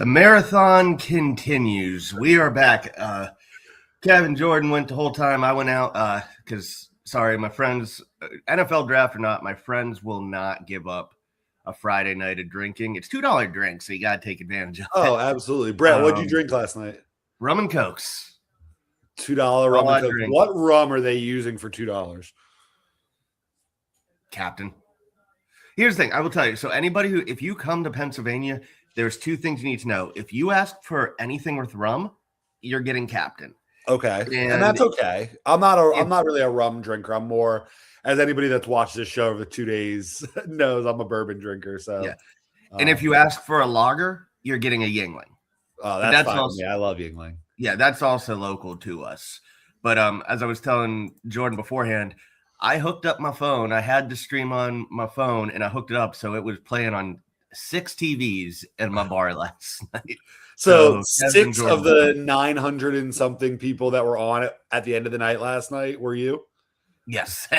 The marathon continues. We are back. Kevin Jordan went the whole time. I went out because, sorry, my friends, NFL draft or not, my friends will not give up a Friday night of drinking. It's $2 drink, so you got to take advantage of it. Oh, absolutely. Brett, what'd you drink last night? Rum and Cokes. $2 rum and Cokes. What rum are they using for $2? Captain. Here's the thing. I will tell you. So anybody who, if you come to Pennsylvania, there's two things you need to know. If you ask for anything with rum, you're getting Captain. Okay. And that's okay. I'm not really a rum drinker. I'm more, as anybody that's watched this show over the 2 days knows, I'm a bourbon drinker. So yeah. And if you ask for a lager, you're getting a Yuengling. Oh, that's fine also, I love Yuengling. Yeah, that's also local to us. But as I was telling Jordan beforehand, I hooked up my phone. I had to stream on my phone, and I hooked it up so it was playing on 6 TVs in my bar last night. So 6 of the 900 and something people that were on it at the end of the night last night were you? Yes.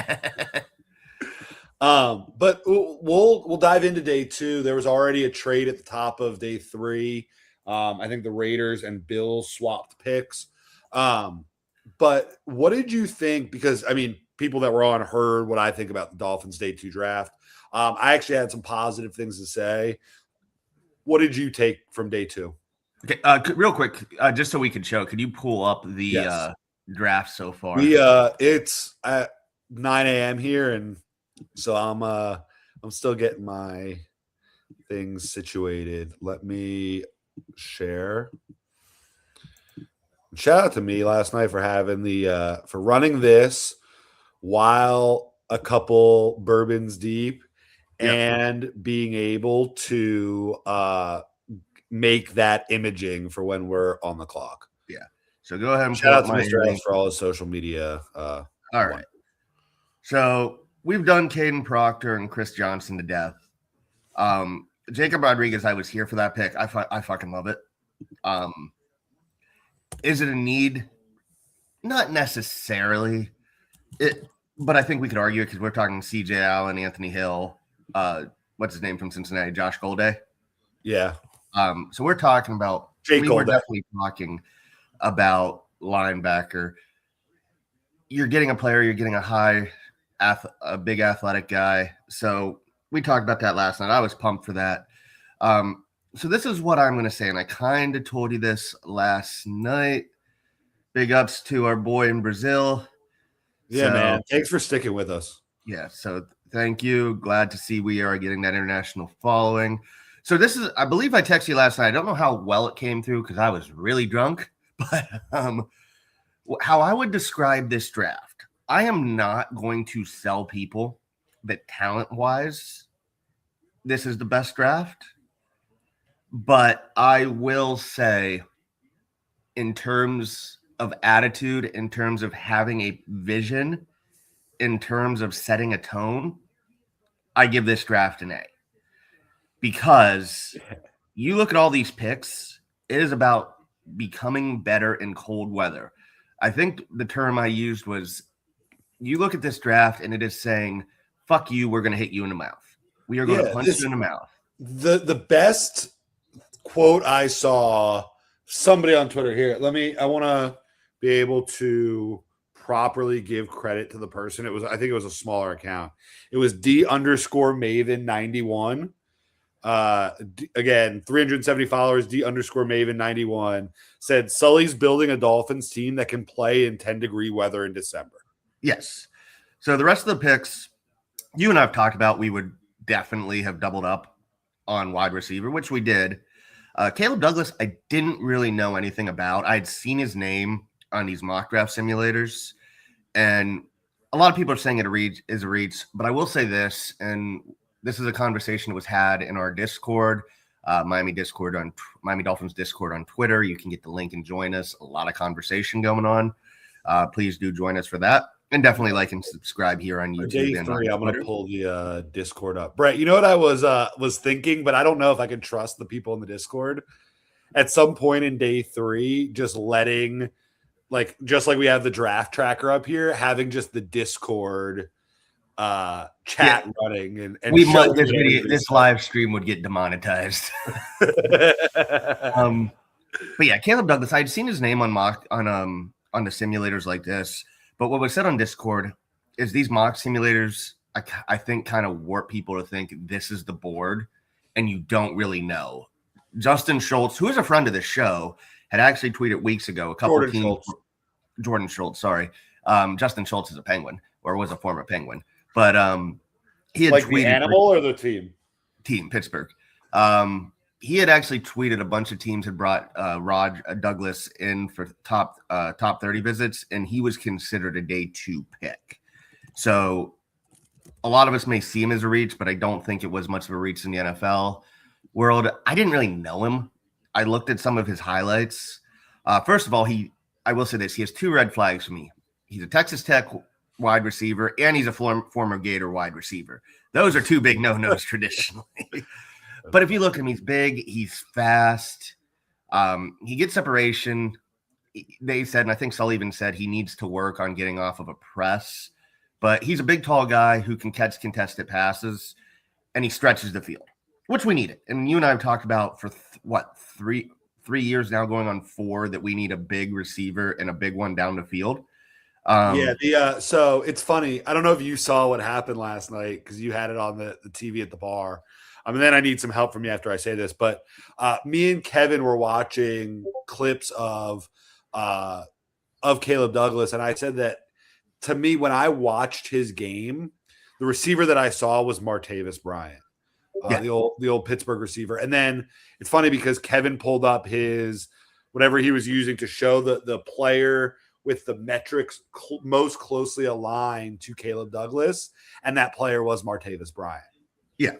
But we'll dive into day 2. There was already a trade at the top of day 3. I think the Raiders and Bills swapped picks. But what did you think? Because I mean, people that were on heard what I think about the Dolphins day 2 draft. I actually had some positive things to say. What did you take from day 2? Okay, real quick, just so we can show, could you pull up the draft so far? It's at 9 a.m. here, and so I'm still getting my things situated. Let me share. Shout out to me last night for having for running this while a couple bourbons deep and being able to make that imaging for when we're on the clock. Yeah. So go ahead and shout out to Mr. S for all his social media. All right. So we've done Caden Proctor and Chris Johnson to death. Jacob Rodriguez, I was here for that pick. I fucking love it. Is it a need? Not necessarily. But I think we could argue it because we're talking CJ Allen, Anthony Hill. What's his name from Cincinnati? Josh Golday. Yeah. So we're talking about. We're definitely talking about linebacker. You're getting a player. You're getting a big athletic guy. So we talked about that last night. I was pumped for that. So this is what I'm going to say, and I kind of told you this last night. Big ups to our boy in Brazil. Yeah, man. Thanks for sticking with us. Yeah, so thank you. Glad to see we are getting that international following. So this is, I believe I texted you last night. I don't know how well it came through because I was really drunk, but how I would describe this draft, I am not going to sell people that talent-wise, this is the best draft. But I will say, in terms of attitude, in terms of having a vision, in terms of setting a tone, I give this draft an A. Because you look at all these picks, it is about becoming better in cold weather. I think the term I used was, you look at this draft and it is saying, fuck you, we're going to hit you in the mouth. We are going to punch you in the mouth. The best quote I saw, somebody on Twitter here. I want to be able to properly give credit to the person. I think it was a smaller account. It was D_Maven91. Again, 370 followers, D_Maven91 said Sully's building a Dolphins team that can play in 10-degree weather in December. Yes. So the rest of the picks, you and I have talked about, we would definitely have doubled up on wide receiver, which we did. Caleb Douglas, I didn't really know anything about. I'd seen his name on these mock draft simulators, and a lot of people are saying it is a reach, but I will say this, and this is a conversation that was had in our Discord, Miami Dolphins Discord on Twitter. You can get the link and join us. A lot of conversation going on. Please do join us for that. And definitely like and subscribe here on YouTube. Day 3, I'm going to pull the Discord up. Brett, you know what I was thinking, but I don't know if I can trust the people in the Discord. At some point in day 3, just letting, just like we have the draft tracker up here, having just the Discord chat running and we might sheltering this live stream would get demonetized. But yeah, Caleb Douglas, I'd seen his name on the simulators like this, but what was said on Discord is these mock simulators, I think, kind of warp people to think this is the board, and you don't really know. Justin Schultz, who is a friend of the show, had actually tweeted weeks ago a couple Jordan teams. Schultz. Jordan Schultz, sorry. Justin Schultz is a Penguin, or was a former Penguin, but he had Like tweeted the animal or the team? Team Pittsburgh. He had actually tweeted a bunch of teams had brought Rod Douglas in for top 30 visits, and he was considered a day 2 pick. So a lot of us may see him as a reach, but I don't think it was much of a reach in the NFL world. I didn't really know him. I looked at some of his highlights. First of all, I will say this: he has 2 red flags for me. He's a Texas Tech wide receiver, and he's a former Gator wide receiver. Those are 2 big no-nos traditionally. But if you look at him, he's big, he's fast, he gets separation. They said, and I think Sully even said, he needs to work on getting off of a press. But he's a big, tall guy who can catch contested passes, and he stretches the field, which we need it. And you and I have talked about for three years now, going on 4, that we need a big receiver and a big one down the field. So it's funny. I don't know if you saw what happened last night because you had it on the TV at the bar. Then I need some help from you after I say this, but me and Kevin were watching clips of Caleb Douglas, and I said that to me, when I watched his game, the receiver that I saw was Martavis Bryant, the old Pittsburgh receiver. And then it's funny because Kevin pulled up his whatever he was using to show the player with the metrics most closely aligned to Caleb Douglas, and that player was Martavis Bryant. Yeah.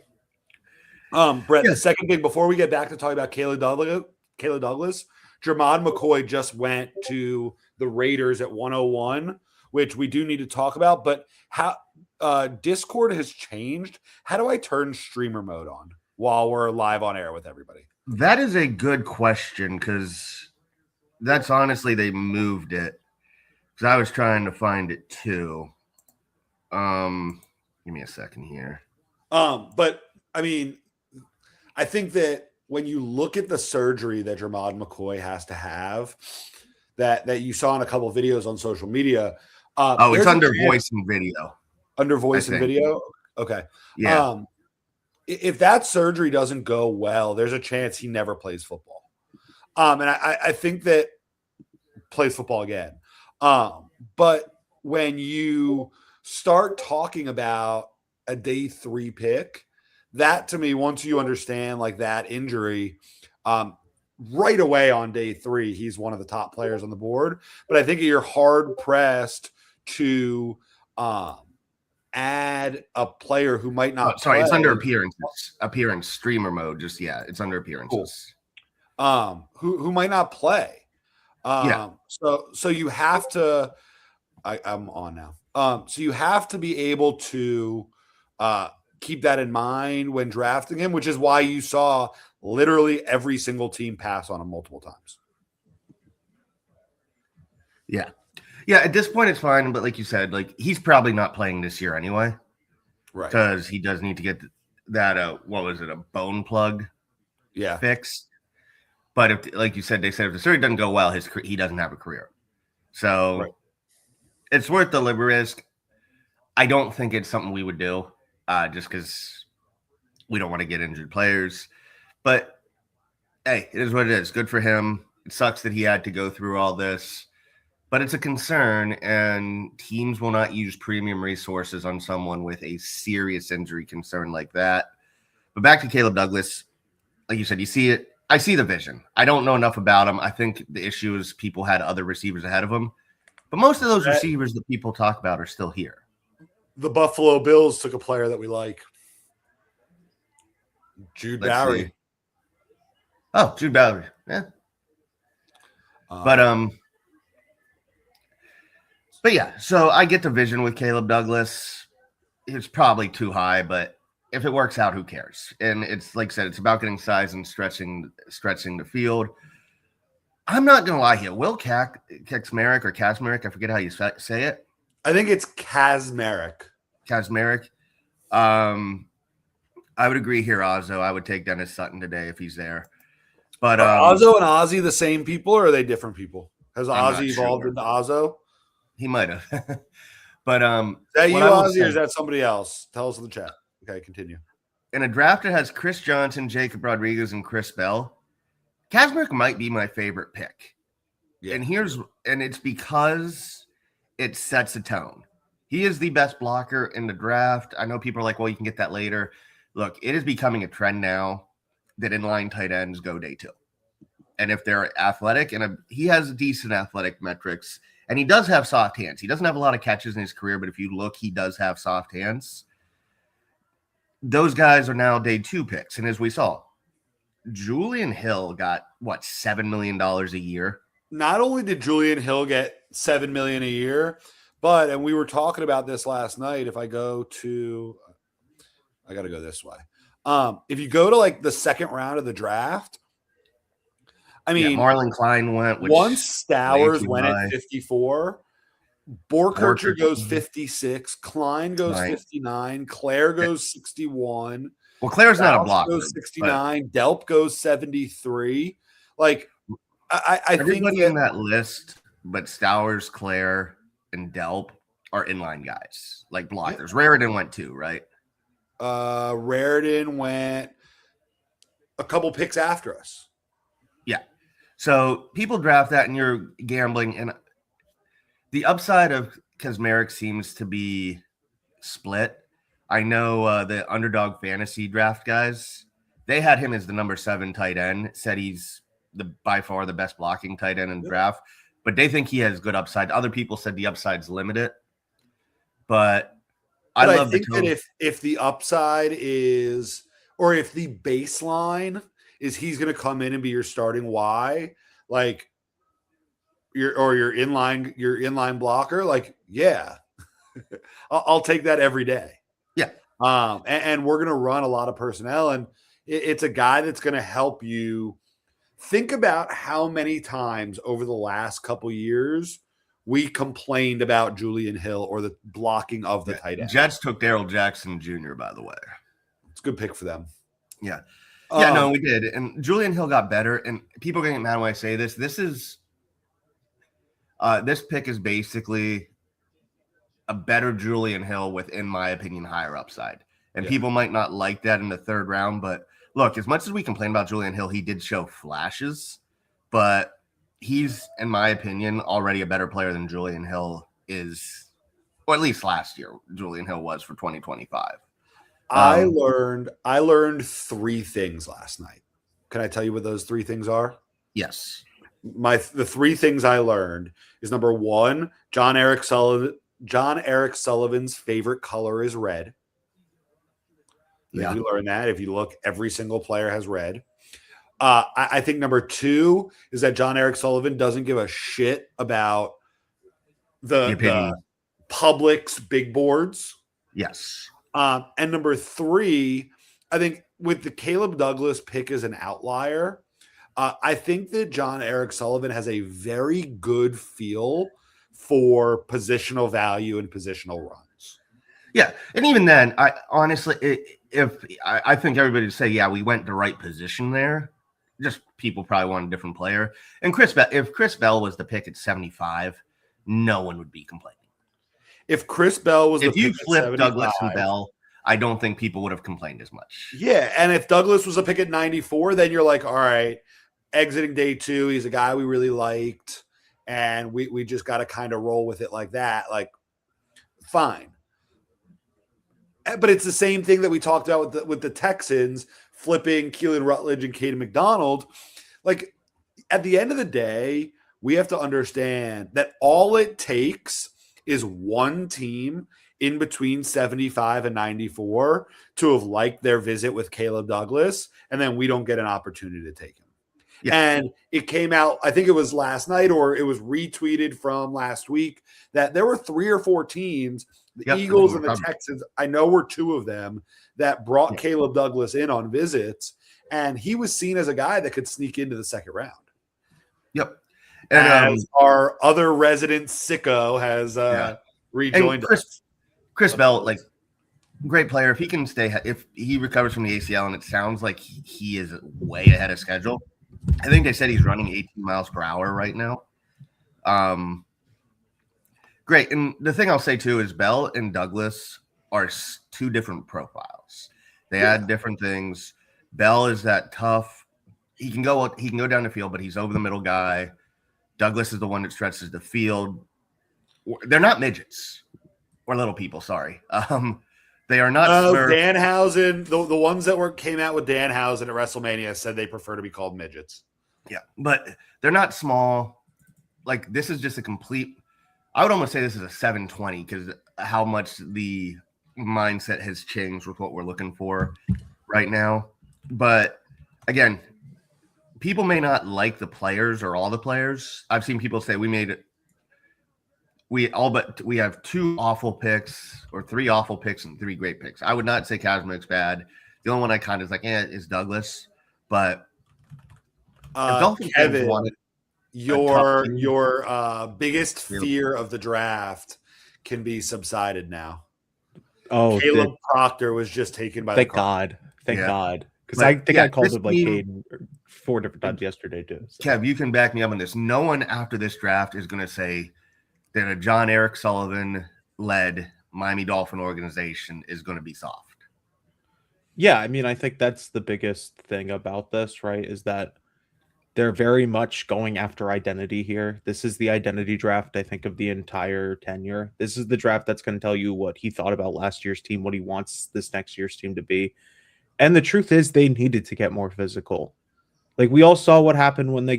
Brett, the second thing before we get back to talking about Caleb Douglas, Jermod McCoy just went to the Raiders at 101, which we do need to talk about. But how Discord has changed. How do I turn streamer mode on while we're live on air with everybody? That is a good question, because that's honestly, they moved it. Because I was trying to find it too. Give me a second here. But I think that when you look at the surgery that Jermod McCoy has to have, that you saw in a couple of videos on social media. It's under voice and video. Under voice and video? Okay. Yeah. If that surgery doesn't go well, there's a chance he never plays football. And I think that plays football again. But when you start talking about a day 3 pick, that to me, once you understand like that injury, right away on day 3, he's one of the top players on the board. But I think you're hard pressed to add a player who might not. It's under appearance streamer mode. It's under appearances. Cool. Who might not play. So you have to. I'm on now. So you have to be able to keep that in mind when drafting him, which is why you saw literally every single team pass on him multiple times. Yeah. At this point, it's fine. But like you said, he's probably not playing this year anyway, right? Because he does need to get that. What was it? A bone plug? Yeah. Fixed. But if, like you said, they said if the surgery doesn't go well, he doesn't have a career. So It's worth the risk. I don't think it's something we would do, just because we don't want to get injured players. But hey, it is what it is. Good for him. It sucks that he had to go through all this, but it's a concern, and teams will not use premium resources on someone with a serious injury concern like that. But back to Caleb Douglas, like you said, you see it. I see the vision. I don't know enough about him. I think the issue is people had other receivers ahead of him. But most of those receivers that people talk about are still here. The Buffalo Bills took a player that we like. Jude Bowery. See. Oh, Jude Bowery. Yeah. But yeah, so I get the vision with Caleb Douglas. It's probably too high, but if it works out, who cares? And it's like I said, it's about getting size and stretching the field. I'm not going to lie here. Will Kaczmarek, I forget how you say it. I think it's Kaczmarek. Kazmarek. I would agree here, Ozzo. I would take Dennis Sutton today if he's there. But Are Ozzo and Ozzy the same people, or are they different people? Has I'm Ozzy not evolved sure. into Ozzo? He might have. But Is that you, what I will Ozzy, or say- is that somebody else? Tell us in the chat. Okay, continue. in a draft that has Chris Johnson, Jacob Rodriguez, and Chris Bell, Kazmarek might be my favorite pick. Yeah. And it's because it sets a tone. He is the best blocker in the draft. I know people are like, well, you can get that later. Look, it is becoming a trend now that inline tight ends go day 2. And if they're athletic, and he has decent athletic metrics, and he does have soft hands. He doesn't have a lot of catches in his career, but if you look, he does have soft hands. Those guys are now day 2 picks. And as we saw, Julian Hill got what, $7 million a year. Not only did Julian Hill get $7 million a year, but, and we were talking about this last night. If I got to go this way. If you go to like the second round of the draft, I mean, Marlon Klein went. Once Stowers way too went high. at 54, Borkercher Borkercher. goes 56, Klein goes Right. 59, Claire goes 61. Well, Claire's not a Rouse blocker. goes but 69, Delp goes 73. Like, I think everybody in that list, but Stowers, Claire, and Delp are inline guys, like blockers. Raritan went 2, right? Raritan went a couple picks after us. So people draft that and you're gambling. And the upside of Kazmarek seems to be split. I know the Underdog Fantasy draft guys, they had him as the number 7 tight end, said he's by far the best blocking tight end in the draft, but they think he has good upside. Other people said the upside's limited. But I think that if the upside is, or if the baseline is he's going to come in and be your starting Y, like your inline blocker, like, yeah, I'll take that every day. Yeah. And we're going to run a lot of personnel, and it's a guy that's going to help you. Think about how many times over the last couple years we complained about Julian Hill or the blocking of the tight end. Jets took Darrell Jackson Jr., by the way. It's a good pick for them. Yeah. Yeah, no, we did. And Julian Hill got better. And people get mad when I say this. This pick is basically a better Julian Hill with, in my opinion, higher upside. And people might not like that in the 3rd round. But look, as much as we complain about Julian Hill, he did show flashes. But he's, in my opinion, already a better player than Julian Hill is, or at least last year Julian Hill was for 2025. I learned 3 things last night. Can I tell you what those 3 things are? Yes. The 3 things I learned is, number 1, John Eric Sullivan's favorite color is red. Yeah. We learned that. If you look, every single player has red. I think number 2 is that John Eric Sullivan doesn't give a shit about the public's big boards. Yes. And number 3, I think with the Caleb Douglas pick as an outlier, I think that John Eric Sullivan has a very good feel for positional value and positional runs. Yeah. And even then, I honestly, I think everybody would say, yeah, we went the right position there. Just people probably want a different player. And if Chris Bell was the pick at 75, no one would be complaining. If Chris Bell was if the you pick flip Douglas and Bell, I don't think people would have complained as much. Yeah, and if Douglas was a pick at 94, then you're like, all right, exiting day 2, he's a guy we really liked, and we just got to kind of roll with it like that. Like, fine. But it's the same thing that we talked about with the Texans flipping Keelan Rutledge and Caden McDonald. Like, at the end of the day, we have to understand that all it takes is one team in between 75 and 94 to have liked their visit with Caleb Douglas, and then we don't get an opportunity to take him. Yeah. And it came out, I think it was last night, or it was retweeted from last week, that there were 3 or 4 teams, the Eagles and the Texans, I know were 2 of them, that brought Caleb Douglas in on visits, and he was seen as a guy that could sneak into the 2nd round. Yep. And as our other resident sicko has rejoined us. Chris Bell, like, great player. If he can if he recovers from the ACL, and it sounds like he is way ahead of schedule. I think they said he's running 18 miles per hour right now. Great. And the thing I'll say too is Bell and Douglas are two different profiles. They add different things. Bell is that tough. He can go down the field, but he's over the middle guy. Douglas is the one that stretches the field. They're not midgets or little people. Sorry. They are not. Danhausen, the ones that came out with Danhausen at WrestleMania said they prefer to be called midgets. Yeah, but they're not small. Like, this is just a complete. I would almost say this is a 720 because how much the mindset has changed with what we're looking for right now. But again, people may not like the players or all the players. I've seen people say we have 2 awful picks or 3 awful picks and 3 great picks. I would not say Kazmier's bad. The only one I kind of is like, is Douglas. But Kevin, your biggest fear of the draft can be subsided now. Oh, Caleb Proctor was just taken by thank the Cardinals. God. Thank God. Because I think I called him like Caden 4 different times yesterday too. So. Kev, you can back me up on this. No one after this draft is going to say that a John Eric Sullivan led Miami Dolphin organization is going to be soft. Yeah, I mean, I think that's the biggest thing about this, right? Is that they're very much going after identity here. This is the identity draft, I think, of the entire tenure. This is the draft that's going to tell you what he thought about last year's team, what he wants this next year's team to be. And the truth is they needed to get more physical. Like, we all saw what happened when they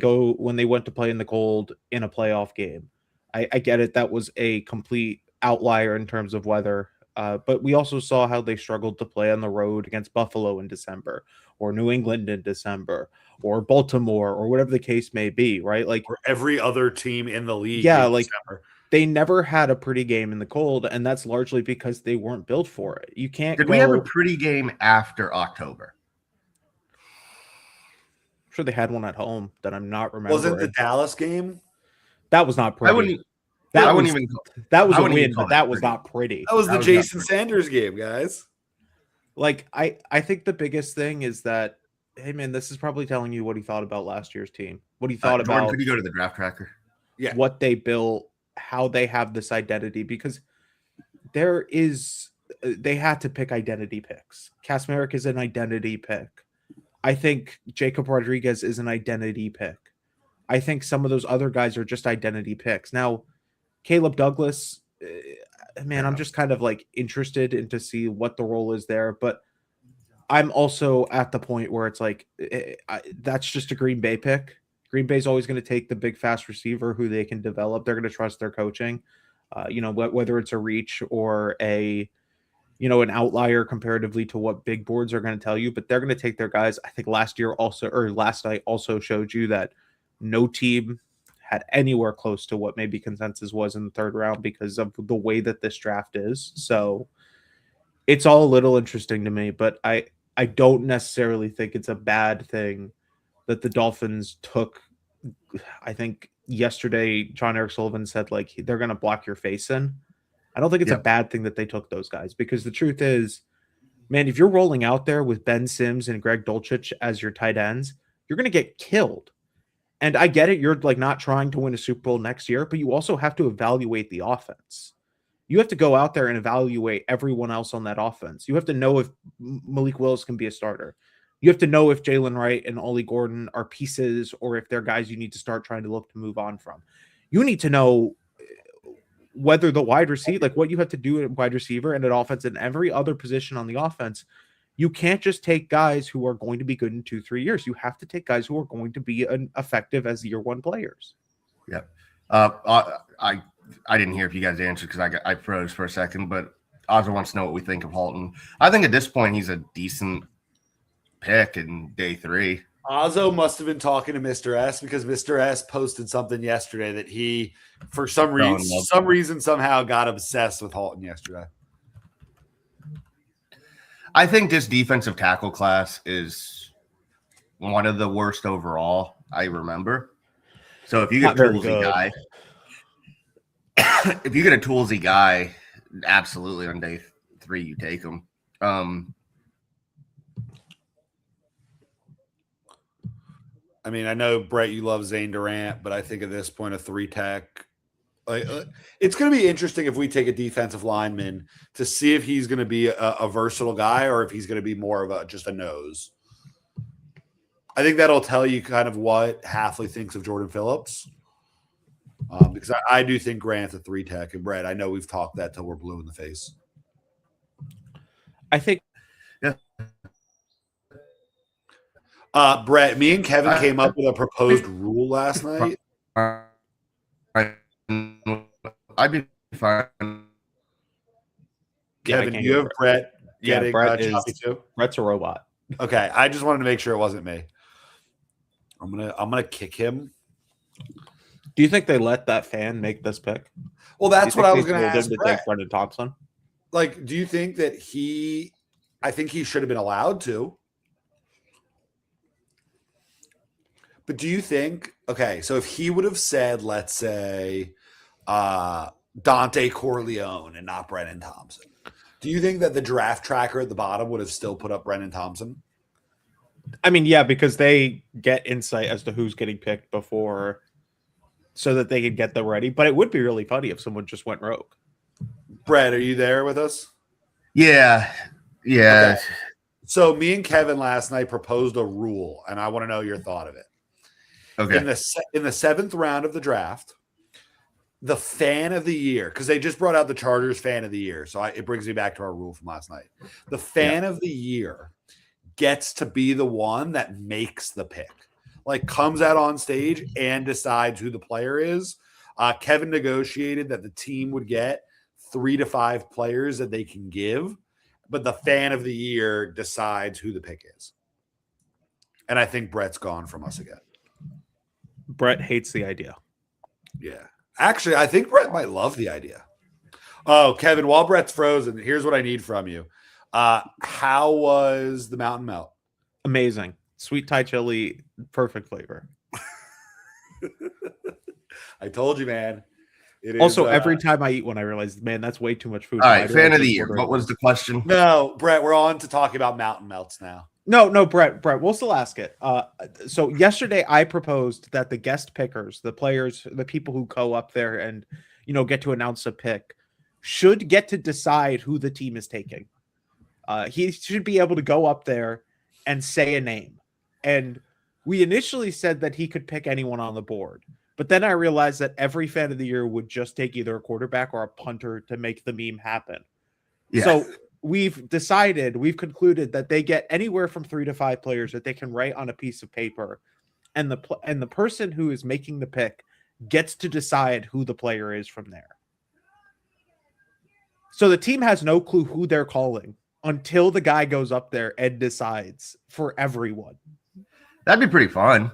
went to play in the cold in a playoff game. I get it. That was a complete outlier in terms of weather. But we also saw how they struggled to play on the road against Buffalo in December, or New England in December, or Baltimore, or whatever the case may be, right? Like, or every other team in the league. Yeah, like December. They never had a pretty game in the cold, and that's largely because they weren't built for it. You can't. Did we have a pretty game after October? I'm sure they had one at home that I'm not remembering. Was it the Dallas game? That was not pretty. That was a win, but that was not pretty. That was the Jason Sanders game, guys. Like, I think the biggest thing is that, hey man, this is probably telling you what he thought about last year's team. What he thought about. Could you go to the draft tracker? Yeah. What they built, how they have this identity, because they had to pick identity picks. Kazmierek is an identity pick. I think Jacob Rodriguez is an identity pick. I think some of those other guys are just identity picks. Now, Caleb Douglas, man, I'm just kind of like interested in to see what the role is there. But I'm also at the point where it's like, that's just a Green Bay pick. Green Bay's always going to take the big, fast receiver who they can develop. They're going to trust their coaching, whether it's a reach or an outlier comparatively to what big boards are going to tell you. But they're going to take their guys. I think last night also showed you that no team had anywhere close to what maybe consensus was in the 3rd round because of the way that this draft is. So it's all a little interesting to me, but I don't necessarily think it's a bad thing that the Dolphins took. I think yesterday, John Eric Sullivan said, like, they're going to block your face in. I don't think it's a bad thing that they took those guys, because the truth is, man, if you're rolling out there with Ben Sims and Greg Dulcich as your tight ends, you're going to get killed. And I get it. You're like not trying to win a Super Bowl next year, but you also have to evaluate the offense. You have to go out there and evaluate everyone else on that offense. You have to know if Malik Willis can be a starter. You have to know if Jalen Wright and Ollie Gordon are pieces, or if they're guys you need to start trying to look to move on from. You need to know whether the wide receiver, like what you have to do at wide receiver and at offense and every other position on the offense. You can't just take guys who are going to be good in 2-3 years. You have to take guys who are going to be effective as year 1 players. Yep. I didn't hear if you guys answered because I froze for a second, but Ozzy wants to know what we think of Halton. I think at this point he's a decent pick in day 3. Ozzo must have been talking to Mr. S because Mr. S posted something yesterday that he, for some reason, somehow got obsessed with Halton yesterday. I think this defensive tackle class is one of the worst overall I remember. So if you get a toolsy guy, absolutely on day 3 you take him. I mean, I know, Brett, you love Zane Durant, but I think at this point, a 3-tech, like, it's going to be interesting if we take a defensive lineman to see if he's going to be a versatile guy or if he's going to be more of just a nose. I think that'll tell you kind of what Hafley thinks of Jordan Phillips. Because I do think Grant's a 3-tech. And Brett, I know we've talked that till we're blue in the face. I think Brett, me and Kevin came up with a proposed rule last night. I'd be fine. Kevin, do you have Brett getting Brett choppy too? Brett's a robot. Okay, I just wanted to make sure it wasn't me. I'm gonna kick him. Do you think they let that fan make this pick? Well, that's what I was going to ask. To take Brendan Thompson. Like, do you think that I think he should have been allowed to. But do you think, okay, so if he would have said, let's say, Dante Corleone and not Brennan Thompson, do you think that the draft tracker at the bottom would have still put up Brennan Thompson? I mean, yeah, because they get insight as to who's getting picked before so that they could get them ready. But it would be really funny if someone just went rogue. Brett, are you there with us? Yeah. Okay. So me and Kevin last night proposed a rule, and I want to know your thought of it. Okay. In the seventh round of the draft, the fan of the year, because they just brought out the Chargers fan of the year, so it brings me back to our rule from last night. The fan of the year gets to be the one that makes the pick, like comes out on stage and decides who the player is. Kevin negotiated that the team would get 3 to 5 players that they can give, but the fan of the year decides who the pick is. And I think Brett's gone from us again. Brett hates the idea. Yeah. Actually, I think Brett might love the idea. Oh, Kevin, while Brett's frozen, here's what I need from you. How was the Mountain Melt? Amazing. Sweet Thai chili, perfect flavor. I told you, man. It also, is, every time I eat one, I realize, man, that's way too much food. All right, fan of the year. What was the question? No, Brett, we're on to talking about Mountain Melts now. No, Brett, we'll still ask it. So yesterday I proposed that the guest pickers, the players, the people who go up there and, get to announce a pick, should get to decide who the team is taking. He should be able to go up there and say a name. And we initially said that he could pick anyone on the board. But then I realized that every fan of the year would just take either a quarterback or a punter to make the meme happen. Yeah. So we've concluded that they get anywhere from 3 to 5 players that they can write on a piece of paper. And the person who is making the pick gets to decide who the player is from there. So the team has no clue who they're calling until the guy goes up there and decides for everyone. That'd be pretty fun.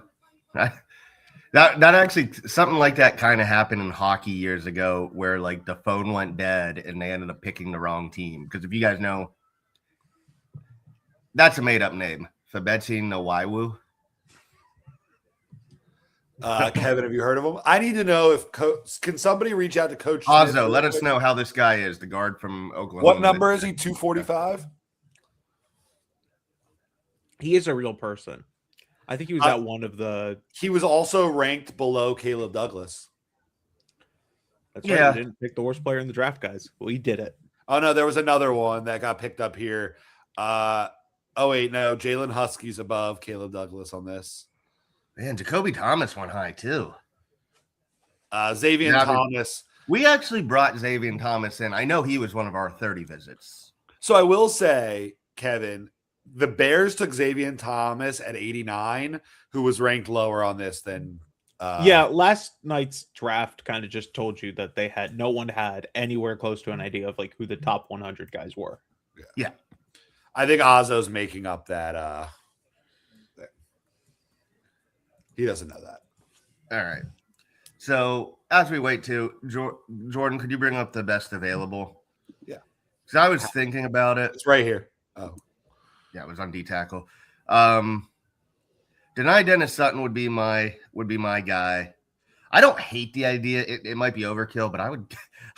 That actually, something like that kind of happened in hockey years ago where like the phone went dead and they ended up picking the wrong team. Because if you guys know, that's a made up name. Fabetsi Nwaiwu. Kevin, have you heard of him? I need to know if can somebody reach out to Coach Ozzo, Smith let us know how this guy is, the guard from Oklahoma. What number is he? 245? He is a real person. I think he was at one of the. He was also ranked below Caleb Douglas. That's right. He didn't pick the worst player in the draft, guys. Well, he did it. Oh no, there was another one that got picked up here. Jalen Husky's above Caleb Douglas on this. Man, Jacoby Thomas went high too. Xavier Thomas. We actually brought Xavier Thomas in. I know he was one of our 30 visits. So I will say, Kevin, the Bears took Xavier Thomas at 89, who was ranked lower on this than. Last night's draft kind of just told you that no one had anywhere close to an idea of like who the top 100 guys were. Yeah. I think Ozzo's making up that. He doesn't know that. All right. So as we wait to Jordan, could you bring up the best available? Yeah. Because I was thinking about it. It's right here. Oh. Yeah, it was on D-tackle. Deny Dennis Sutton would be my guy. I don't hate the idea. It might be overkill, but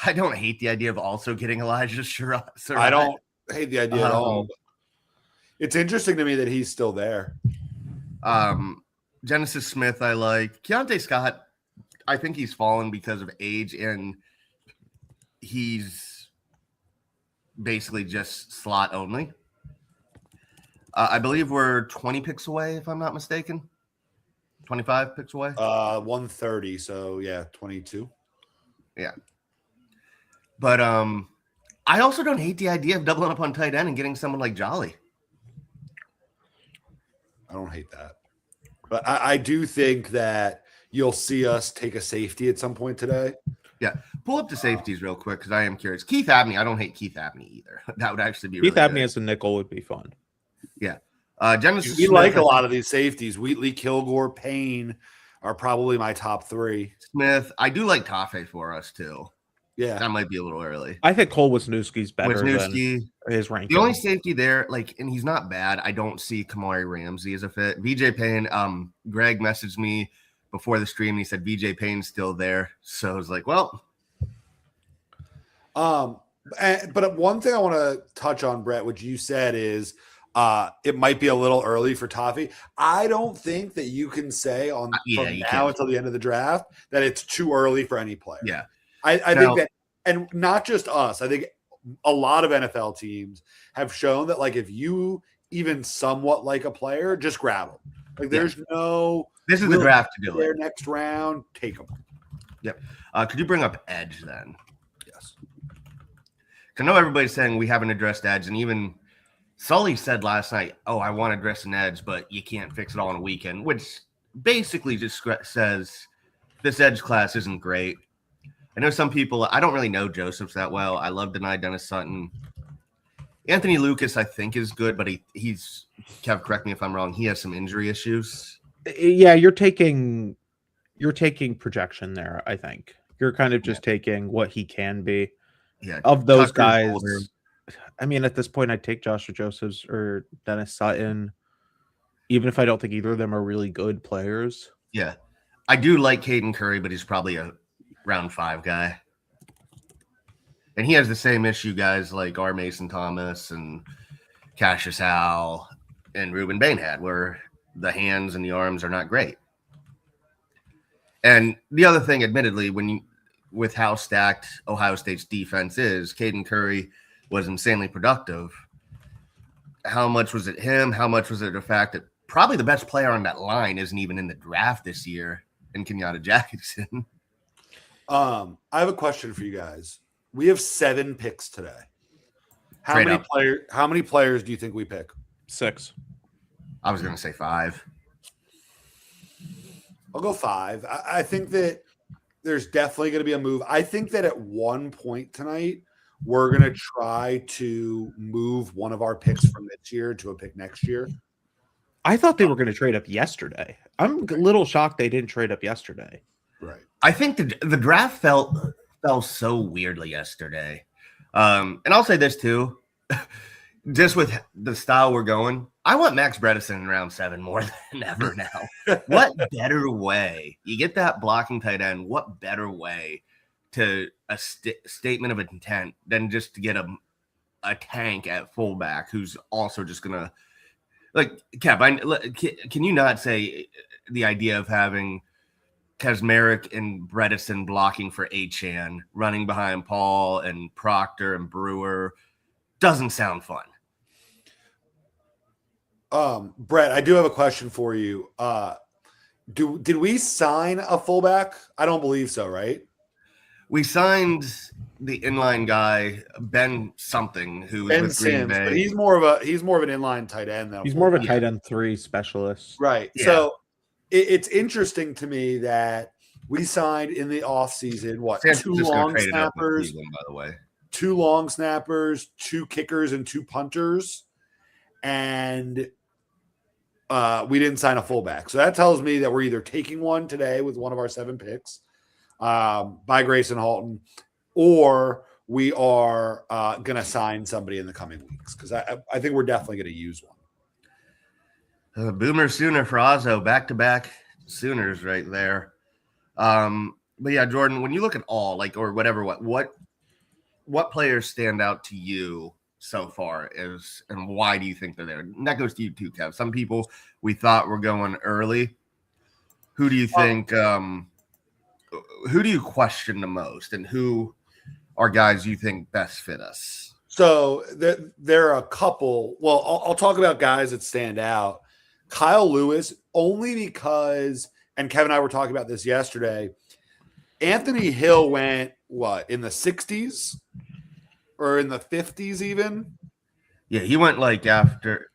I don't hate the idea of also getting Elijah Sarratt. hate the idea at all. But it's interesting to me that he's still there. Genesis Smith, I like. Keontae Scott, I think he's fallen because of age, and he's basically just slot only. I believe we're 20 picks away, if I'm not mistaken. 25 picks away. 130. So yeah, 22. Yeah. But I also don't hate the idea of doubling up on tight end and getting someone like Jolly. I don't hate that. But I do think that you'll see us take a safety at some point today. Yeah. Pull up the safeties real quick because I am curious. Keith Abney, I don't hate Keith Abney either. That would actually be Keith really Abney good. as a nickel would be fun. Yeah. Genesis We Smith, like a lot of these safeties. Wheatley, Kilgore, Payne are probably my top three. Smith. I do like Tafe for us too. Yeah. That might be a little early. I think Cole Wisniewski's better Wisniewski, than his ranking. the only safety there, like, and he's not bad. I don't see Kamari Ramsey as a fit. VJ Payne, Greg messaged me before the stream. And he said VJ Payne's still there. So I was like, well. But one thing I want to touch on, Brett, which you said is it might be a little early for Tafe. I don't think that you can say from now until the end of the draft that it's too early for any player. Yeah. I think that, and not just us, I think a lot of NFL teams have shown that, like, if you even somewhat like a player, just grab them. Like, there's no. This is the draft to do their it. next round, take them. Yep. Could you bring up edge then? Yes. I know everybody's saying we haven't addressed edge, and even Sully said last night, "Oh, I want to address an edge, but you can't fix it all in a weekend," which basically just says this edge class isn't great. I know some people. I don't really know Josephs that well. I love Denai Dennis Sutton. Anthony Lucas, I think, is good, but he's Kev, correct me if I'm wrong. He has some injury issues. Yeah, you're taking projection there. I think you're kind of just taking what he can be. Yeah, Of those Tucker's guys, older. I mean, at this point, I'd take Joshua Josephs or Dennis Sutton, even if I don't think either of them are really good players. Yeah, I do like Caden Curry, but he's probably a round 5 guy. And he has the same issue guys like R. Mason Thomas and Cassius Howell and Ruben Bain had, where the hands and the arms are not great. And the other thing, admittedly, with how stacked Ohio State's defense is, Caden Curry was insanely productive. How much was it him? How much was it the fact that probably the best player on that line isn't even in the draft this year in Kenyatta Jackson? I have a question for you guys. We have 7 picks today. How many players do you think we pick? 6. I was going to say 5. I'll go 5. I think that there's definitely going to be a move. I think that at one point tonight, we're going to try to move one of our picks from this year to a pick next year. I thought they were going to trade up yesterday. I'm a little shocked they didn't trade up yesterday. Right. I think the draft fell so weirdly yesterday. And I'll say this too. Just with the style we're going, I want Max Bredesen in round 7 more than ever now. What better way? You get that blocking tight end. What better way to a statement of intent than just to get a tank at fullback who's also just going to, like, Kev, can you not say the idea of having Kaczmarek and Bredesen blocking for Achane, running behind Paul and Proctor and Brewer doesn't sound fun. Brett, I do have a question for you. Did we sign a fullback? I don't believe so, right? We signed the inline guy, Ben something, who was with Green Sims, Bay. but he's more of an inline tight end than He's more of a Yeah. tight end 3 specialist. right. Yeah. So it's interesting to me that we signed in the offseason, San 2 Francisco long traded up with snappers, Cleveland, by the way. 2 long snappers, 2 kickers, and 2 punters, and we didn't sign a fullback. So that tells me that we're either taking one today with one of our 7 picks by Grayson Halton, or we are going to sign somebody in the coming weeks, because I think we're definitely going to use one. Boomer Sooner for Ozzo, back-to-back Sooners right there. But yeah, Jordan, when you look at all, like, or whatever, what players stand out to you so far is, and why do you think they're there? And that goes to you too, Kev. Some people we thought were going early. Who do you think? Who do you question the most, and who are guys you think best fit us? So there are a couple. Well, I'll talk about guys that stand out. Kyle Lewis, only because, and Kevin and I were talking about this yesterday. Anthony Hill went in the 60s or in the 50s even? Yeah, he went like after.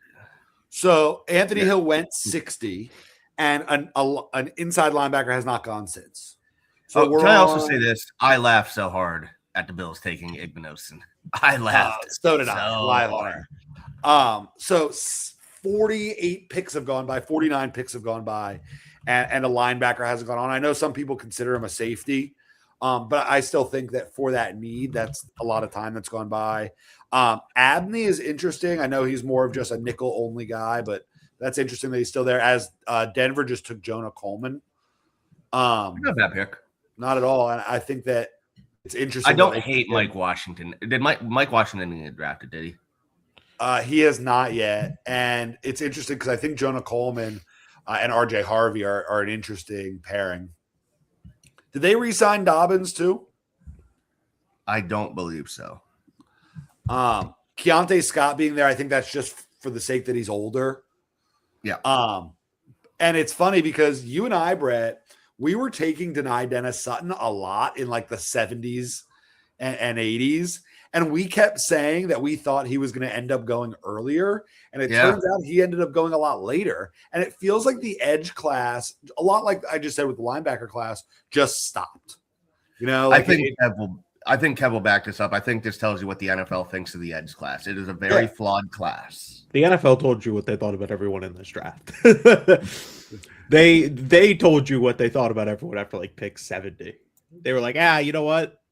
So Anthony Hill went 60, and an inside linebacker has not gone since. So can I also say this? I laughed so hard at the Bills taking Igbenogson. I laughed. So did I. So 48 picks have gone by, 49 picks have gone by, and a linebacker hasn't gone on. I know some people consider him a safety, but I still think that for that need, that's a lot of time that's gone by. Abney is interesting. I know he's more of just a nickel only guy, but that's interesting that he's still there. As Denver just took Jonah Coleman. Not that pick. Not at all. And I think that it's interesting. I don't hate Mike Washington. Did Mike Washington didn't get drafted? Did he? He has not yet, and it's interesting because I think Jonah Coleman and RJ Harvey are an interesting pairing. Did they re-sign Dobbins too? I don't believe so. Keontae Scott being there, I think that's just for the sake that he's older. Yeah. And it's funny because you and I, Brett, we were taking Denai Dennis Sutton a lot in like the 70s and 80s. And we kept saying that we thought he was going to end up going earlier. And it turns out he ended up going a lot later. And it feels like the edge class, a lot like I just said with the linebacker class, just stopped. You know, like I think Kev will back this up. I think this tells you what the NFL thinks of the edge class. It is a very flawed class. The NFL told you what they thought about everyone in this draft. They told you what they thought about everyone after like pick 70. They were like, you know what?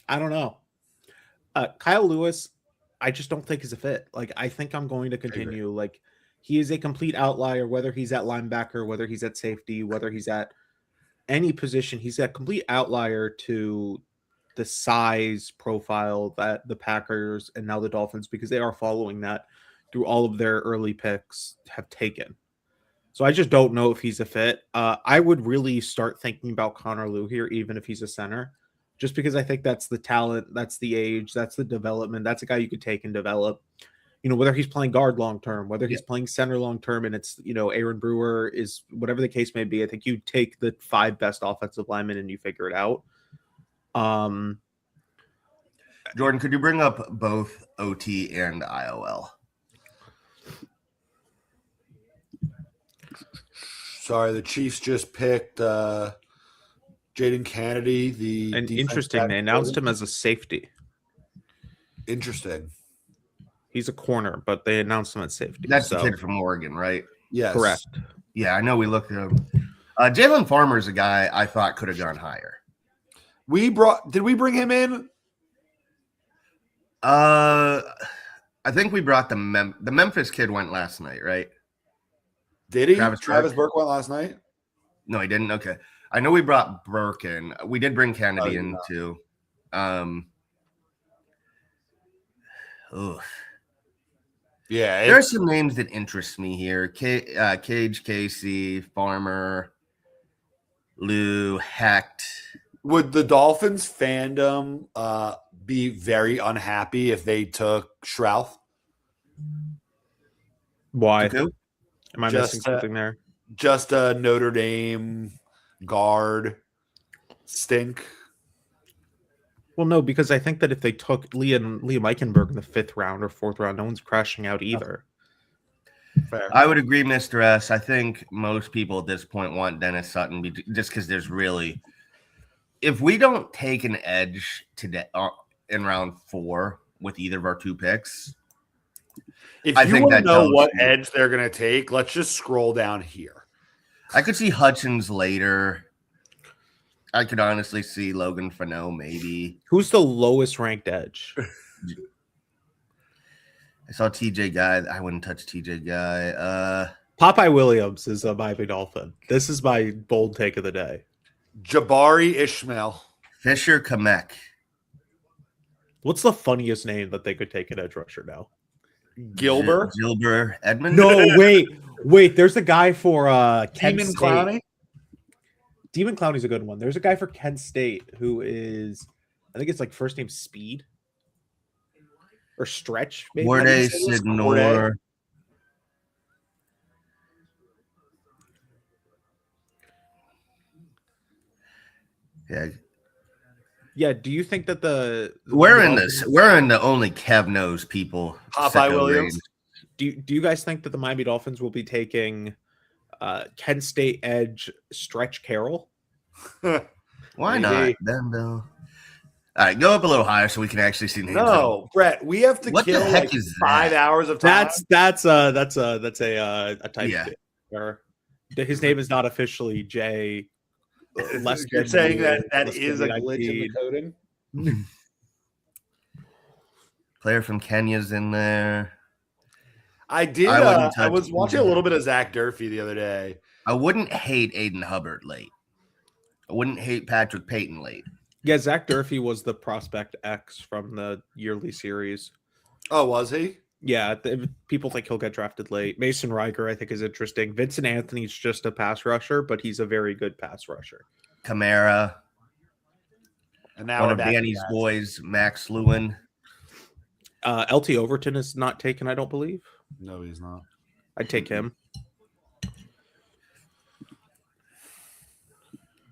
I don't know. Kyle Lewis, I just don't think is a fit. Like, I think I'm going to continue. Like, he is a complete outlier, whether he's at linebacker, whether he's at safety, whether he's at any position. He's a complete outlier to the size profile that the Packers and now the Dolphins, because they are following that through all of their early picks, have taken. So I just don't know if he's a fit. I would really start thinking about Connor Lew here, even if he's a center. Just because I think that's the talent, that's the age, that's the development, that's a guy you could take and develop. You know, whether he's playing guard long term, whether he's playing center long term, and it's, you know, Aaron Brewer is whatever the case may be. I think you take the 5 best offensive linemen and you figure it out. Jordan, could you bring up both OT and IOL? Sorry, the Chiefs just picked Jaden Kennedy. And interesting, they announced him as a safety. Interesting. He's a corner, but they announced him at safety. That's the kid from Oregon, right? Yes. Correct. Yeah, I know we looked at him. Jalen Farmer is a guy I thought could have gone higher. Did we bring him in? I think we brought the Memphis kid went last night, right? Did he? Travis Burke went last night? No, he didn't. Okay. I know we brought Burke in. We did bring Kennedy in too. Yeah. There are some names that interest me here. Cage, Casey, Farmer, Lou, Hecht. Would the Dolphins fandom be very unhappy if they took Schrouth? Why? Who? Am I missing something there? Just a Notre Dame guard stink. Well, no, because I think that if they took Liam Eichenberg in the 5th round or 4th round, no one's crashing out either. Fair. I would agree, Mr. S. I think most people at this point want Dennis Sutton just because there's really, if we don't take an edge today in round 4 with either of our 2 picks, if you want to know what edge they're going to take, let's just scroll down here. I could see Hutchins later. I could honestly see Logan Fano maybe. Who's the lowest ranked edge? I saw TJ Guy. I wouldn't touch TJ Guy. Popeye Williams is a Miami Dolphin. This is my bold take of the day. Jabari Ishmael. Fisher Kamek. What's the funniest name that they could take an edge rusher now? Gilbert, Gilbert Edmond. No, wait. There's a guy for Kent Demon State. Clowney. Demon Clowney's a good one. There's a guy for Kent State who is, I think it's like first name Speed or Stretch. Maybe. Worde Sidnor. Yeah, Yeah. Do you think that we're in the only Kev knows people. Popeye sicko Williams. range. Do you guys think that the Miami Dolphins will be taking Kent State edge Stretch Carroll? Why Maybe. not? Then though. All right, go up a little higher so we can actually see names. No, Brett, we have to What the kill heck like is 5 that? hours of time. That's a type. Yeah. Or his name is not officially Jay. Less You're than saying the- that less is than a the glitch in the 19. coding. Player from Kenya's in there. I did. I wouldn't I touch was watching a little bit of Zach Durfee the other day. I wouldn't hate Aiden Hubbard late. I wouldn't hate Patrick Payton late. Yeah, Zach Durfee was the prospect X from the yearly series. Oh, was he? Yeah, people think he'll get drafted late. Mason Riker, I think, is interesting. Vincent Anthony's just a pass rusher, but he's a very good pass rusher. Kamara, And now one we're of back to Danny's that. boys, Max Lewin. LT Overton is not taken, I don't believe. No, he's not. I'd take him.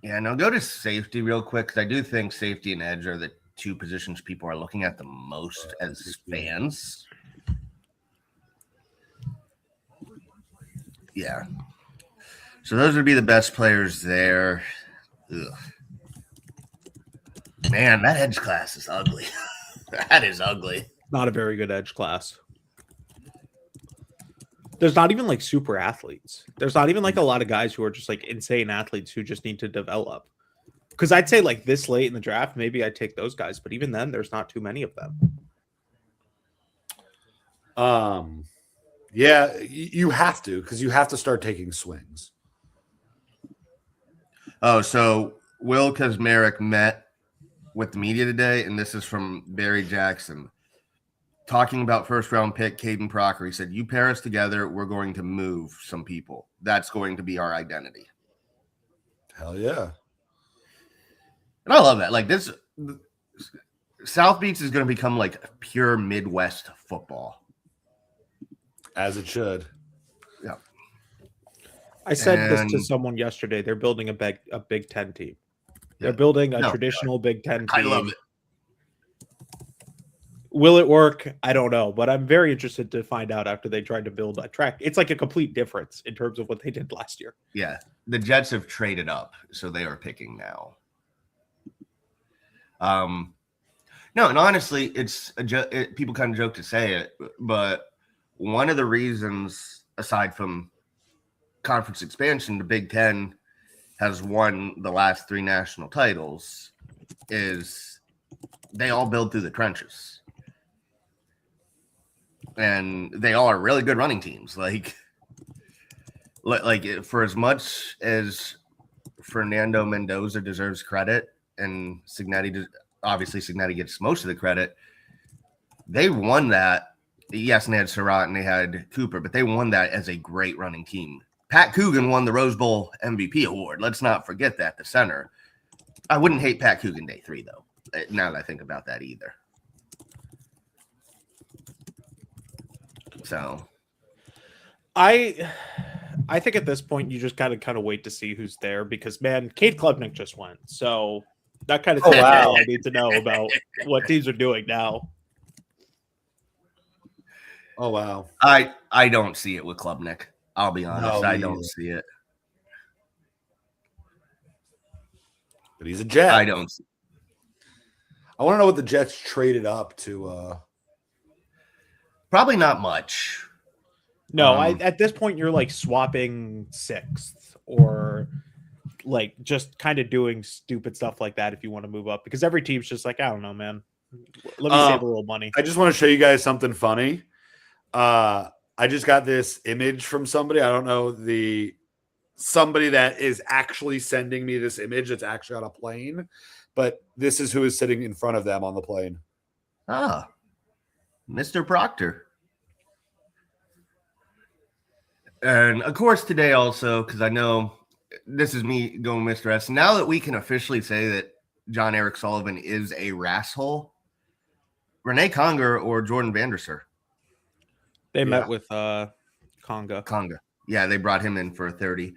Yeah, now go to safety real quick because I do think safety and edge are the two positions people are looking at the most as fans. Yeah. So those would be the best players there. Ugh. Man, that edge class is ugly. That is ugly. Not a very good edge class. There's not even like super athletes. There's not even like a lot of guys who are just like insane athletes who just need to develop. Because I'd say like this late in the draft, maybe I'd take those guys, but even then, there's not too many of them. Yeah, you have to because you have to start taking swings. Oh, so Will Kazmarek met with the media today, and this is from Barry Jackson. Talking about first-round pick Caden Proctor, he said, "You pair us together, we're going to move some people. That's going to be our identity." Hell yeah. And I love that. Like this, South Beach is going to become like pure Midwest football. As it should. Yeah. I said this to And- someone yesterday. They're building a Big Ten team. They're Yeah. building a No, traditional Big Ten team. I love it. Will it work? I don't know, but I'm very interested to find out after they tried to build a track. It's like a complete difference in terms of what they did last year. Yeah. The Jets have traded up, so they are picking now. No, and honestly, it's people kind of joke to say it, but one of the reasons, aside from conference expansion, the Big Ten has won the last 3 national titles is they all build through the trenches. And they all are really good running teams. Like for as much as Fernando Mendoza deserves credit and Signetti gets most of the credit, they won that. Yes, and they had Surratt and they had Cooper, but they won that as a great running team. Pat Coogan won the Rose Bowl MVP award. Let's not forget that, the center. I wouldn't hate Pat Coogan day 3, though, now that I think about that either. So I think at this point you just gotta kind of wait to see who's there because man, Kate Klubnik just went, so that kind of tells me wow. all I need to know about what teams are doing now. Oh, wow. I don't see it with Klubnik. I'll be honest. No, I me don't either. see it. But he's a Jet. I don't. I want to know what the Jets traded up to. Probably not much. No, Um, at this point you're like swapping 6th or like just kind of doing stupid stuff like that if you want to move up because every team's just like, I don't know, man. Let me save a little money. I just want to show you guys something funny. I just got this image from somebody. I don't know somebody that is actually sending me this image that's actually on a plane, but this is who is sitting in front of them on the plane. Ah, Mr. Proctor. And of course, today also, because I know this is me going Mr. S. Now that we can officially say that John Eric Sullivan is a rasshole, Renee Conger or Jordan Vanderser? They met Yeah. with Conga. Conga. Yeah, they brought him in for a 30.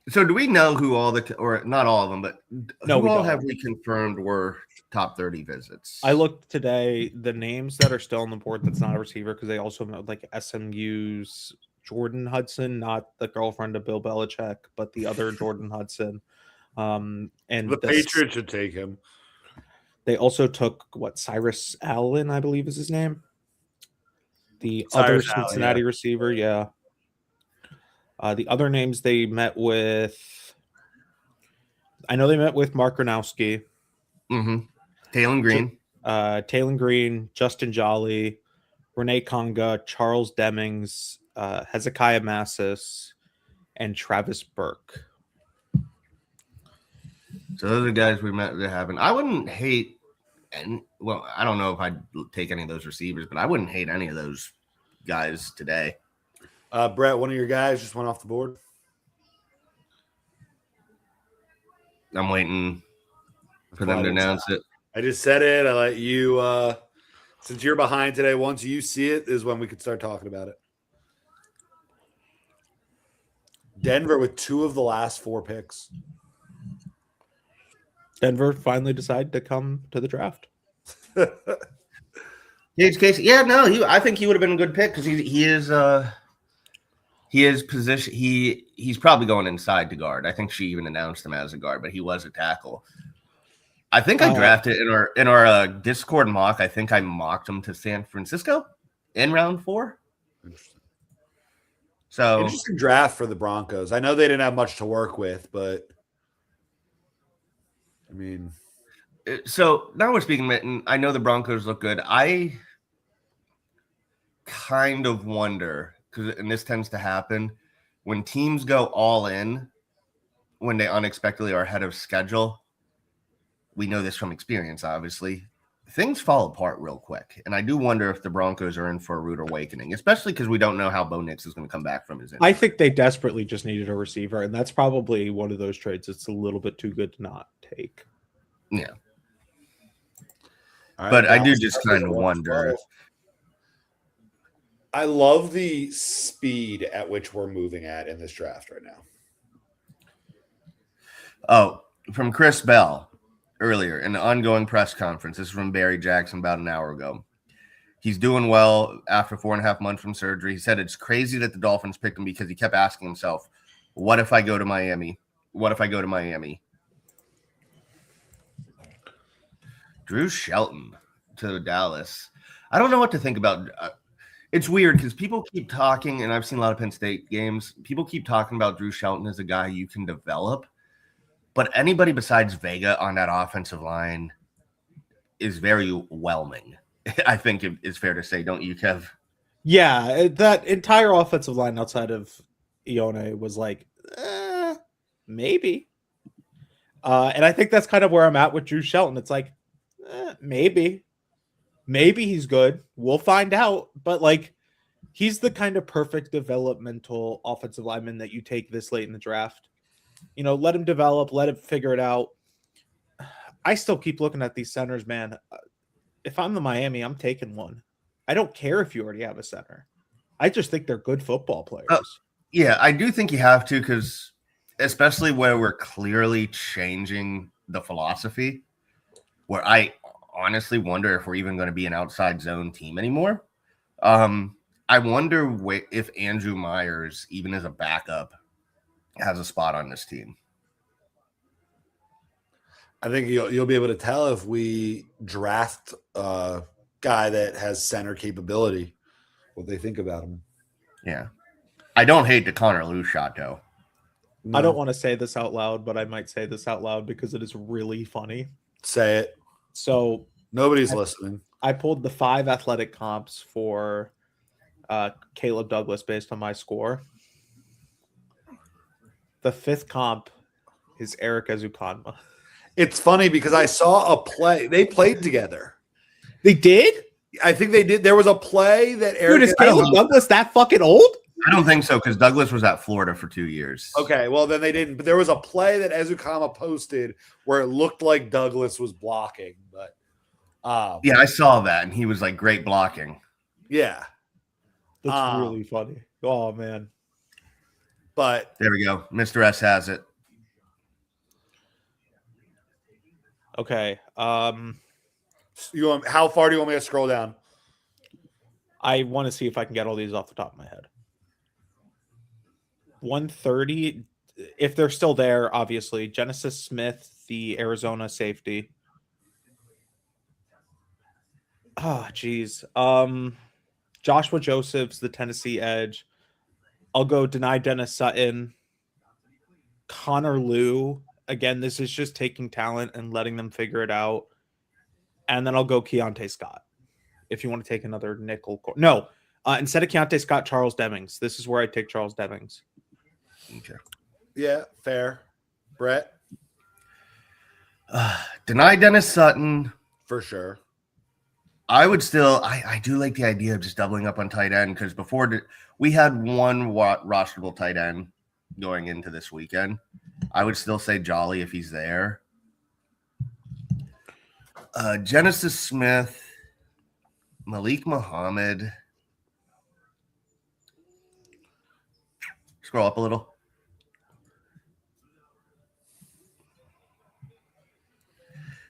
So do we know who all the, or not all of them, but No, who we all don't. have we confirmed were top 30 visits? I looked today, the names that are still on the board that's not a receiver, because they also met with like SMU's Jordan Hudson, not the girlfriend of Bill Belichick, but the other Jordan Hudson. And The Patriots should take him. They also took Cyrus Allen, I believe is his name. The Cyrus other Allen, Cincinnati receiver, yeah. The other names they met with, I know they met with Mark Gronowski, Mm-hmm. Taylor Green. Taylor Green, Justin Jolly, Renee Conga, Charles Demings, Hezekiah Massis, and Travis Burke. So those are guys we met that happen. I wouldn't hate, and well, I don't know if I'd take any of those receivers, but I wouldn't hate any of those guys today. Brett, one of your guys just went off the board. I'm waiting for them to announce it. I just said it. I let you, since you're behind today, once you see it is when we could start talking about it. Denver with 2 of the last 4 picks. Denver finally decided to come to the draft. Gage Casey, yeah, no, I think he would have been a good pick because he is position. He's probably going inside to guard. I think she even announced him as a guard, but he was a tackle. I think I drafted in our Discord mock. I think I mocked him to San Francisco in round 4. Interesting. So Interesting draft for the Broncos. I know they didn't have much to work with, but I mean, so now we're speaking, Mitten. I know the Broncos look good. I kind of wonder, and this tends to happen, when teams go all in, when they unexpectedly are ahead of schedule. We know this from experience, obviously. Things fall apart real quick. And I do wonder if the Broncos are in for a rude awakening, especially because we don't know how Bo Nix is going to come back from his injury. I think they desperately just needed a receiver, and that's probably one of those trades that's a little bit too good to not take. Yeah. right, But I do just kind of wonder. I love the speed at which we're moving at in this draft right now. Oh, from Chris Bell earlier in the ongoing press conference. This is from Barry Jackson about an hour ago. He's doing well after 4.5 months from surgery. He said it's crazy that the Dolphins picked him because he kept asking himself, what if I go to Miami? What if I go to Miami? Drew Shelton to Dallas. I don't know what to think about. It's weird because people keep talking, and I've seen a lot of Penn State games. People keep talking about Drew Shelton as a guy you can develop. But anybody besides Vega on that offensive line is very whelming. I think it's fair to say, don't you, Kev? Yeah, that entire offensive line outside of Ione was like, maybe. And I think that's kind of where I'm at with Drew Shelton. It's like, maybe. Maybe he's good. We'll find out. But, like, he's the kind of perfect developmental offensive lineman that you take this late in the draft. You know, let him develop, let him figure it out. I still keep looking at these centers, man. If I'm the Miami, I'm taking one. I don't care if you already have a center. I just think they're good football players. Yeah, I do think you have to, because especially where we're clearly changing the philosophy, where I honestly wonder if we're even going to be an outside zone team anymore. I wonder if Andrew Myers, even as a backup, has a spot on this team. I think you'll be able to tell if we draft a guy that has center capability, what they think about him. Yeah. I don't hate the Connor Lew shot, though. No. I don't want to say this out loud, but I might say this out loud because it is really funny. Say it. So Nobody's listening. I pulled the 5 athletic comps for Caleb Douglas based on my score. The 5th comp is Eric Ezukanma. It's funny because I saw a play. They played together. They did? I think they did. There was a play that Dude, Eric. is Caleb Douglas that fucking old? I don't think so because Douglas was at Florida for 2 years. Okay, well then they didn't. But there was a play that Ezukama posted where it looked like Douglas was blocking, but Yeah, I saw that, and he was like great blocking. yeah. That's really funny. Oh man. But There we go. Mr. S has it. Okay. how far do you want me to scroll down? I want to see if I can get all these off the top of my head. 130, if they're still there, obviously. Genesis Smith, the Arizona safety. Oh, geez. Joshua Josephs, the Tennessee edge. I'll go deny Dennis Sutton. Connor Liu. Again, this is just taking talent and letting them figure it out. And then I'll go Keontae Scott. If you want to take another nickel. No, instead of Keontae Scott, Charles Demings. This is where I take Charles Demings. Okay. Yeah, fair. Brett, Deny Dennis Sutton. for sure. I would still, I do like the idea of just doubling up on tight end because before we had one rosterable tight end going into this weekend. I would still say Jolly if he's there. Genesis Smith, Malik Muhammad. Scroll up a little.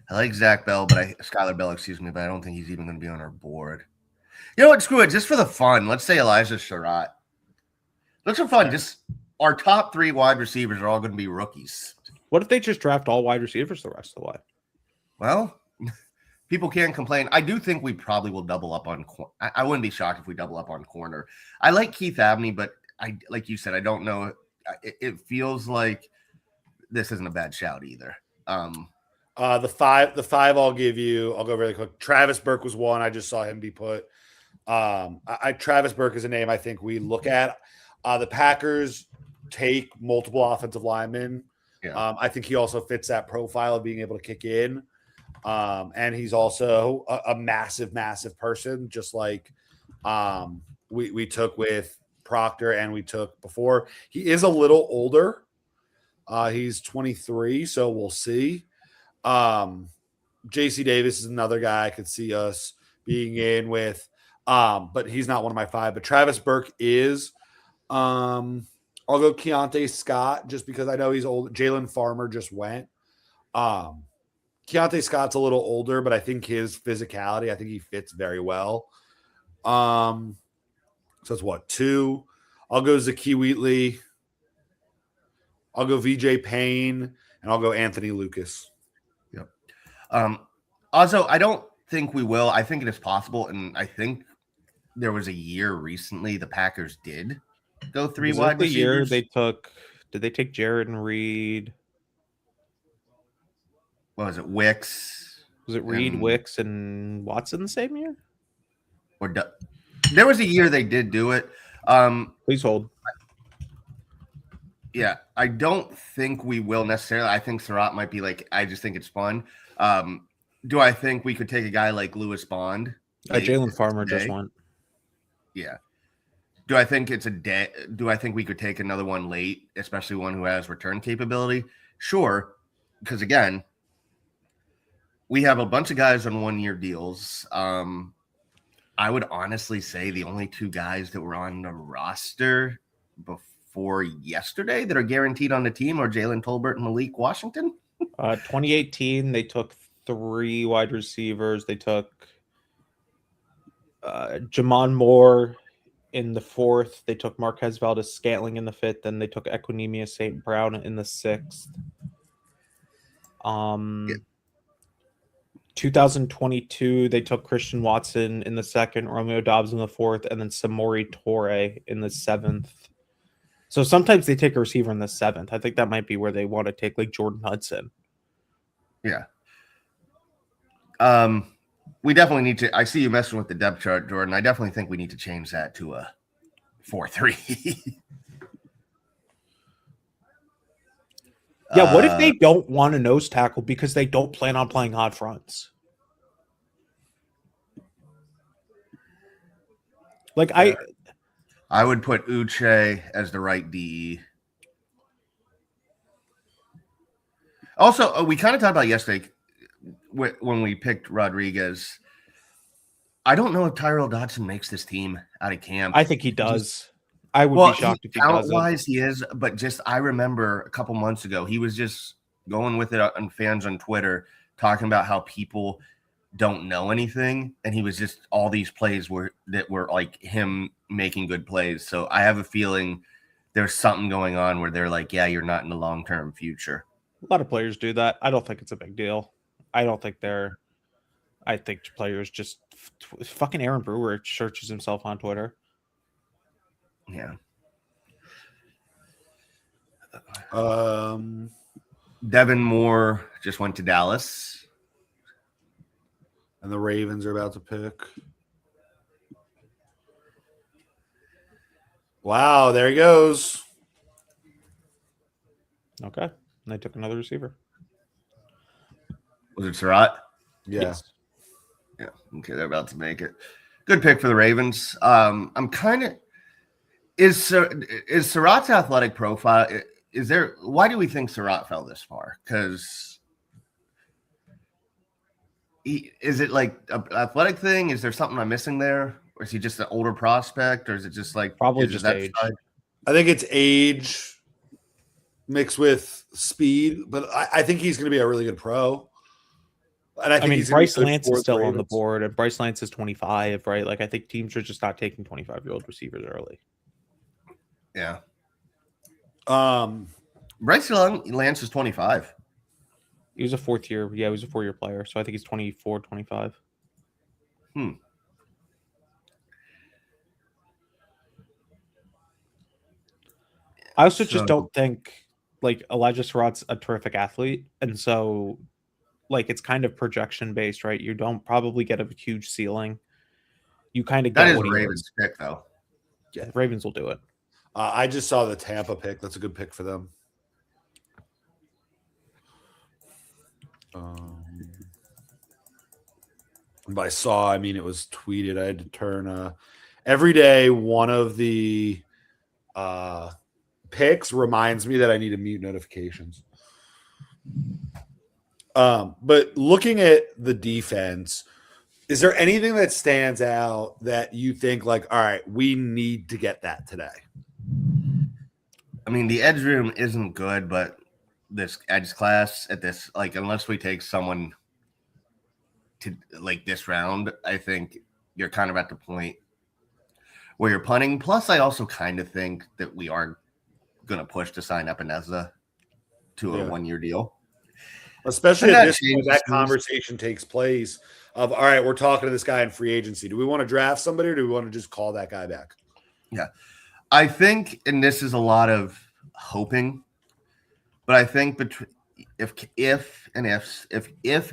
I like Zach Bell, Skylar Bell, excuse me, but I don't think he's even going to be on our board. You know what? Screw it. Just for the fun, let's say Elijah Sherratt. Looks for fun. Just our top 3 wide receivers are all going to be rookies. What if they just draft all wide receivers the rest of the way? Well, people can't complain. I do think we probably will double up on. I wouldn't be shocked if we double up on corner. I like Keith Abney, but like you said, I don't know. It feels like this isn't a bad shout either. The five I'll give you. I'll go really quick. Travis Burke was one. I just saw him be put. Travis Burke is a name I think we look at. The Packers take multiple offensive linemen. Yeah. I think he also fits that profile of being able to kick in. And he's also a massive, massive person, just like we took with Proctor and we took before. He is a little older. He's 23, so we'll see. JC Davis is another guy I could see us being in with, but he's not one of my 5. But Travis Burke is. I'll go Keontae Scott just because I know he's old. Jalen Farmer just went. Keontae Scott's a little older, but I think his physicality, I think he fits very well. So that's what, 2. I'll go Zakee Wheatley. I'll go VJ Payne, and I'll go Anthony Lucas. Yep. Also, I don't think we will. I think it is possible, and I think there was a year recently the Packers did go 3 wide the receivers. year they took. Did they take Jared and Reed? What was it? Wicks. Was it Reed, Wicks, and Watson the same year? There was a year they did do it. Please hold. Yeah, I don't think we will necessarily. I think Surratt might be like, I just think it's fun. Do I think we could take a guy like Lewis Bond? Jalen Farmer just went. Yeah. Do I think it's a day? Do I think we could take another one late, especially one who has return capability? Sure. Because again, we have a bunch of guys on 1-year deals. I would honestly say the only 2 guys that were on the roster before yesterday that are guaranteed on the team are Jalen Tolbert and Malik Washington. 2018, they took 3 wide receivers. They took Jamon Moore in the 4th. They took Marquez Valdez-Scantling in the 5th. Then they took Equinemius St. Brown in the 6th. 2022, they took Christian Watson in the 2nd, Romeo Dobbs in the 4th, and then Samori Torre in the 7th. So sometimes they take a receiver in the 7th. I think that might be where they want to take like Jordan Hudson. Yeah. We definitely need to. I see you messing with the depth chart, Jordan. I definitely think we need to change that to a 4-3. Yeah, what if they don't want a nose tackle because they don't plan on playing hot fronts? Like I would put Uche as the right DE. Also, we kind of talked about yesterday when we picked Rodriguez. I don't know if Tyrell Dodson makes this team out of camp. I think he does. I would be shocked if he doesn't. Talent-wise, he is, but just I remember a couple months ago, he was just going with it on fans on Twitter, talking about how people don't know anything, and he was just all these plays were like him making good plays. So I have a feeling there's something going on where they're like, yeah, you're not in the long-term future. A lot of players do that. I don't think it's a big deal. I think players just fucking Aaron Brewer searches himself on Twitter. Yeah. Devin Moore just went to Dallas. And the Ravens are about to pick. Wow, there he goes. Okay. And they took another receiver. Was it Surratt? Yeah. Yes. Yeah. Okay, they're about to make it. Good pick for the Ravens. I'm kind of is Surratt's athletic profile. Is there? Why do we think Surratt fell this far? Because is it like an athletic thing? Is there something I'm missing there, or is he just an older prospect, or is it just like probably just age? I think it's age mixed with speed, but I think he's going to be a really good pro. And I think Bryce Lance is still on the board, and Bryce Lance is 25, right? Like, I think teams are just not taking 25-year-old receivers early. Yeah. Bryce Lance is 25. He was a fourth year. Yeah, he was a 4-year player. So I think he's 24, 25. I also just don't think like Elijah Surratt's a terrific athlete. And so like it's kind of projection based, right? You don't probably get a huge ceiling. You kind of get that is Ravens pick though. Yeah, the Ravens will do it. I just saw the Tampa pick. That's a good pick for them. By saw, I mean it was tweeted. I had to turn every day. One of the picks reminds me that I need to mute notifications. But looking at the defense, is there anything that stands out that you think like, all right, we need to get that today? I mean, the edge room isn't good, but this edge class at this, like, unless we take someone to like this round, I think you're kind of at the point where you're punting. Plus, I also kind of think that we are going to push to sign Epineza to a 1-year deal. Especially at this point, that conversation takes place of, all right, we're talking to this guy in free agency. Do we want to draft somebody or do we want to just call that guy back? Yeah. I think, and this is a lot of hoping, but I think if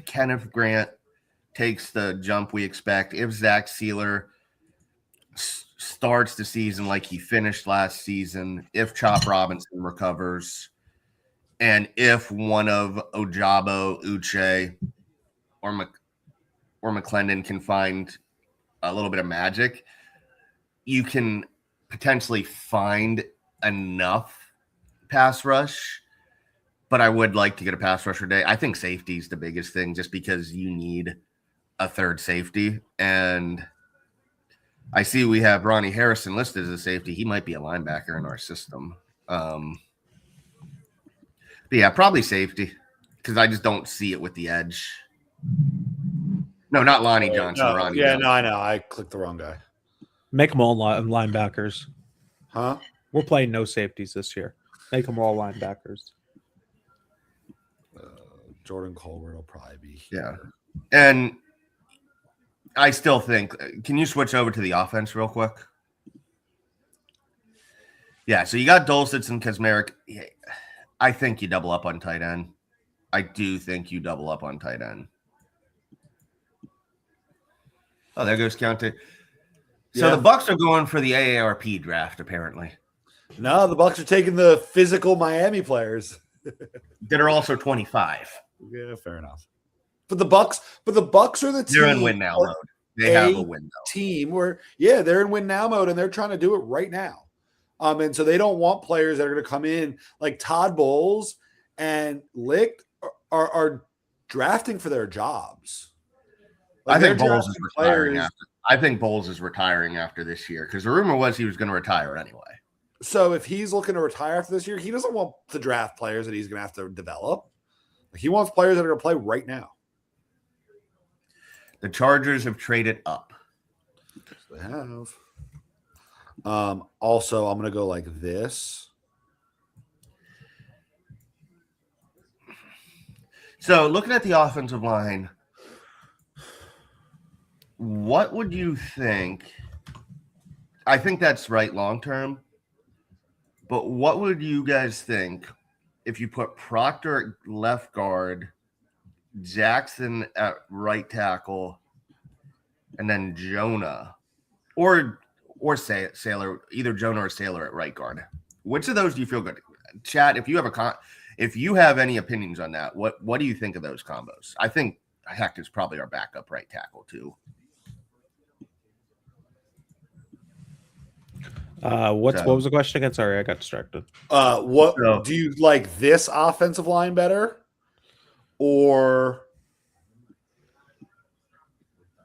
Kenneth Grant takes the jump we expect, if Zach Sealer starts the season like he finished last season, if Chop Robinson recovers, and if one of Ojabo, Uche, or McClendon can find a little bit of magic, you can potentially find enough pass rush. But I would like to get a pass rusher today. I think safety is the biggest thing, just because you need a third safety. And I see we have Ronnie Harrison listed as a safety. He might be a linebacker in our system. But yeah, probably safety, because I just don't see it with the edge. No, not Lonnie Johnson. No, Ronnie yeah, Johnson. no, I know. I clicked the wrong guy. Make them all linebackers. Huh? We're playing no safeties this year. Make them all linebackers. Jordan Colbert will probably be here. Yeah. And I still think, can you switch over to the offense real quick? Yeah, so you got Dulcich and Kaczmarek. Yeah, I think you double up on tight end. I do think you double up on tight end. Oh, there goes County. So the Bucs are going for the AARP draft, apparently. No, the Bucs are taking the physical Miami players that are also 25. Yeah, fair enough. But the Bucs are the team. They're in win now mode. They have a window. team where, yeah, they're in win now mode and they're trying to do it right now. And so they don't want players that are going to come in like Todd Bowles and Licht are drafting for their jobs. Like, I think they're Bowles is drafting retiring players. after. I think Bowles is retiring after this year because the rumor was he was going to retire anyway. So if he's looking to retire after this year, he doesn't want to draft players that he's going to have to develop. He wants players that are going to play right now. The Chargers have traded up. They have. Also, I'm going to go like this. So looking at the offensive line, what would you think? I think that's right long term. But what would you guys think if you put Proctor at left guard, Jackson at right tackle, and then Jonah, or say Sailor, either Jonah or Sailor at right guard? Which of those do you feel good? Chad, if you have if you have any opinions on that, what do you think of those combos? I think Hecht is probably our backup right tackle too. What was the question again? Sorry, I got distracted. Do you like this offensive line better, or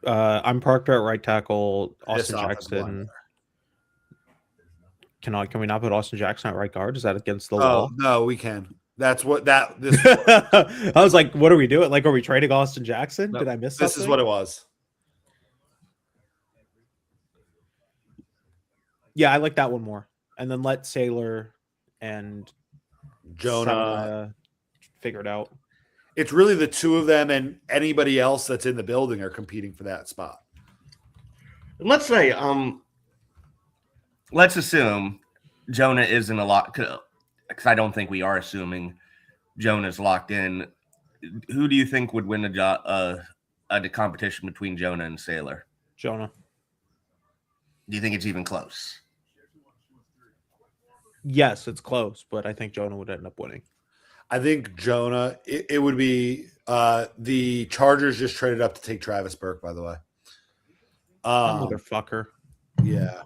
I'm Proctor at right tackle. this Austin offensive line Jackson. better? Can we not put Austin Jackson at right guard? Is that against the law? No, we can. That's what this. I was like, what are we doing? Like, are we trading Austin Jackson? No, Did I miss this something? is what it was. Yeah, I like that one more. And then let Sailor and Jonah figure it out. It's really the two of them, and anybody else that's in the building are competing for that spot. Let's say, let's assume Jonah isn't a lot, because I don't think we are assuming Jonah's locked in. Who do you think would win the competition between Jonah and Sailor? Jonah. Do you think it's even close? Yes, it's close, but I think Jonah would end up winning. I think Jonah, it would be the Chargers just traded up to take Travis Burke, by the way. Motherfucker. Yeah.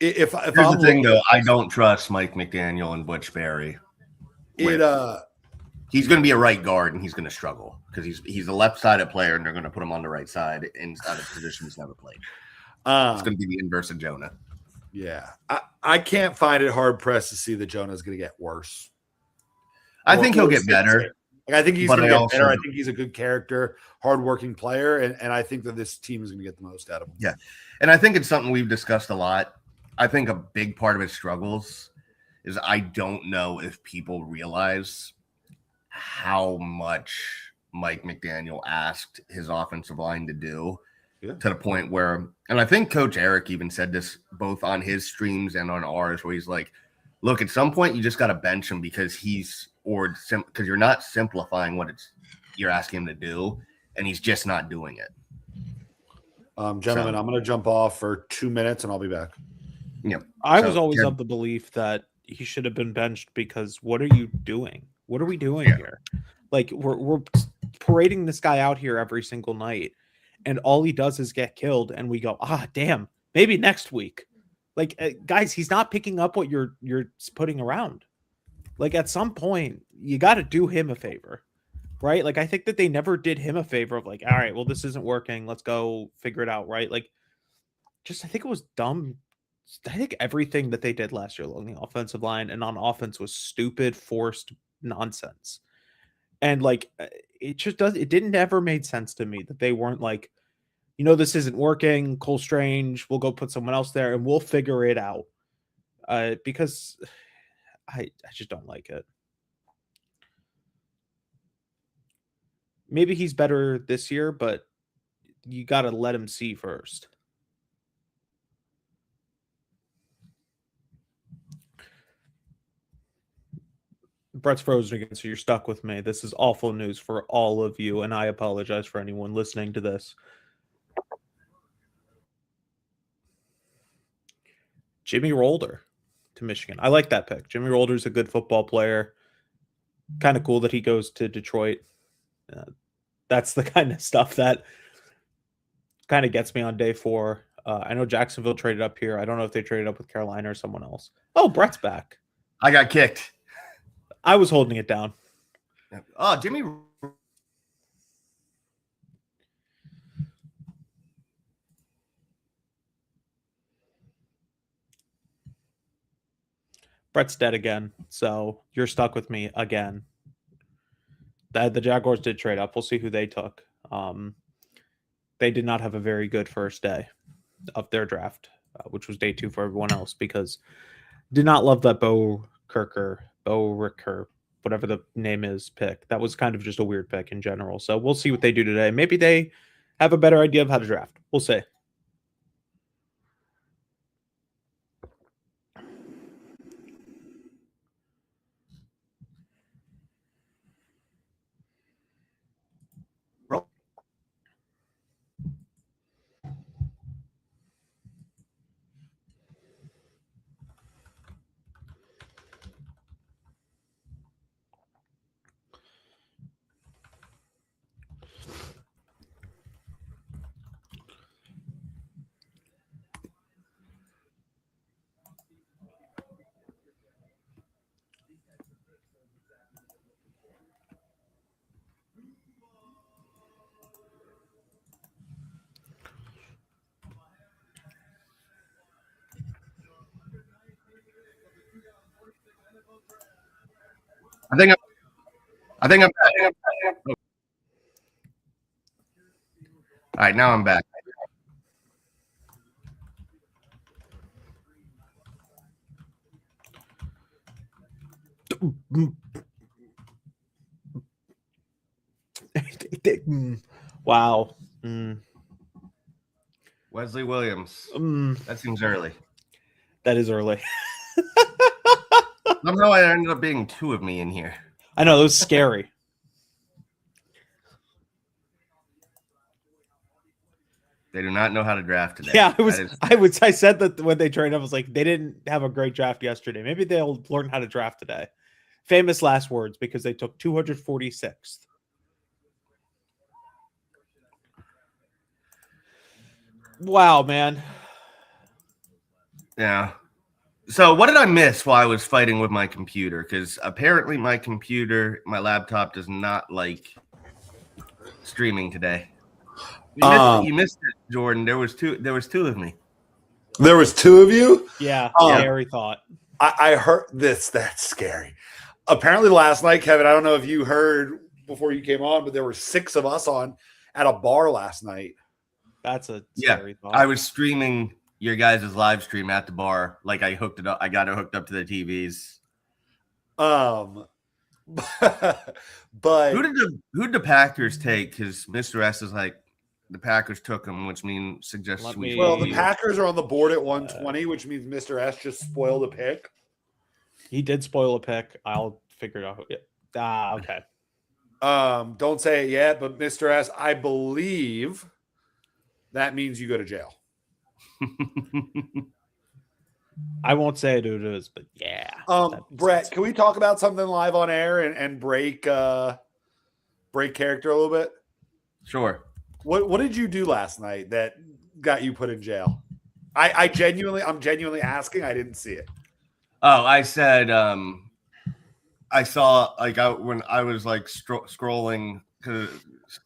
If Here's I'm the thing, though, I don't trust Mike McDaniel and Butch Berry. He's going to be a right guard, and he's going to struggle because he's a left-sided player, and they're going to put him on the right side inside of position he's never played. It's going to be the inverse of Jonah. Yeah. I can't find it hard pressed to see that Jonah's going to get worse. I think he'll get better. Like, I think he's going to get better. I also- think he's a good character, hardworking player, and I think that this team is going to get the most out of him. Yeah. And I think it's something we've discussed a lot. I think a big part of his struggles is I don't know if people realize how much Mike McDaniel asked his offensive line to do to the point where, and I think Coach Eric even said this both on his streams and on ours, where he's like, look, at some point you just got to bench him because because you're not simplifying what you're asking him to do, and he's just not doing it. Gentlemen, I'm going to jump off for 2 minutes and I'll be back. Yep. I was always of the belief that he should have been benched because what are you doing? What are we doing here? Like, we're parading this guy out here every single night, and all he does is get killed, and we go, damn, maybe next week. Like, guys, he's not picking up what you're putting around. Like, at some point, you got to do him a favor, right? Like, I think that they never did him a favor of like, all right, well, this isn't working. Let's go figure it out, right? Like, I think it was dumb. I think everything that they did last year along the offensive line and on offense was stupid, forced nonsense. And like, it didn't ever made sense to me that they weren't like, this isn't working. Cole Strange, we'll go put someone else there and we'll figure it out. Because I just don't like it. Maybe he's better this year, but you got to let him see first. Brett's frozen again, so you're stuck with me. This is awful news for all of you, and I apologize for anyone listening to this. Jimmy Rolder to Michigan. I like that pick. Jimmy Rolder's a good football player. Kind of cool that he goes to Detroit. That's the kind of stuff that kind of gets me on day 4. I know Jacksonville traded up here. I don't know if they traded up with Carolina or someone else. Oh, Brett's back. I got kicked. I was holding it down. Oh, Jimmy. Brett's dead again, so you're stuck with me again. The Jaguars did trade up. We'll see who they took. They did not have a very good first day of their draft, which was day 2 for everyone else, because did not love that Bo Ricker, whatever the name is, pick. That was kind of just a weird pick in general. So we'll see what they do today. Maybe they have a better idea of how to draft. We'll see. I think I'm back. Oh. All right, now I'm back. Wow. Wesley Williams. That seems early. That is early. Somehow I ended up being 2 of me in here. I know, that was scary. They do not know how to draft today. Yeah, I said that when they traded, I was like, they didn't have a great draft yesterday. Maybe they'll learn how to draft today. Famous last words, because they took 246th. Wow, man. Yeah. So what did I miss while I was fighting with my computer? Because apparently my laptop does not like streaming today. You missed it, Jordan. There was two of me. There was 2 of you? Yeah, scary thought. I heard this. That's scary. Apparently last night, Kevin, I don't know if you heard before you came on, but there were 6 of us on at a bar last night. That's a scary thought. I was streaming your guys' live stream at the bar. Like I hooked it up. I got it hooked up to the TVs. But who did the Packers take? Because Mr. S is like, the Packers took him, which suggests the Packers are on the board at 120, which means Mr. S just spoiled a pick. He did spoil a pick. I'll figure it out. Okay. Don't say it yet, but Mr. S, I believe that means you go to jail. I won't say who it is, but yeah. Brett, can we talk about something live on air and break character a little bit? Sure. What did you do last night that got you put in jail? I'm genuinely asking. I didn't see it. Oh, I said I saw when I was like scrolling because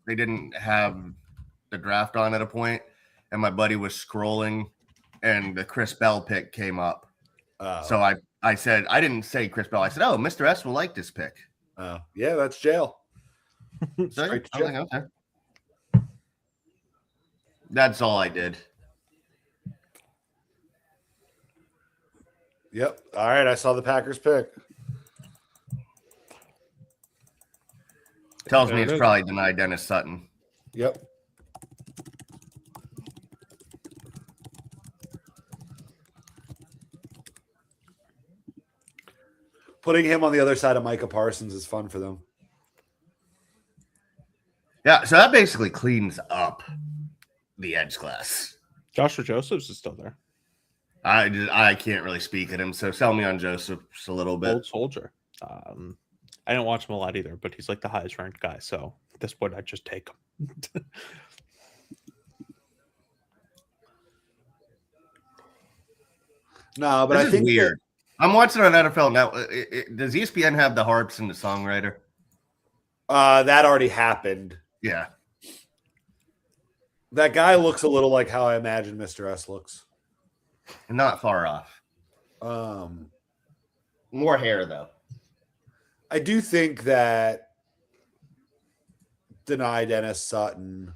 they didn't have the draft on at a point, and my buddy was scrolling, and the Chris Bell pick came up. So I said, I didn't say Chris Bell. I said, oh, Mr. S will like this pick. Yeah, that's jail. Straight to jail. Like, okay. That's all I did. Yep. All right. I saw the Packers pick. Tells me it's probably denied Dennis Sutton. Yep. Putting him on the other side of Micah Parsons is fun for them. Yeah, so that basically cleans up the edge class. Joshua Josephs is still there. I can't really speak at him, so sell me on Josephs a little bit. Old soldier. I don't watch him a lot either, but he's like the highest ranked guy. So at this point, I just take him. No, but This I is think weird. I'm watching on NFL now. Does ESPN have the harps and the songwriter? that already happened. Yeah. That guy looks a little like how I imagine Mr. S looks. Not far off. More hair, though. I do think that Deni Dennis Sutton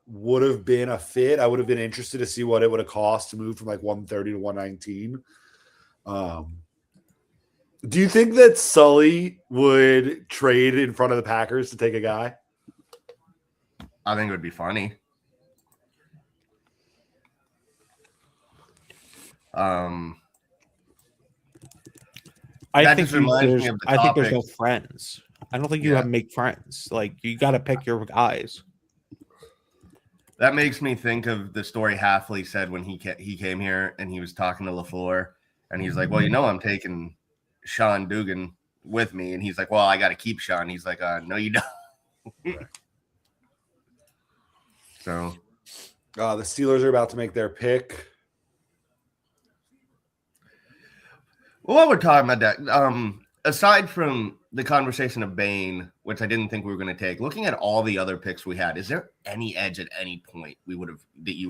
would have been a fit. I would have been interested to see what it would have cost to move from like 130 to 119. Do you think that Sully would trade in front of the Packers to take a guy? I think it would be funny. I That think just reminds me there's of the I think there's no topic. friends. I don't think you Yeah. have make friends. Like you got to pick your guys. That makes me think of the story Halfley said when he came here and he was talking to LaFleur, and he's like, "Well, you know, I'm taking Sean Dugan with me," and he's like, "Well, I got to keep Sean." He's like, "No, you don't." So The Steelers are about to make their pick. while we're talking about that, aside from the conversation of Bain, which I didn't think we were going to take, looking at all the other picks we had, is there any edge at any point you would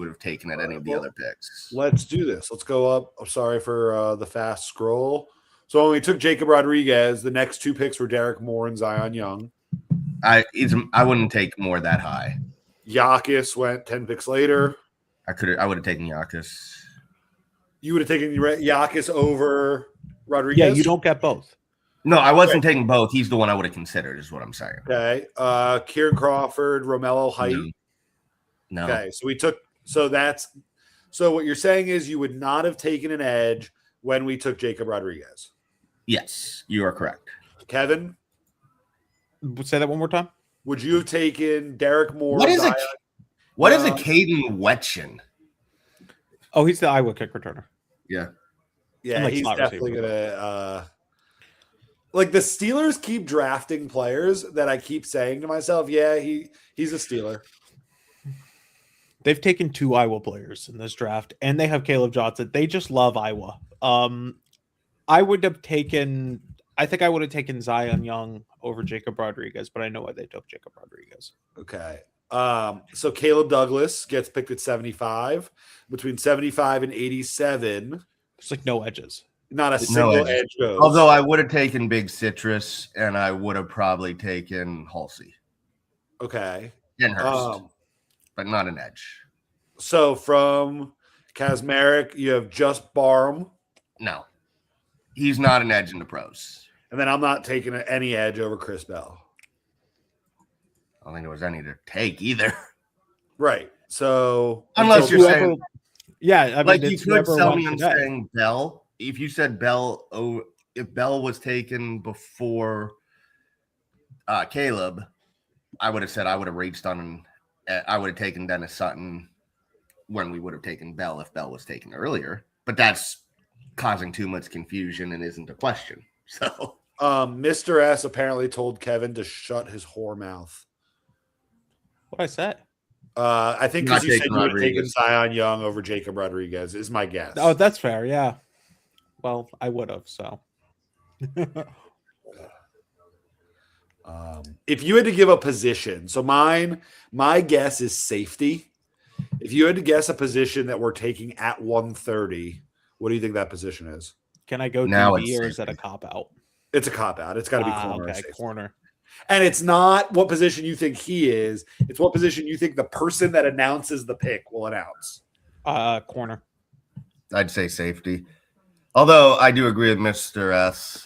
have taken at any of the other picks? Let's do this. Let's go up. I'm sorry for the fast scroll. So when we took Jacob Rodriguez, the next two picks were Derek Moore and Zion Young. I wouldn't take more that high. Yakis went 10 picks later. I would have taken Yakis. You would have taken Yakis over Rodriguez? Yeah, you don't get both. No, I wasn't taking both. He's the one I would have considered, is what I'm saying. Okay. Kieran Crawford, Romello Height. No. Okay. So what you're saying is you would not have taken an edge when we took Jacob Rodriguez. Yes, you are correct. Kevin, Say that one more time. would you have taken Derek Moore? What is Zion? What is a Caden Wetchin? Oh, he's the Iowa kick returner. Yeah. Yeah, Like he's slot definitely receiver. gonna like the Steelers keep drafting players that I keep saying to myself, yeah, he's a Steeler. They've taken 2 Iowa players in this draft, and they have Caleb Johnson. They just love Iowa. I would have taken. I think I would have taken Zion Young over Jacob Rodriguez, but I know why they took Jacob Rodriguez. Okay. So Caleb Douglas gets picked at 75. Between 75 and 87, There's like no edges. not a single edges. edge goes. Although I would have taken Big Citrus, and I would have probably taken Halsey Okay. and Hurst, but not an edge. So from Kazmarek, you have just Barham, No, he's not an edge in the pros. and then I'm not taking any edge over Chris Bell. I don't think there was any to take either. Right. So Unless you're whoever- saying, Yeah, I mean, like, you it's could whoever sell won me on today. saying Bell. If you said Bell, if Bell was taken before Caleb, I would have said I would have reached on, I would have taken Dennis Sutton when we would have taken Bell if Bell was taken earlier. But that's causing too much confusion and isn't a question. So Mr. S apparently told Kevin to shut his whore mouth. What I said. I think Not because you said taking you would have taken Rodriguez. Zion Young over Jacob Rodriguez is my guess. Oh, that's fair. Yeah. Well, I would have. So. If you had to give a position, so my guess is safety. If you had to guess a position that we're taking at 130, what do you think that position is? Can I go Now DB it's or is that a safety. cop out? It's a cop out. It's got to be corner. or Okay, safety. corner. And it's not what position you think he is. It's what position you think the person that announces the pick will announce. Corner. I'd say safety. Although I do agree with Mr. S.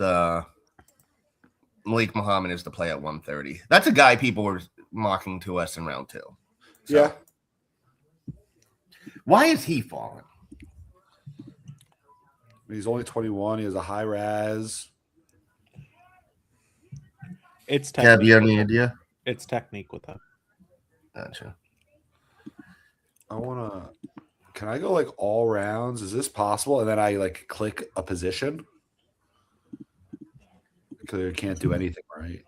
Malik Muhammad is the play at 130. That's a guy people were mocking to us in round 2. So, Yeah. Why is he falling? He's only 21. He has a high raz. It's Kev, technique. you have any idea? It's technique with that. Gotcha. Can I go like all rounds? Is this possible? And then I like click a position? Because I can't do anything right.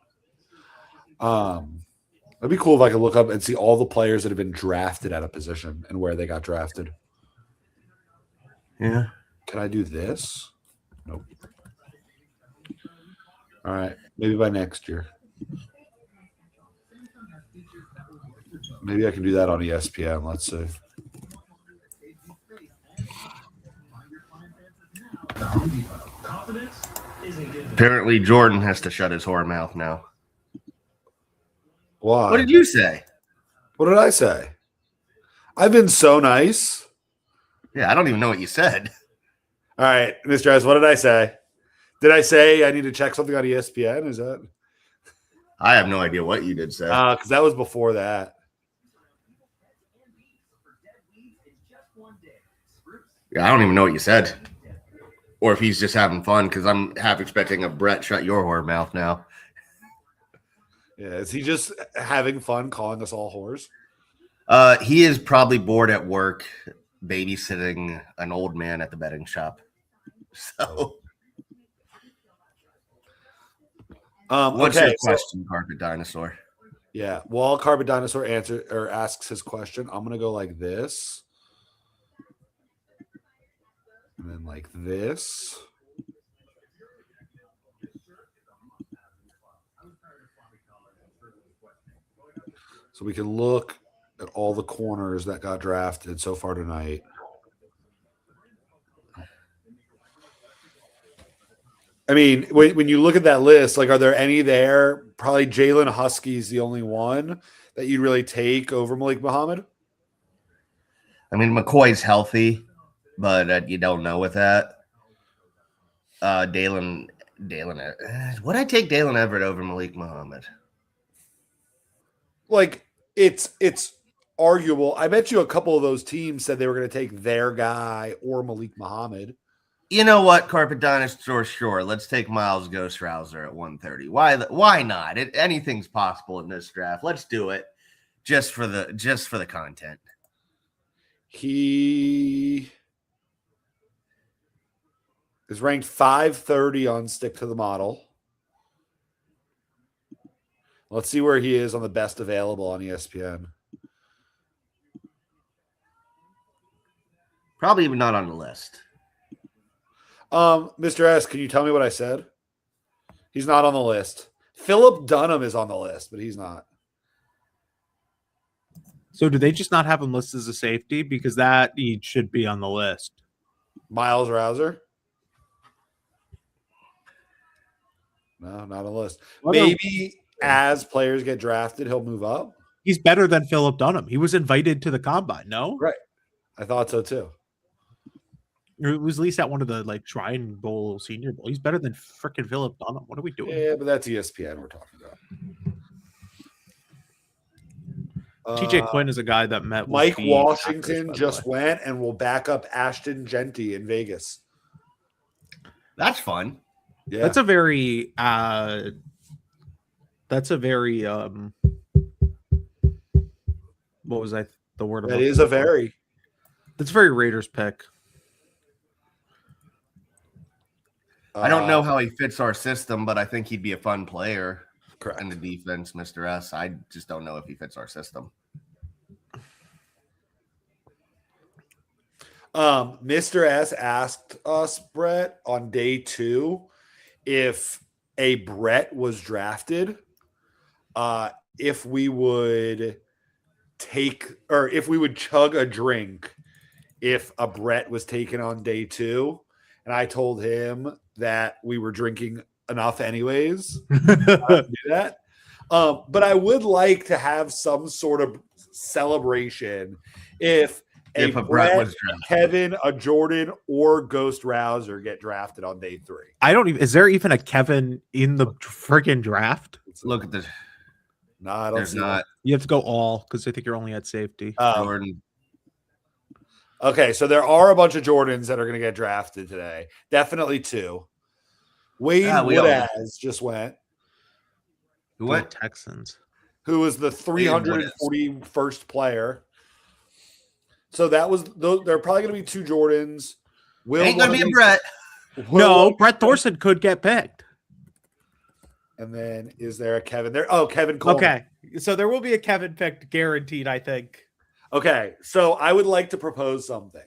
It'd be cool if I could look up and see all the players that have been drafted at a position and where they got drafted. Yeah. Can I do this? Nope. All right. Maybe by next year. Maybe I can do that on ESPN. Let's see. Apparently, Jordan has to shut his whore mouth now. Why? What did you say? What did I say? I've been so nice. Yeah, I don't even know what you said. All right, Mr. S, what did I say? Did I say I need to check something on ESPN? Is that? I have no idea what you did say. Because that was before that. Yeah, I don't even know what you said. Or if he's just having fun, because I'm half expecting a Brett shut your whore mouth now. Yeah, is he just having fun calling us all whores? He is probably bored at work babysitting an old man at the betting shop. So what's okay, your question, Carpet Dinosaur? Yeah, while Carpet Dinosaur asks his question, I'm gonna go like this. And then like this. So we can look at all the corners that got drafted so far tonight. I mean, when you look at that list, like, are there any there? Probably Jalen Husky's the only one that you'd really take over Malik Muhammad. I mean, McCoy's healthy, but you don't know with that. Dalen, would I take Dalen Everett over Malik Muhammad? Like, it's arguable. I bet you a couple of those teams said they were going to take their guy or Malik Muhammad. You know what, Carpet Dinosaur? Sure, let's take Miles Ghost Rouser at 130. Why not? Anything's possible in this draft. Let's do it, just for the content. He is ranked 530 on Stick to the Model. Let's see where he is on the best available on ESPN. Probably even not on the list. Mr. S, can you tell me what I said? He's not on the list. Philip Dunham is on the list, but he's not. So do they just not have him listed as a safety? Because that he should be on the list. Miles Rouser? No, not on the list. Maybe as players get drafted, he'll move up. He's better than Philip Dunham. He was invited to the combine, no? Right. I thought so too. It was at least at one of the Shrine Bowl, Senior Bowl. He's better than freaking Philip Dunham. What are we doing? Yeah, but that's ESPN we're talking about. TJ Quinn is a guy that met with Mike the Washington Packers, just went and will back up Ashton Genty in Vegas. That's fun. Yeah, That's a very what was the word? that is a very. That's a very Raiders pick. I don't know how he fits our system, but I think he'd be a fun player correct. in the defense, Mr. S. I just don't know if he fits our system. Mr. S asked us, Brett, on day 2, if a Brett was drafted, if we would chug a drink if a Brett was taken on day 2. And I told him that we were drinking enough anyways to do that. But I would like to have some sort of celebration if a Brett was drafted. Kevin, a Jordan, or Ghost Rouser get drafted on day 3. I don't even. Is there even a Kevin in the friggin' draft? Look at this. No, I don't see not. that. You have to go all because I think you're only at safety. Jordan. Okay, so there are a bunch of Jordans that are going to get drafted today. Definitely 2. Wade Woodaz just went. Who went? Texans. Who was the 341st player. So that was those. There are probably going to be 2 Jordans. Ain't going to be a Brett. No, Brett Thorson could get picked. And then is there a Kevin there? Oh, Kevin Coleman. Okay, so there will be a Kevin picked guaranteed, I think. Okay, so I would like to propose something.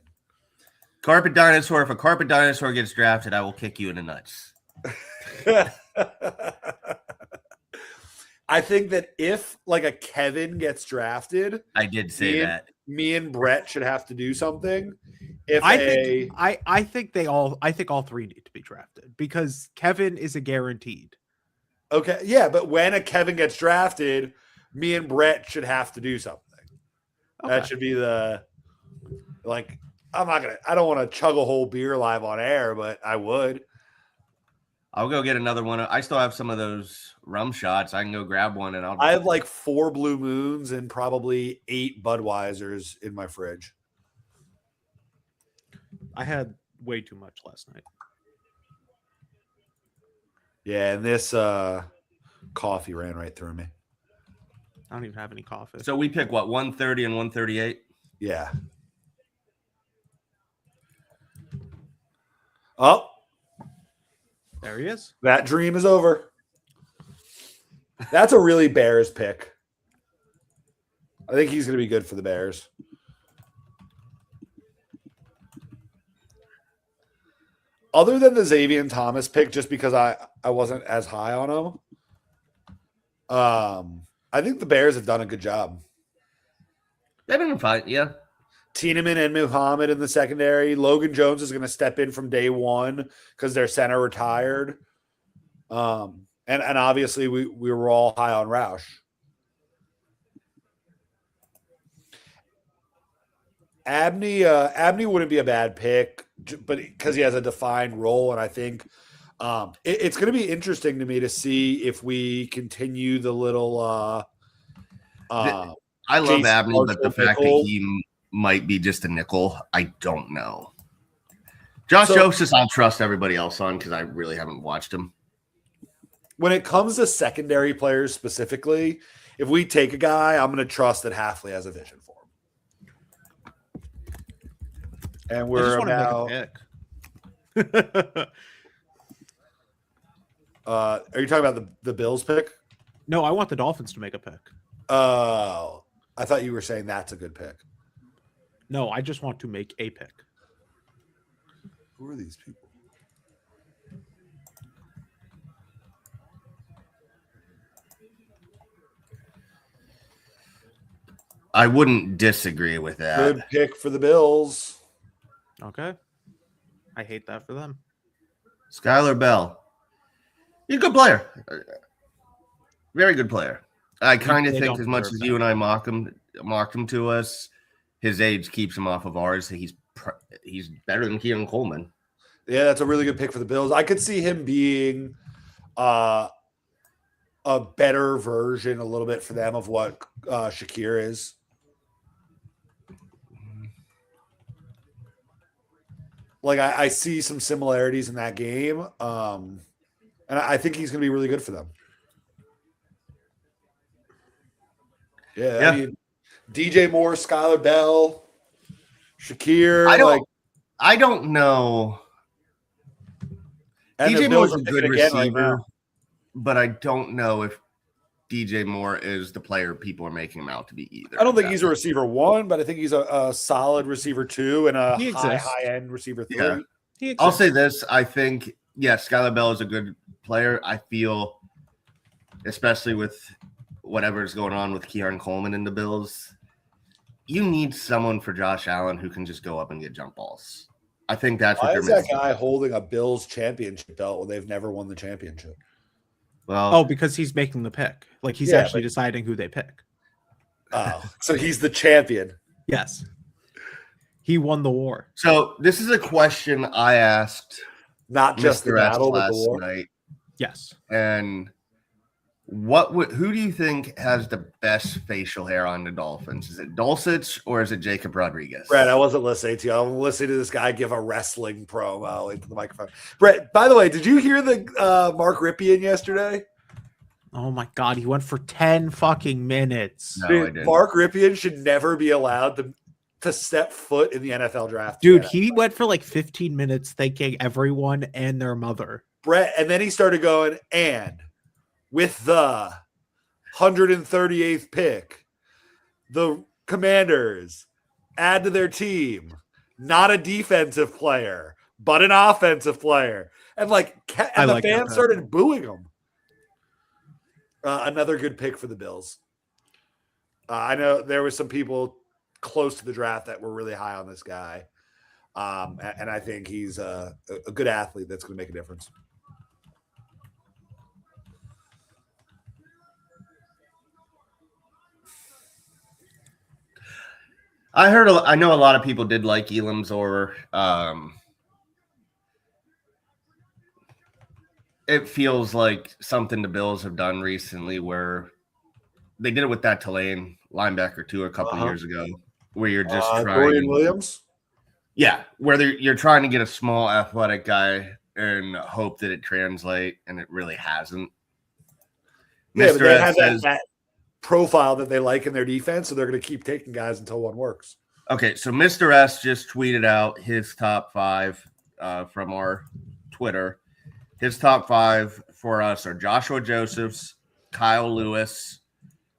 Carpet Dinosaur. If a Carpet Dinosaur gets drafted, I will kick you in the nuts. I think that if like a Kevin gets drafted, I did say that. Me and Brett should have to do something. If I think all three need to be drafted because Kevin is a guaranteed. Okay, yeah, but when a Kevin gets drafted, me and Brett should have to do something. Okay. That should be I don't want to chug a whole beer live on air, but I would. I'll go get another one. I still have some of those rum shots. I can go grab one and I have like 4 Blue Moons and probably 8 Budweisers in my fridge. I had way too much last night. Yeah, and this coffee ran right through me. I don't even have any coffee. So we pick what, 130 and 138? Yeah. Oh, there he is. that dream is over. That's a really Bears pick. I think he's going to be good for the Bears. Other than the Xavier Thomas pick, just because I wasn't as high on him, I think the Bears have done a good job. They've been fine, yeah. Tiedemann and Muhammad in the secondary. Logan Jones is going to step in from day one because their center retired. And obviously we were all high on Roush. Abney wouldn't be a bad pick, but because he has a defined role, and I think it's going to be interesting to me to see if we continue the little. I love Jason Abney, but the Marshall fact that nickel. he might be just a nickel, I don't know. Josh So- Joseph, I'll trust everybody else on because I really haven't watched him. When it comes to secondary players specifically, if we take a guy, I'm going to trust that Halfley has a vision for him. And I we're just want about. to make a pick. Are you talking about the Bills pick? No, I want the Dolphins to make a pick. Oh, I thought you were saying that's a good pick. No, I just want to make a pick. Who are these people? I wouldn't disagree with that. Good pick for the Bills. Okay. I hate that for them. Skylar Bell. He's a good player. Very good player. I kind of They think don't as much deserve as that. you and I mocked him to us, his age keeps him off of ours. He's better than Keon Coleman. Yeah, that's a really good pick for the Bills. I could see him being a better version a little bit for them of what Shakir is. Like I see some similarities in that game. And I think he's going to be really good for them. Yeah. I mean, DJ Moore, Skylar Bell, Shakir. I don't know. and the DJ Bills Moore's a are good picking again right receiver, now. but I don't know if DJ Moore is the player people are making him out to be either. I don't think he's a receiver 1, but I think he's a solid receiver 2 and a He exists. high end receiver 3. Yeah. I'll say this. I think, yes, Skylar Bell is a good player. I feel, especially with whatever's going on with Keon Coleman and the Bills, you need someone for Josh Allen who can just go up and get jump balls. I think that's what Why they're is that missing. guy holding a Bills championship belt when they've never won the championship? Well, Oh, because he's making the pick. Like he's Yeah, actually but- deciding who they pick. Oh, so he's the champion. Yes. He won the war. so this is a question I asked Not just the Mr. X battle, but the last war. night. Yes. And who do you think has the best facial hair on the Dolphins? Is it Dulcich or is it Jacob Rodriguez? Brett, I wasn't listening to you. I'm listening to this guy give a wrestling promo into the microphone. Brett, by the way, did you hear the Mark Ripien yesterday? Oh my God. He went for 10 fucking minutes. No, I Dude, didn't. Mark Ripien should never be allowed to step foot in the NFL draft. Dude, again. he went for like 15 minutes thanking everyone and their mother. Brett, and then he started going, and with the 138th pick, the Commanders add to their team not a defensive player, but an offensive player. And the like that fans pick. started booing him. Another good pick for the Bills. I know there were some people close to the draft that were really high on this guy. And I think he's a good athlete that's going to make a difference. I know a lot of people did like Elam Zor. It feels like something the Bills have done recently where they did it with that Tulane linebacker too a couple of years ago, where you're just trying. Dorian Williams? Yeah, where you're trying to get a small athletic guy and hope that it translate, and it really hasn't. Yeah, but Mr. they S have says, that profile that they like in their defense, so they're going to keep taking guys until one works. okay, so Mr. S just tweeted out his top 5 from our Twitter. His top 5 for us are Joshua Josephs, Kyle Lewis,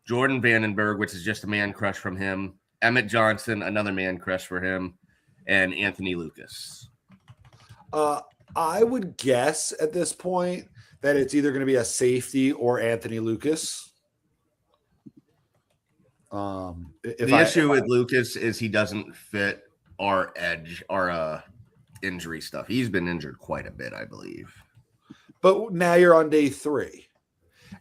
Jordan Vandenberg, which is just a man crush from him, Emmett Johnson, another man crush for him, and Anthony Lucas. I would guess at this point that it's either going to be a safety or Anthony Lucas. The issue with Lucas is he doesn't fit our edge, our injury stuff. He's been injured quite a bit, I believe. But now you're on day 3.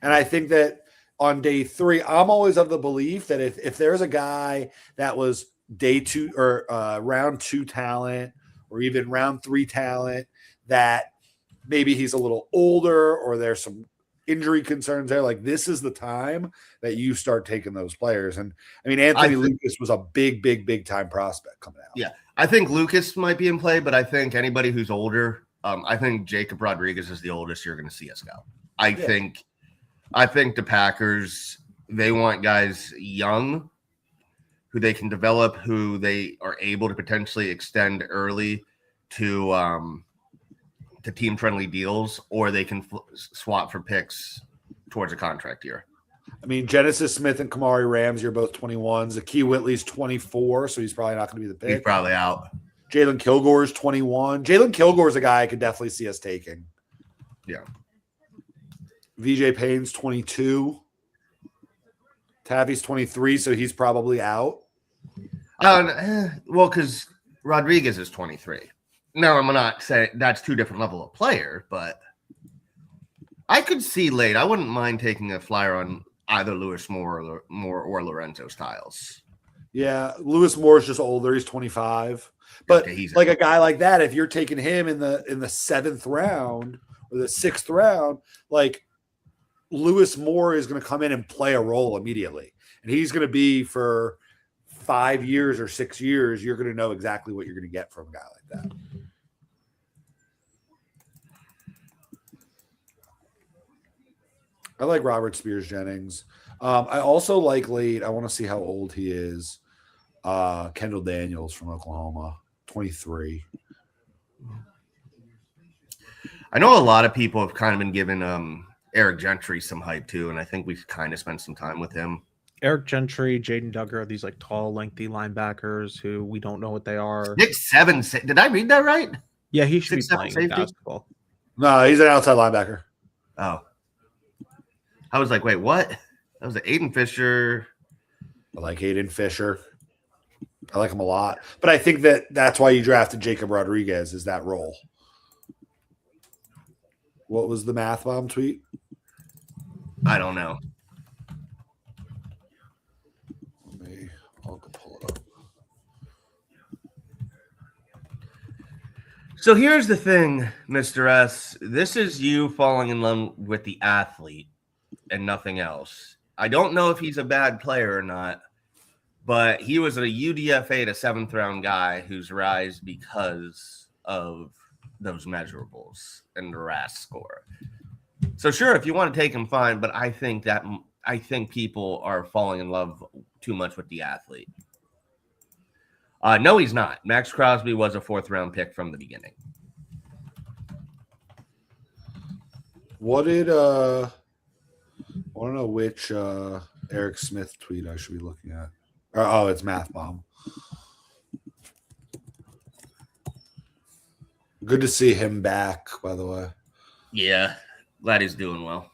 And I think that on day 3, I'm always of the belief that if there's a guy that was day 2 or round 2 talent or even round 3 talent that maybe he's a little older or there's some injury concerns there, like this is the time that you start taking those players. And I mean, Anthony Lucas was a big time prospect coming out. Yeah. I think Lucas might be in play, but I think anybody who's older, I think Jacob Rodriguez is the oldest you're going to see us go. I think the Packers, they want guys young who they can develop, who they are able to potentially extend early to team-friendly deals, or they can swap for picks towards a contract year. I mean, Genesis Smith and Kamari Ramsey are both 21s. Akee Whitley's 24, so he's probably not going to be the pick. He's probably out. Jalen Kilgore is 21. Jalen Kilgore is a guy I could definitely see us taking. Yeah. VJ Payne's 22. Tavi's 23, so he's probably out. Well, because Rodriguez is 23. No, I'm not saying that's 2 different level of player, but I could see late. I wouldn't mind taking a flyer on either Lewis Moore or Lorenzo Styles. Yeah, Lewis Moore's just older. He's 25. But okay, like a guy like that, if you're taking him in the 7th round or the 6th round, like Lewis Moore is going to come in and play a role immediately. And he's going to be for 5 years or 6 years, you're going to know exactly what you're going to get from a guy like that. I like Robert Spears Jennings. I also like late. I want to see how old he is. Kendall Daniels from Oklahoma, 23. I know a lot of people have kind of been giving Eric Gentry some hype too, and I think we've kind of spent some time with him. Eric Gentry, Jaden Duggar are these like tall, lengthy linebackers who we don't know what they are. Nick 7. Did I read that right? Yeah, he should 6'7" be playing safety? basketball. No, he's an outside linebacker. Oh. I was like, wait, what? That was Aiden Fisher. I like Aiden Fisher. I like him a lot. But I think that's why you drafted Jacob Rodriguez, is that role. What was the Math Bomb tweet? I don't know. I'll pull it up. So here's the thing, Mr. S. This is you falling in love with the athlete and nothing else. I don't know if he's a bad player or not, but he was a UDFA to 7th round guy who's rise because of those measurables and the RAS score. So sure, if you want to take him, fine, but I think people are falling in love too much with the athlete. No, he's not. Max Crosby was a 4th round pick from the beginning. What did I want to know which Eric Smith tweet I should be looking at. Oh, it's Math Bomb. Good to see him back, by the way. Yeah, glad he's doing well.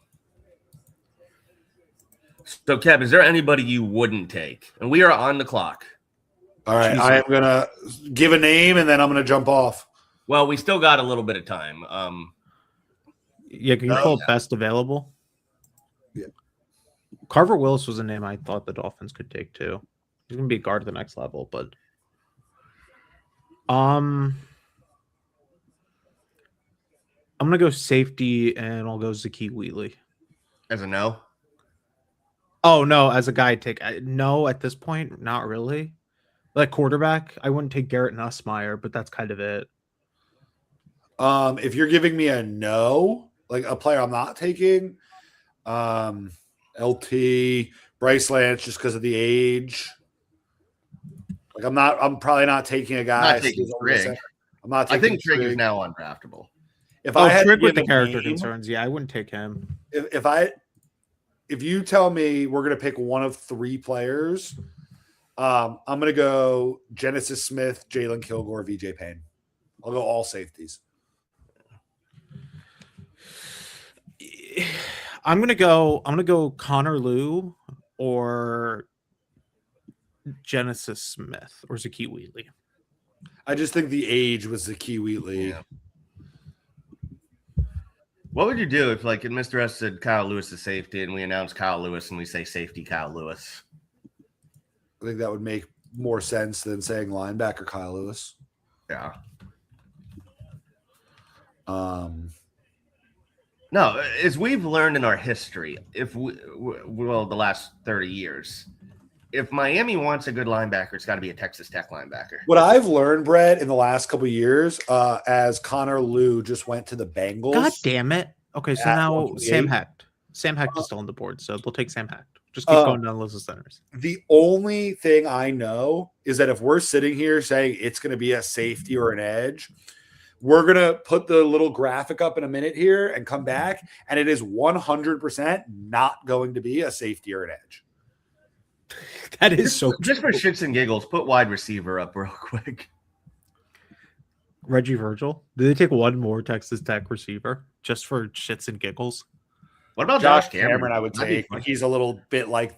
So, Kev, is there anybody you wouldn't take? And we are on the clock. All right, Jesus. I am gonna give a name and then I'm gonna jump off. Well, we still got a little bit of time. Yeah, can you Oh, pull up best available? Yeah. Carver Willis was a name I thought the Dolphins could take too. He's gonna be a guard at the next level, but I'm gonna go safety and I'll go Zakee Wheatley. as a no. Oh no, as a guy, no at this point, not really. Like quarterback, I wouldn't take Garrett Nussmeier, but that's kind of it. If you're giving me a no, like a player I'm not taking, LT Bryce Lance just because of the age. Like I'm probably not taking a guy. Not taking Trigg. I'm not I taking think Trigg is now undraftable. If Oh, I had to Trigg with give the a character name, concerns, yeah, I wouldn't take him. If you tell me we're gonna pick one of three players, I'm gonna go Genesis Smith, Jalen Kilgore, VJ Payne. I'll go all safeties. I'm gonna go Connor Liu or Genesis Smith or Zakee Wheatley. I just think the age was the key Wheatley. Yeah. What would you do if, like, Mr. S said Kyle Lewis is safety and we announce Kyle Lewis and we say safety Kyle Lewis? I think that would make more sense than saying linebacker Kyle Lewis. Yeah. No, as we've learned in our history, the last 30 years, if Miami wants a good linebacker, it's got to be a Texas Tech linebacker. What I've learned, Brett, in the last couple of years, as Connor Liu just went to the Bengals. God damn it. Okay, so At now 128. Sam Hecht. Sam Hecht is still on the board, so they'll take Sam Hecht. Just keep going down the list of centers. The only thing I know is that if we're sitting here saying it's going to be a safety or an edge, we're going to put the little graphic up in a minute here and come back, and it is 100% not going to be a safety or an edge. That is so Just for shits and giggles, put wide receiver up real quick. Reggie Virgil. Did they take one more Texas Tech receiver just for shits and giggles? What about Josh Josh Cameron? I would That'd be take. fun. He's a little bit like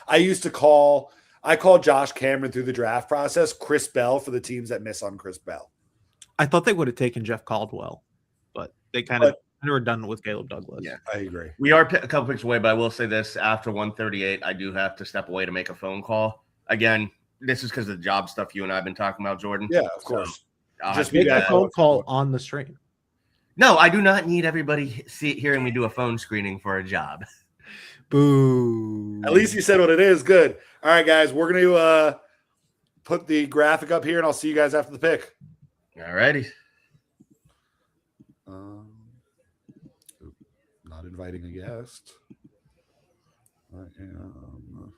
I called Josh Cameron through the draft process Chris Bell for the teams that miss on Chris Bell. I thought they would have taken Jeff Caldwell, but they kind of were done with Caleb Douglas. Yeah. I agree. We are a couple picks away, but I will say this. After 138, I do have to step away to make a phone call. Again, this is because of the job stuff you and I have been talking about, Jordan. Yeah, of course. I'll Just have to Make do a that. phone call on the stream. No, I do not need everybody hearing me do a phone screening for a job. Boo. At least you said what it is. Good. All right, guys. We're going to put the graphic up here, and I'll see you guys after the pick. All righty. Not inviting a guest. I am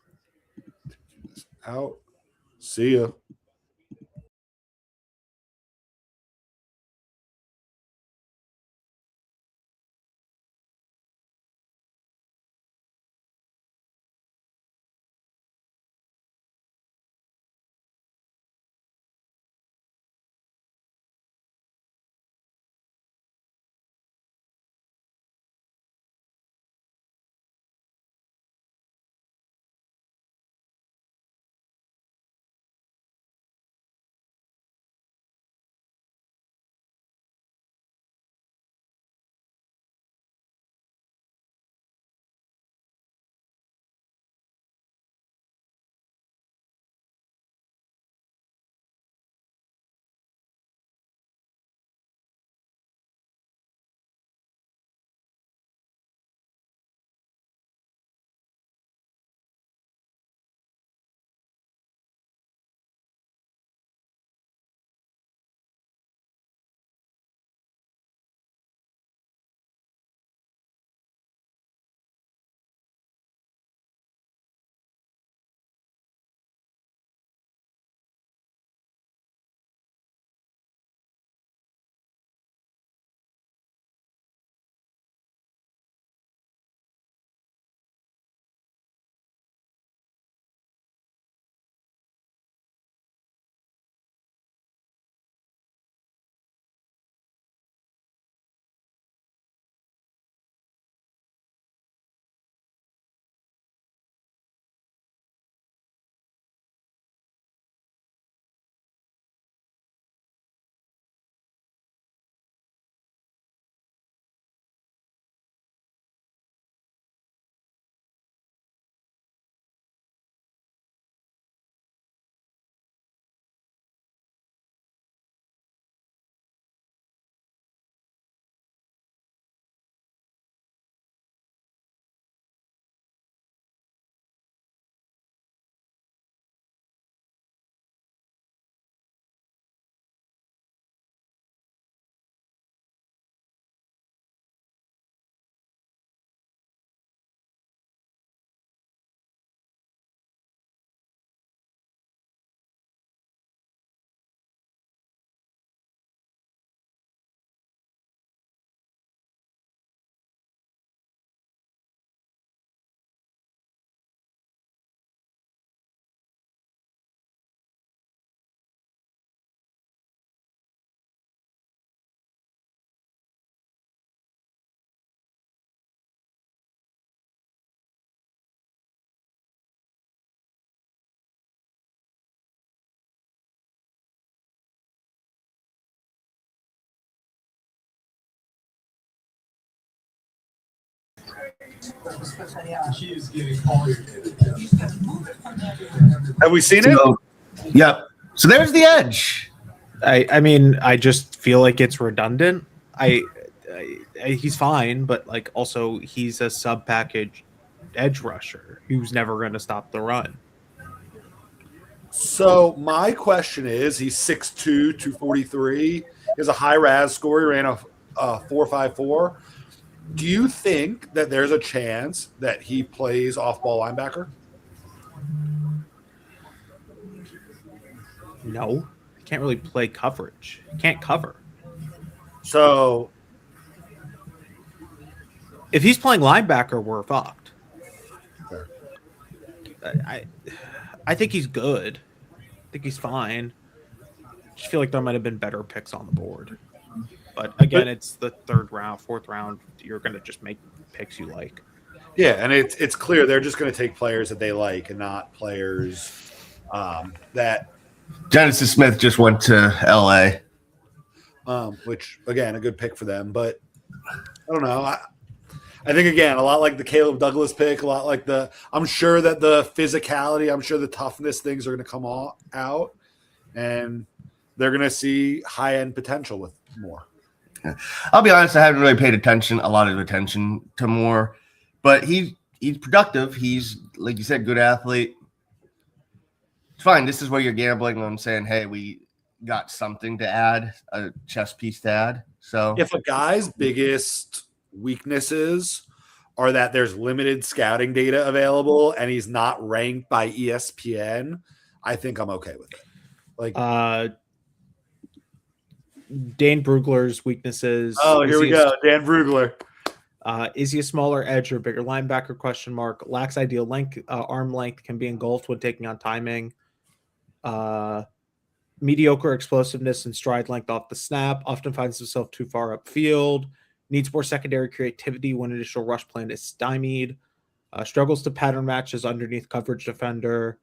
taking this out. See ya. Have we seen it? So, yep. So there's the edge. I mean, I just feel like it's redundant. He's fine, but like also he's a sub package edge rusher who's never going to stop the run. So my question is, he's 6'2", 243. He has a high RAS score. He ran a 4.54. Do you think that there's a chance that he plays off-ball linebacker? No, he can't really play coverage. He can't cover. So If he's playing linebacker, we're fucked. I think he's good. I think he's fine. I just feel like there might have been better picks on the board. But again, it's the third round, fourth round. You're going to just make picks you like. yeah, and it's clear they're just going to take players that they like and not players that Genesis Smith just went to LA. which again, a good pick for them. But I don't know. I think again, a lot like the Caleb Douglas pick, a lot like I'm sure that the physicality, I'm sure the toughness things are going to come out, and they're going to see high end potential with Moore. I'll be honest, I haven't really paid a lot of attention to Moore, but he's productive. He's, like you said, good athlete. It's fine. This is where you're gambling on saying, hey, we got something to add, a chess piece to add. So If a guy's biggest weaknesses are that there's limited scouting data available and he's not ranked by ESPN, I think I'm okay with it. Like, Dane Brugler's weaknesses. here we go. Dan Brugler. Is he a smaller edge or bigger linebacker? Question mark. Lacks ideal length, arm length, can be engulfed when taking on timing. Mediocre explosiveness and stride length off the snap. Often finds himself too far upfield. Needs more secondary creativity when initial rush plan is stymied. Struggles to pattern match as underneath coverage defender.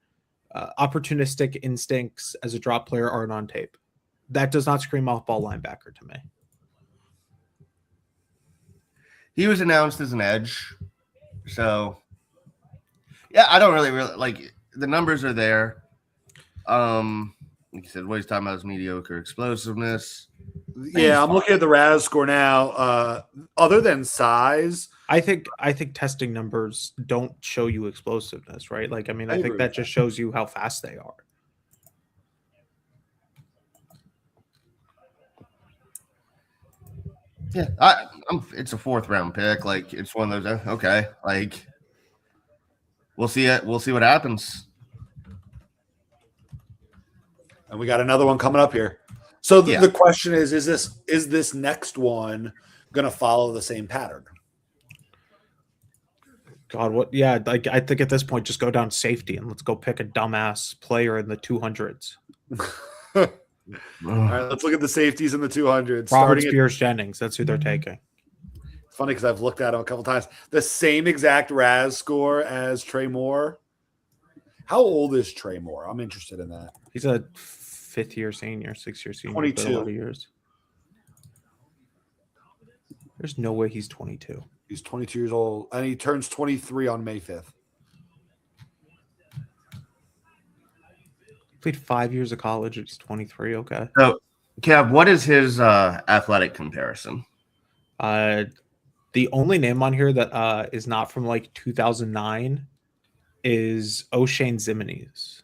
Opportunistic instincts as a drop player aren't on tape. That does not scream off-ball linebacker to me. he was announced as an edge. So, yeah, I don't really like the numbers are there. Like you said, what he's talking about is mediocre explosiveness. Yeah, I'm looking at the RAS score now. Other than size, I think testing numbers don't show you explosiveness, right? Like, I mean, I think agree that with just shows you how fast they are. Yeah, it's a fourth round pick. Like, it's one of those. Okay, like we'll see it. We'll see what happens. and we got another one coming up here. So Yeah. the question is this next one going to follow the same pattern? God, what? Yeah, like I think at this point, just go down safety and let's go pick a dumbass player in the 200s. All right, let's look at the safeties in the 200s. Robert Starting at, Spears Jennings, that's who they're taking. funny because I've looked at him a couple times. The same exact RAS score as Trey Moore. How old is Trey Moore? I'm interested in that. He's a fifth-year senior, sixth-year senior. 22. A lot of years. There's no way he's 22. He's 22 years old, and he turns 23 on May 5th. Played 5 years of college. He's 23. Okay. So, Kev, what is his athletic comparison? The only name on here that is not from like 2009 is O'Shane Ximenez.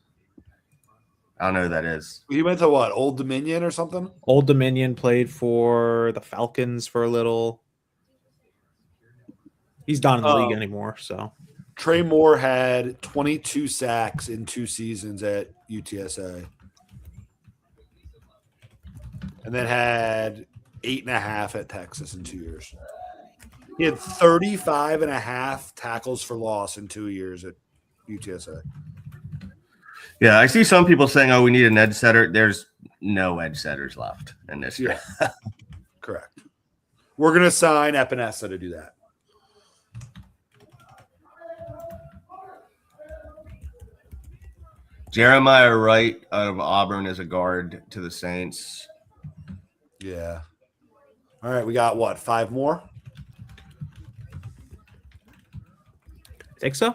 I don't know who that is. He went to what? Old Dominion or something? Old Dominion, played for the Falcons for a little. He's not in the league anymore, so. Trey Moore had 22 sacks in 2 seasons at UTSA. And then had 8.5 at Texas in 2 years. He had 35.5 tackles for loss in 2 years at UTSA. Yeah, I see some people saying, "Oh, we need an edge setter." There's no edge setters left in this year. Yeah. Correct. We're going to sign Epinesa to do that. Jeremiah Wright out of Auburn is a guard to the Saints. Yeah. All right, we got what? 5 more? I think so.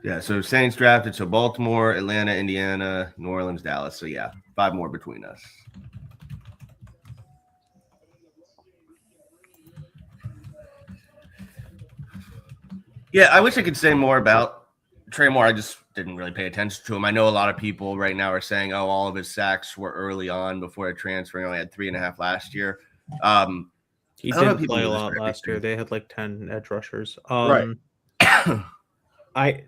Yeah, so Saints drafted. So Baltimore, Atlanta, Indiana, New Orleans, Dallas. So yeah, 5 more between us. Yeah, I wish I could say more about Trey Moore. I just didn't really pay attention to him. I know a lot of people right now are saying, "Oh, all of his sacks were early on before a transfer. He only had 3.5 last year." He I don't know didn't people play a do this lot for last year. everything. They had like 10 edge rushers. Right. I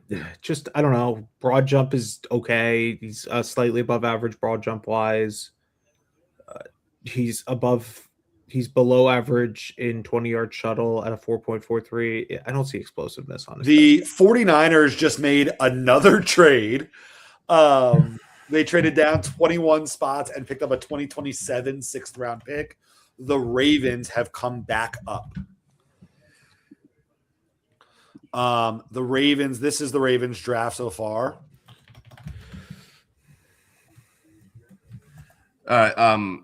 don't know. Broad jump is okay. He's slightly above average broad jump wise. He's below average in 20-yard shuttle at a 4.43. I don't see explosiveness on his The test. 49ers just made another trade. They traded down 21 spots and picked up a 2027 6th round pick. The Ravens have come back up. This is the Ravens draft so far. All right.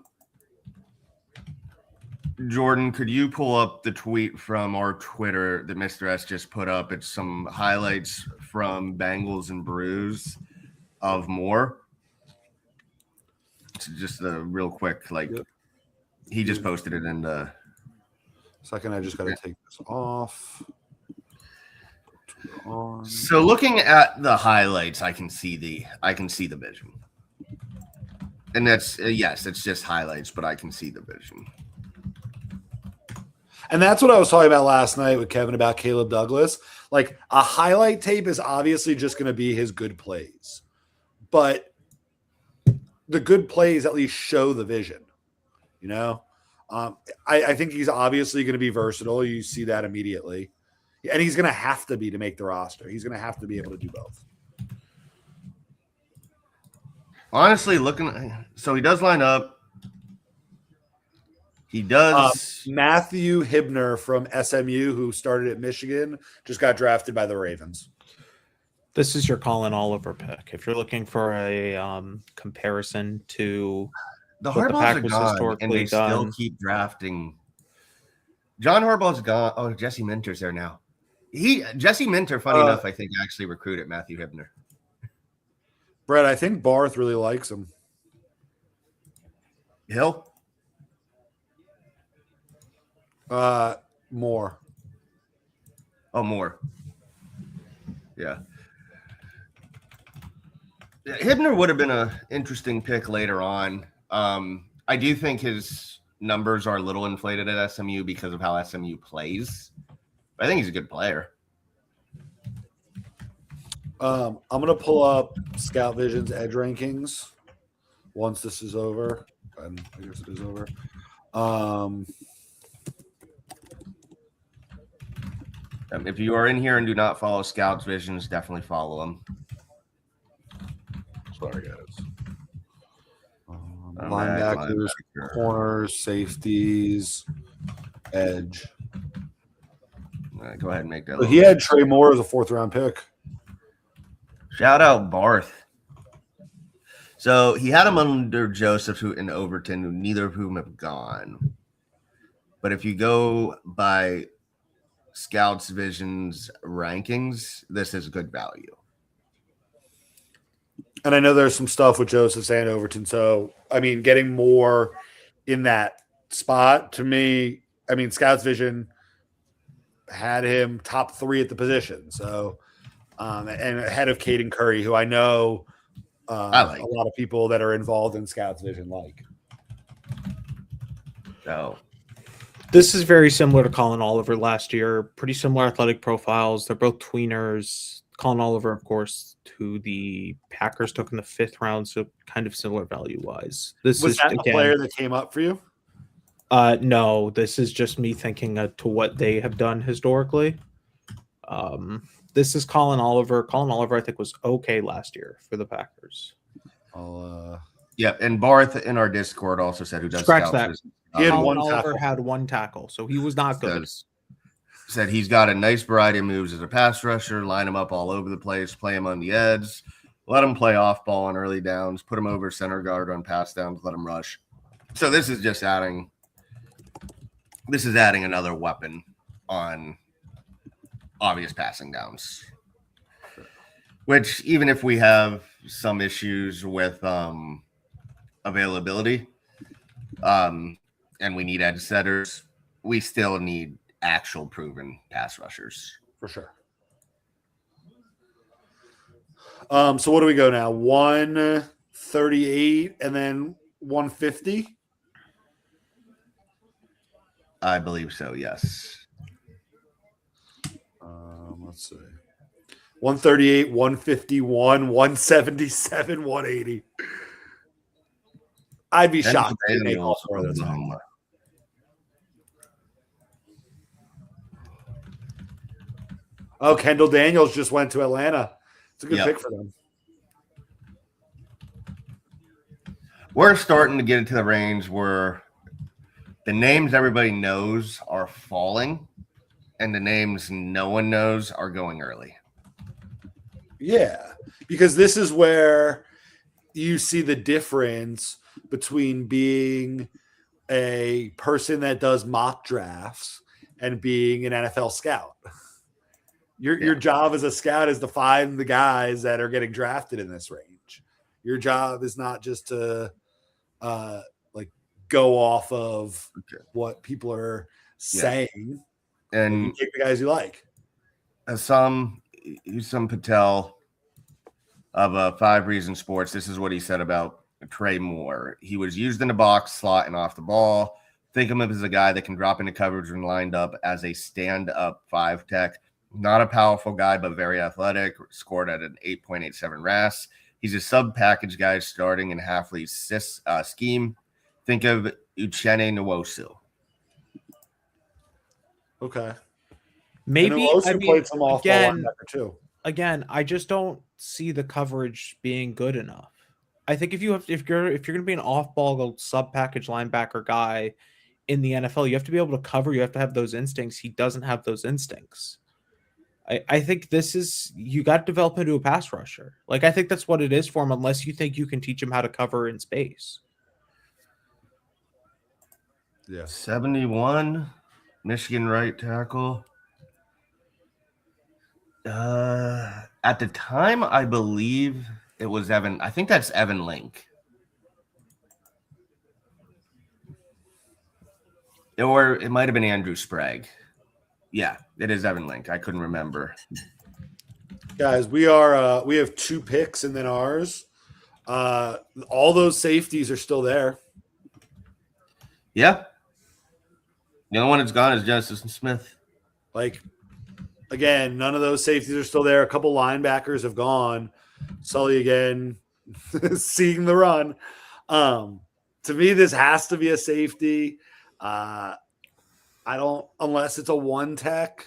Jordan, could you pull up the tweet from our Twitter that Mr. S just put up? It's some highlights from Bengals and Brews of Moore. It's just a real quick, like, Yep. he just posted it in the. Second, I just got to take this off. So looking at the highlights, I can see the vision. And that's yes, it's just highlights, but I can see the vision. And that's what I was talking about last night with Kevin about Caleb Douglas. Like, a highlight tape is obviously just going to be his good plays, but the good plays at least show the vision. You know, I think he's obviously going to be versatile. You see that immediately, and he's going to have to be to make the roster. He's going to have to be able to do both. Honestly, so he does line up. He does. Matthew Hibner from SMU, who started at Michigan, just got drafted by the Ravens. This is your Colin Oliver pick. If you're looking for a comparison to The what the Harbaughs are Packers gone, and historically they still done. keep drafting. John Harbaugh's gone. Oh, Jesse Minter's there now. Jesse Minter, funny enough, I think actually recruited Matthew Hibner. Brett, I think Barth really likes him. Hill? More. Oh, more. Yeah. Hibner would have been an interesting pick later on. I do think his numbers are a little inflated at SMU because of how SMU plays. I think he's a good player. I'm going to pull up Scout Vision's edge rankings once this is over. And I guess it is over. If you are in here and do not follow Scout's Visions, definitely follow him. Sorry, guys. Linebackers, corners, safeties, edge. All right, go ahead and make that. So he had Trey Moore as a 4th round pick. Shout out Barth. So he had him under Joseph and Overton, who neither of whom have gone. But if you go by Scouts Vision's rankings, this is good value. And I know there's some stuff with Joseph and Overton. So, I mean, getting more in that spot to me, I mean, Scouts Vision had him top 3 at the position. So, and ahead of Caden Curry, who I know I like a lot of people that are involved in Scouts Vision like. So This is very similar to Colin Oliver last year. Pretty similar athletic profiles. They're both tweeners. Colin Oliver, of course, who the Packers took in the 5th round, so kind of similar value-wise. This Was is that the again, player that came up for you? No, this is just me thinking to what they have done historically. This is Colin Oliver. Colin Oliver, I think, was okay last year for the Packers. yeah, and Barth in our Discord also said who does Scratch Scouts that. Vision. He had Colin one Oliver tackle. had 1 tackle, so he was not good. Said he's got a nice variety of moves as a pass rusher, line him up all over the place, play him on the edge, let him play off ball on early downs, put him over center guard on pass downs, let him rush. So this is adding another weapon on obvious passing downs. Which, even if we have some issues with availability, and we need edge setters, we still need actual proven pass rushers. For sure. So what do we go now? 138 and then 150? I believe so, yes. Let's see. 138, 151, 177, 180. I'd be shocked if they make all four of those. Oh, Kendall Daniels just went to Atlanta. It's a good pick for them. We're starting to get into the range where the names everybody knows are falling and the names no one knows are going early. Yeah, because this is where you see the difference between being a person that does mock drafts and being an NFL scout. Your job as a scout is to find the guys that are getting drafted in this range. Your job is not just to go off of what people are saying, and you take the guys you like. Some Patel of 5 Reasons Sports, this is what he said about Trey Moore. He was used in the box, slot, and off the ball. Think of him as a guy that can drop into coverage when lined up as a stand-up 5 tech. Not a powerful guy, but very athletic. Scored at an 8.87 RAS. He's a sub-package guy starting in Hafley's scheme. Think of Uchenna Nwosu. Okay. Maybe played some off again, ball too. Again, I just don't see the coverage being good enough. I think if you're going to be an off-ball sub-package linebacker guy in the NFL, you have to be able to cover. You have to have those instincts. He doesn't have those instincts. I think you got to develop into a pass rusher. Like, I think that's what it is for him, unless you think you can teach him how to cover in space. Yeah. 71, Michigan right tackle. At the time, I believe it was Evan. I think that's Evan Link. Or it might have been Andrew Sprague. Yeah, it is Evan Link. I couldn't remember. Guys, we have 2 picks and then ours. All those safeties are still there. Yeah. The only one that's gone is Justin Smith. Again, none of those safeties are still there. A couple linebackers have gone. Sully again, seeing the run. To me, this has to be a safety. I don't, unless it's a 1 tech.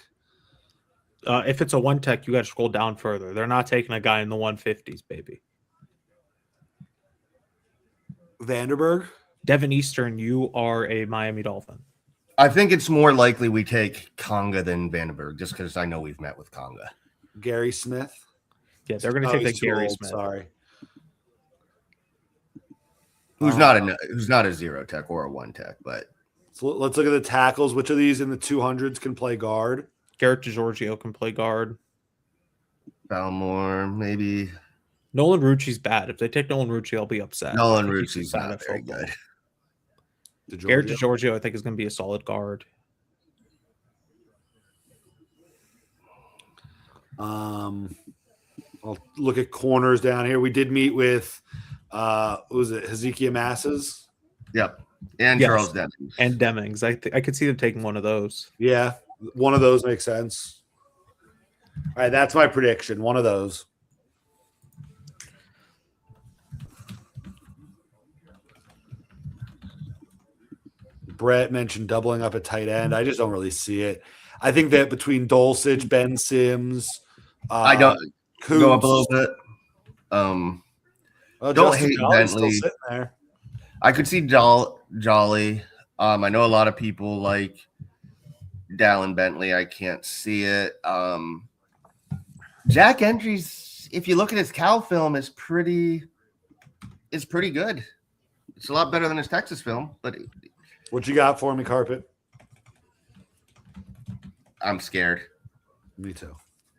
If it's a 1 tech, you got to scroll down further. They're not taking a guy in the 150s, baby. Vanderberg? Devin Eastern, you are a Miami Dolphin. I think it's more likely we take Conga than Vandenberg, just because I know we've met with Conga. Gary Smith? Yeah, they're going to take Gary Smith. Sorry. Who's not a 0 tech or a 1 tech, but so let's look at the tackles. Which of these in the 200s can play guard? Garrett DiGiorgio can play guard. Balmore, maybe. Nolan Rucci's bad. If they take Nolan Rucci, I'll be upset. Nolan Rucci's not very good. Garrett DiGiorgio, I think, is going to be a solid guard. I'll look at corners down here. We did meet with what was it, Hezekiah Masses? Yep. And yes. Charles Demings. And Demings. I could see them taking one of those. Yeah, one of those makes sense. All right, that's my prediction. One of those. Brett mentioned doubling up at tight end. I just don't really see it. I think that between Dulcich, Ben Sims, I don't Coops, go up a little bit. Don't hate Bentley. Still sitting there. I could see Jolly. I know a lot of people like Dallin Bentley. I can't see it. Jack Entries, if you look at his Cal film, is pretty good. It's a lot better than his Texas film. But what you got for me, Carpet? I'm scared. Me too.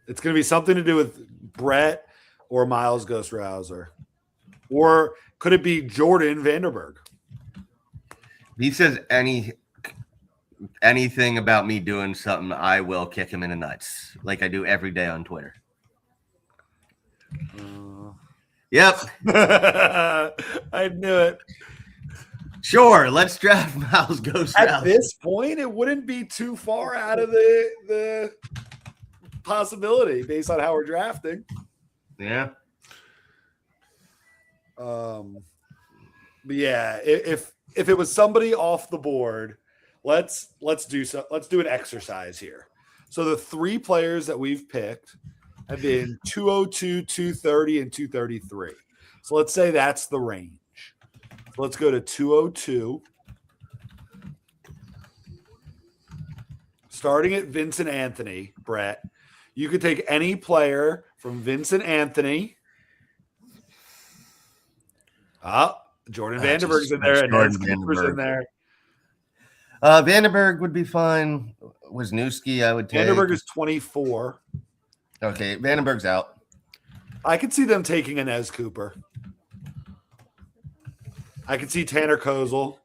It's going to be something to do with Brett or Miles Ghost Rouser. Or could it be Jordan Vanderberg? He says anything about me doing something, I will kick him in the nuts, like I do every day on Twitter. Yep. I knew it. Sure, let's draft Miles Ghost At Rouser. this point, it wouldn't be too far out of the possibility based on how we're drafting. Yeah. But yeah, if it was somebody off the board, let's do an exercise here. So the 3 players that we've picked have been 202, 230, and 233. So let's say that's the range. So let's go to 202. Starting at Vincent Anthony, Brett, you could take any player from Vincent Anthony. Jordan Vanderberg's in there, and Nez Cooper's in there. Vanderberg would be fine. Wisniewski, I would take. Vanderberg is 24. Okay, Vandenberg's out. I could see them taking a Nez Cooper. I could see Tanner Kozel.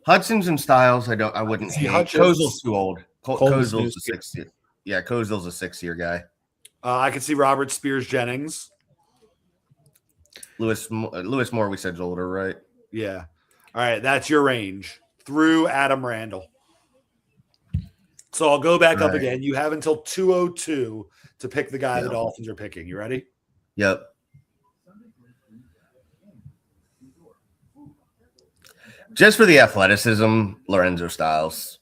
Hudson's and Styles, I wouldn't see hate. Hutchins. Kozel's too old. Kozel's a 6-year. Yeah, Kozel's a 6-year guy. I could see Robert Spears Jennings. Lewis Moore, we said, is older, right? Yeah. All right, that's your range through Adam Randall. So I'll go back up again. You have until 202 to pick the guy the Dolphins are picking. You ready? Yep. Just for the athleticism, Lorenzo Styles.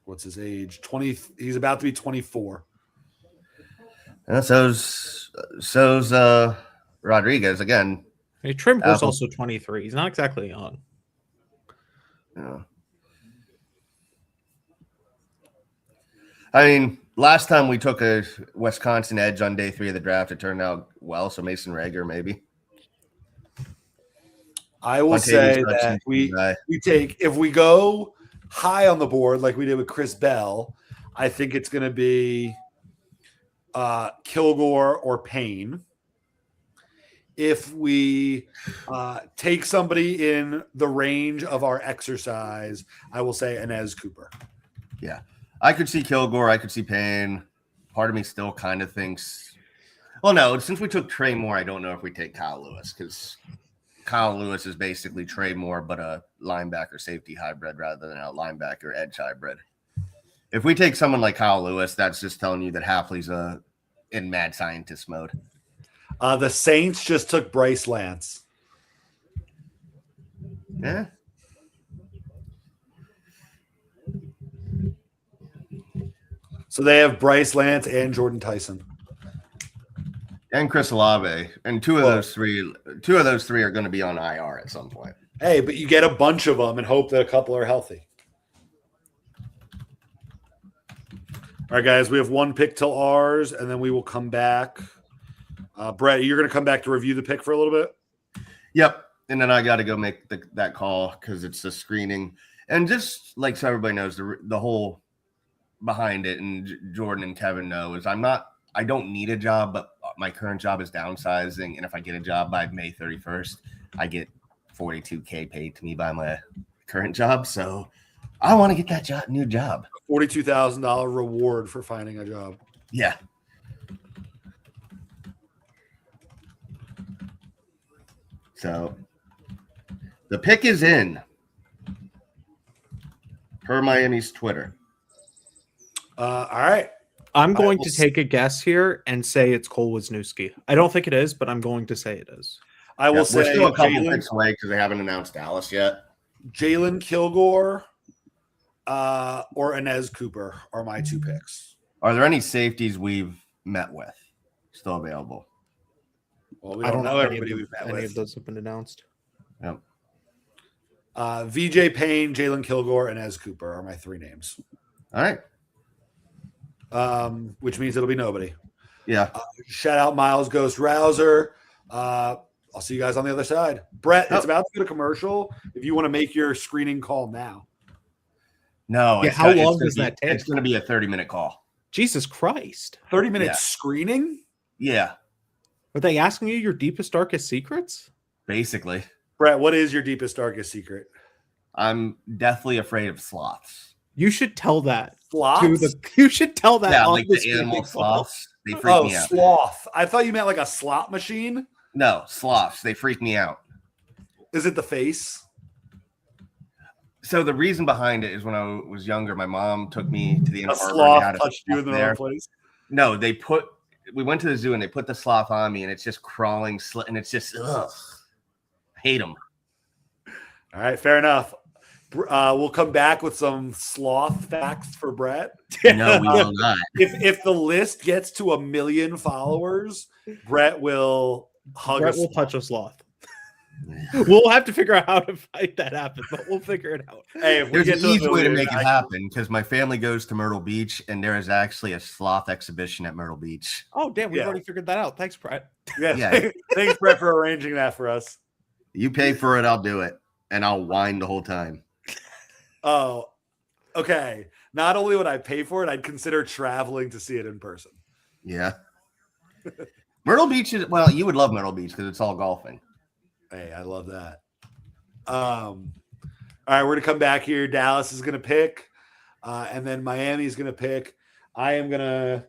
What's his age? 20. He's about to be 24. And so's Rodriguez again. Hey, Trim was also 23. He's not exactly young. Yeah. I mean, last time we took a Wisconsin edge on day 3 of the draft, it turned out well. So Mason Rager, maybe. I will say that we take, if we go high on the board like we did with Chris Bell, I think it's going to be Kilgore or Payne. If we take somebody in the range of our exercise, I will say Nez Cooper. Yeah. I could see Kilgore. I could see Payne. Part of me still kind of thinks, well, no, since we took Trey Moore, I don't know if we take Kyle Lewis because Kyle Lewis is basically Trey Moore, but a linebacker safety hybrid rather than a linebacker edge hybrid. If we take someone like Kyle Lewis, that's just telling you that Hafley's in mad scientist mode. The Saints just took Bryce Lance. Yeah. So they have Bryce Lance and Jordan Tyson. And Chris Olave. And two of those three are going to be on IR at some point. Hey, but you get a bunch of them and hope that a couple are healthy. All right, guys, we have one pick till ours, and then we will come back. Brett, you're going to come back to review the pick for a little bit? Yep. And then I got to go make that call because it's a screening. And just like so everybody knows, the whole behind it, and Jordan and Kevin know, is I don't need a job, but my current job is downsizing. And if I get a job by May 31st, I get $42K paid to me by my current job. So I want to get that new job. $42,000 reward for finding a job. Yeah. So the pick is in per Miami's Twitter. All right. I'm going to take a guess here and say it's Cole Wisniewski. I don't think it is, but I'm going to say it is. I will say we're still a couple picks away because they haven't announced Dallas yet. Jalen Kilgore or Nez Cooper are my two picks. Are there any safeties we've met with still available? Well, I don't know everybody we've met with. Any of those have been announced. Yep. VJ Payne, Jalen Kilgore, and Nez Cooper are my three names. All right. Which means it'll be nobody. Yeah. Shout out Miles Ghost Rouser. I'll see you guys on the other side. Brett, it's about to go to commercial. If you want to make your screening call now. No, Yeah, it's how got- it's long gonna does be- that take? It's going to be a 30-minute call. Jesus Christ. 30 minute Yeah. screening? Yeah, Are they asking you your deepest, darkest secrets? basically. Brett, what is your deepest, darkest secret? I'm deathly afraid of sloths. You should tell that Sloths? to the. You should tell that Yeah, on like the the animal screening call. sloths. They freak Oh, me out. sloth. I thought you meant like a slot machine. No, sloths. They freak me out. Is it the face? So the reason behind it is when I was younger, my mom took me to the Ann A Arbor and they sloth had a touched you in the sloth there. wrong place. No, we went to the zoo and they put the sloth on me and it's just crawling, and it's just, ugh. I hate them. All right, fair enough. We'll come back with some sloth facts for Brett. No, we will not. If the list gets to 1 million followers, Brett will hug Brett a will sloth. touch a sloth. We'll have to figure out how to fight that happen, but we'll figure it out. Hey, if we There's get an to 1 easy way to million, make it happen because my family goes to Myrtle Beach and there is actually a sloth exhibition at Myrtle Beach. Oh, damn, we've Yeah. already figured that out. Thanks, Brett. Yeah. Yeah. Thanks, Brett, for arranging that for us. You pay for it, I'll do it. And I'll whine the whole time. Oh, okay. Not only would I pay for it, I'd consider traveling to see it in person. Yeah. Myrtle Beach is, well, you would love Myrtle Beach because it's all golfing. Hey, I love that. All right, we're gonna come back here. Dallas is gonna pick, and then Miami's gonna pick. I am gonna,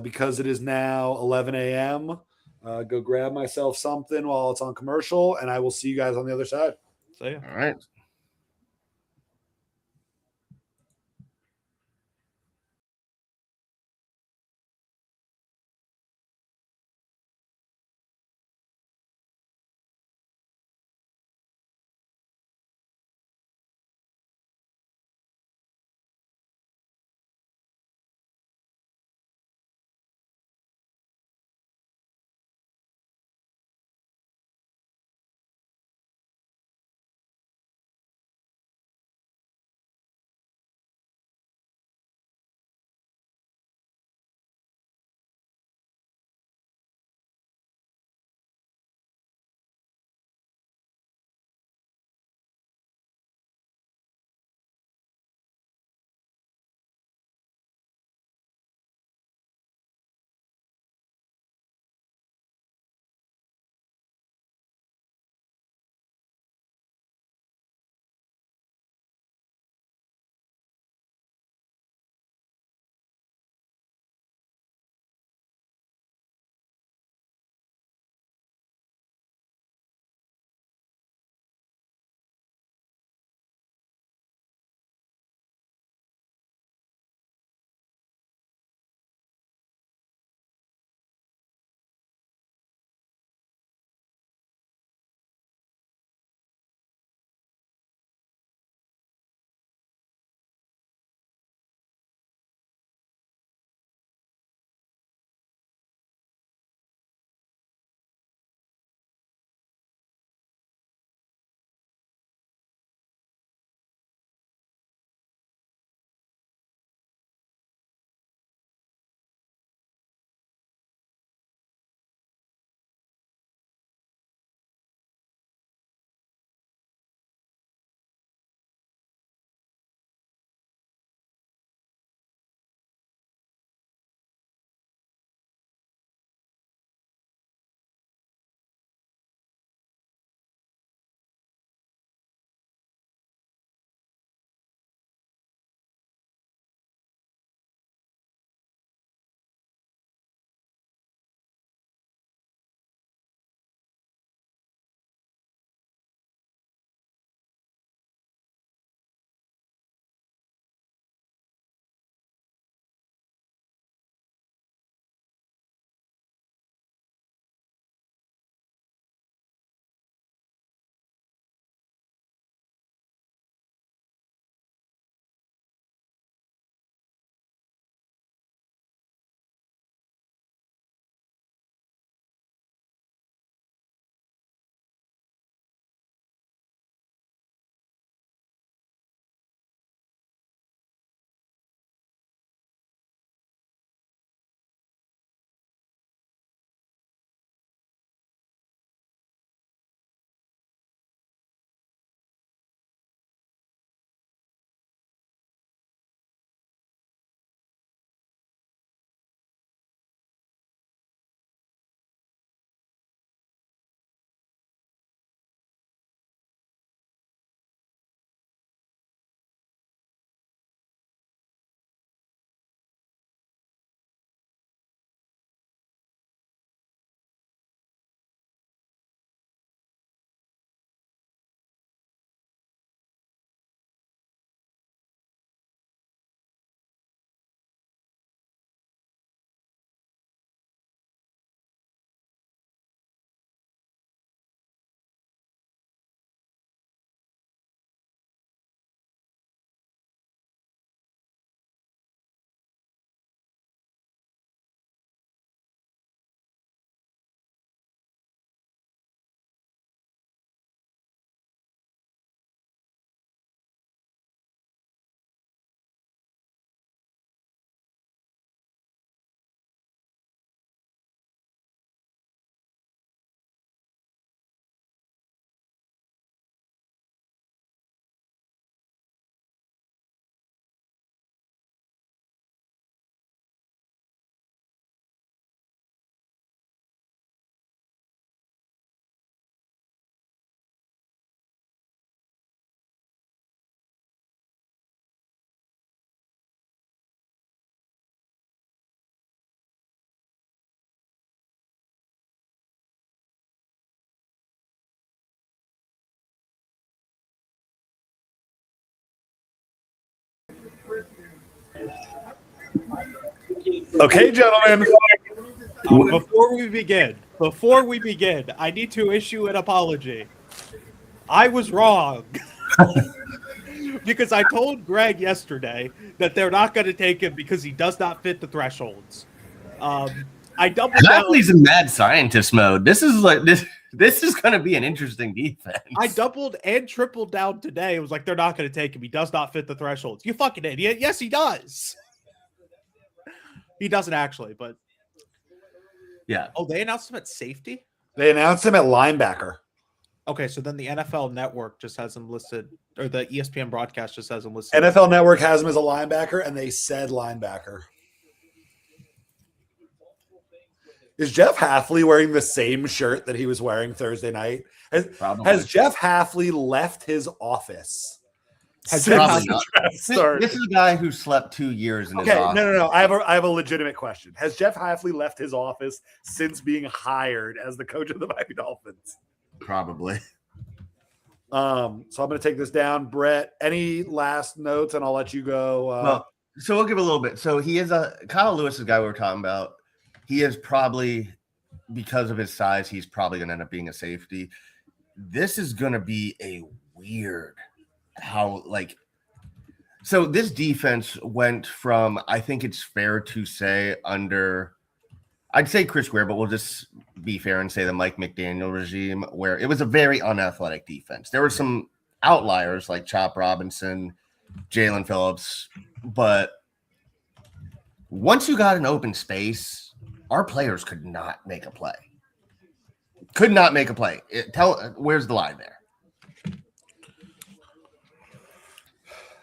because it is now 11 a.m. Go grab myself something while it's on commercial, and I will see you guys on the other side. So yeah. All right. Okay, gentlemen. Before we begin, I need to issue an apology. I was wrong. Because I told Greg yesterday that they're not going to take him because he does not fit the thresholds. I doubled down. Hafley's in mad scientist mode. This is like this. This is going to be an interesting defense. I doubled and tripled down today. It was like, they're not going to take him. He does not fit the thresholds. You fucking idiot. Yes, he does. He doesn't actually, but. Yeah. Oh, they announced him at safety? They announced him at linebacker. Okay, so then the NFL Network just has him listed, or the ESPN broadcast just has him listed. NFL Network has him as a linebacker, and they said linebacker. Is Jeff Hafley wearing the same shirt that he was wearing Thursday night? Has Jeff Hafley left his office? Has since Probably the not. draft started? This is a guy who slept 2 years in his Okay, office. no. I have a legitimate question. Has Jeff Hafley left his office since being hired as the coach of the Miami Dolphins? Probably. So I'm going to take this down. Brett, any last notes, and I'll let you go. Well, so we'll give a little bit. So he is Kyle Lewis, the guy we were talking about. He is probably, because of his size, he's probably going to end up being a safety. This is going to be a weird so this defense went from, I think it's fair to say, under, I'd say Chris Ware, but we'll just be fair and say the Mike McDaniel regime, where it was a very unathletic defense. There were some outliers like Chop Robinson, Jalen Phillips, but once you got an open space, our players could not make a play. Could not make a play. Where's the line there?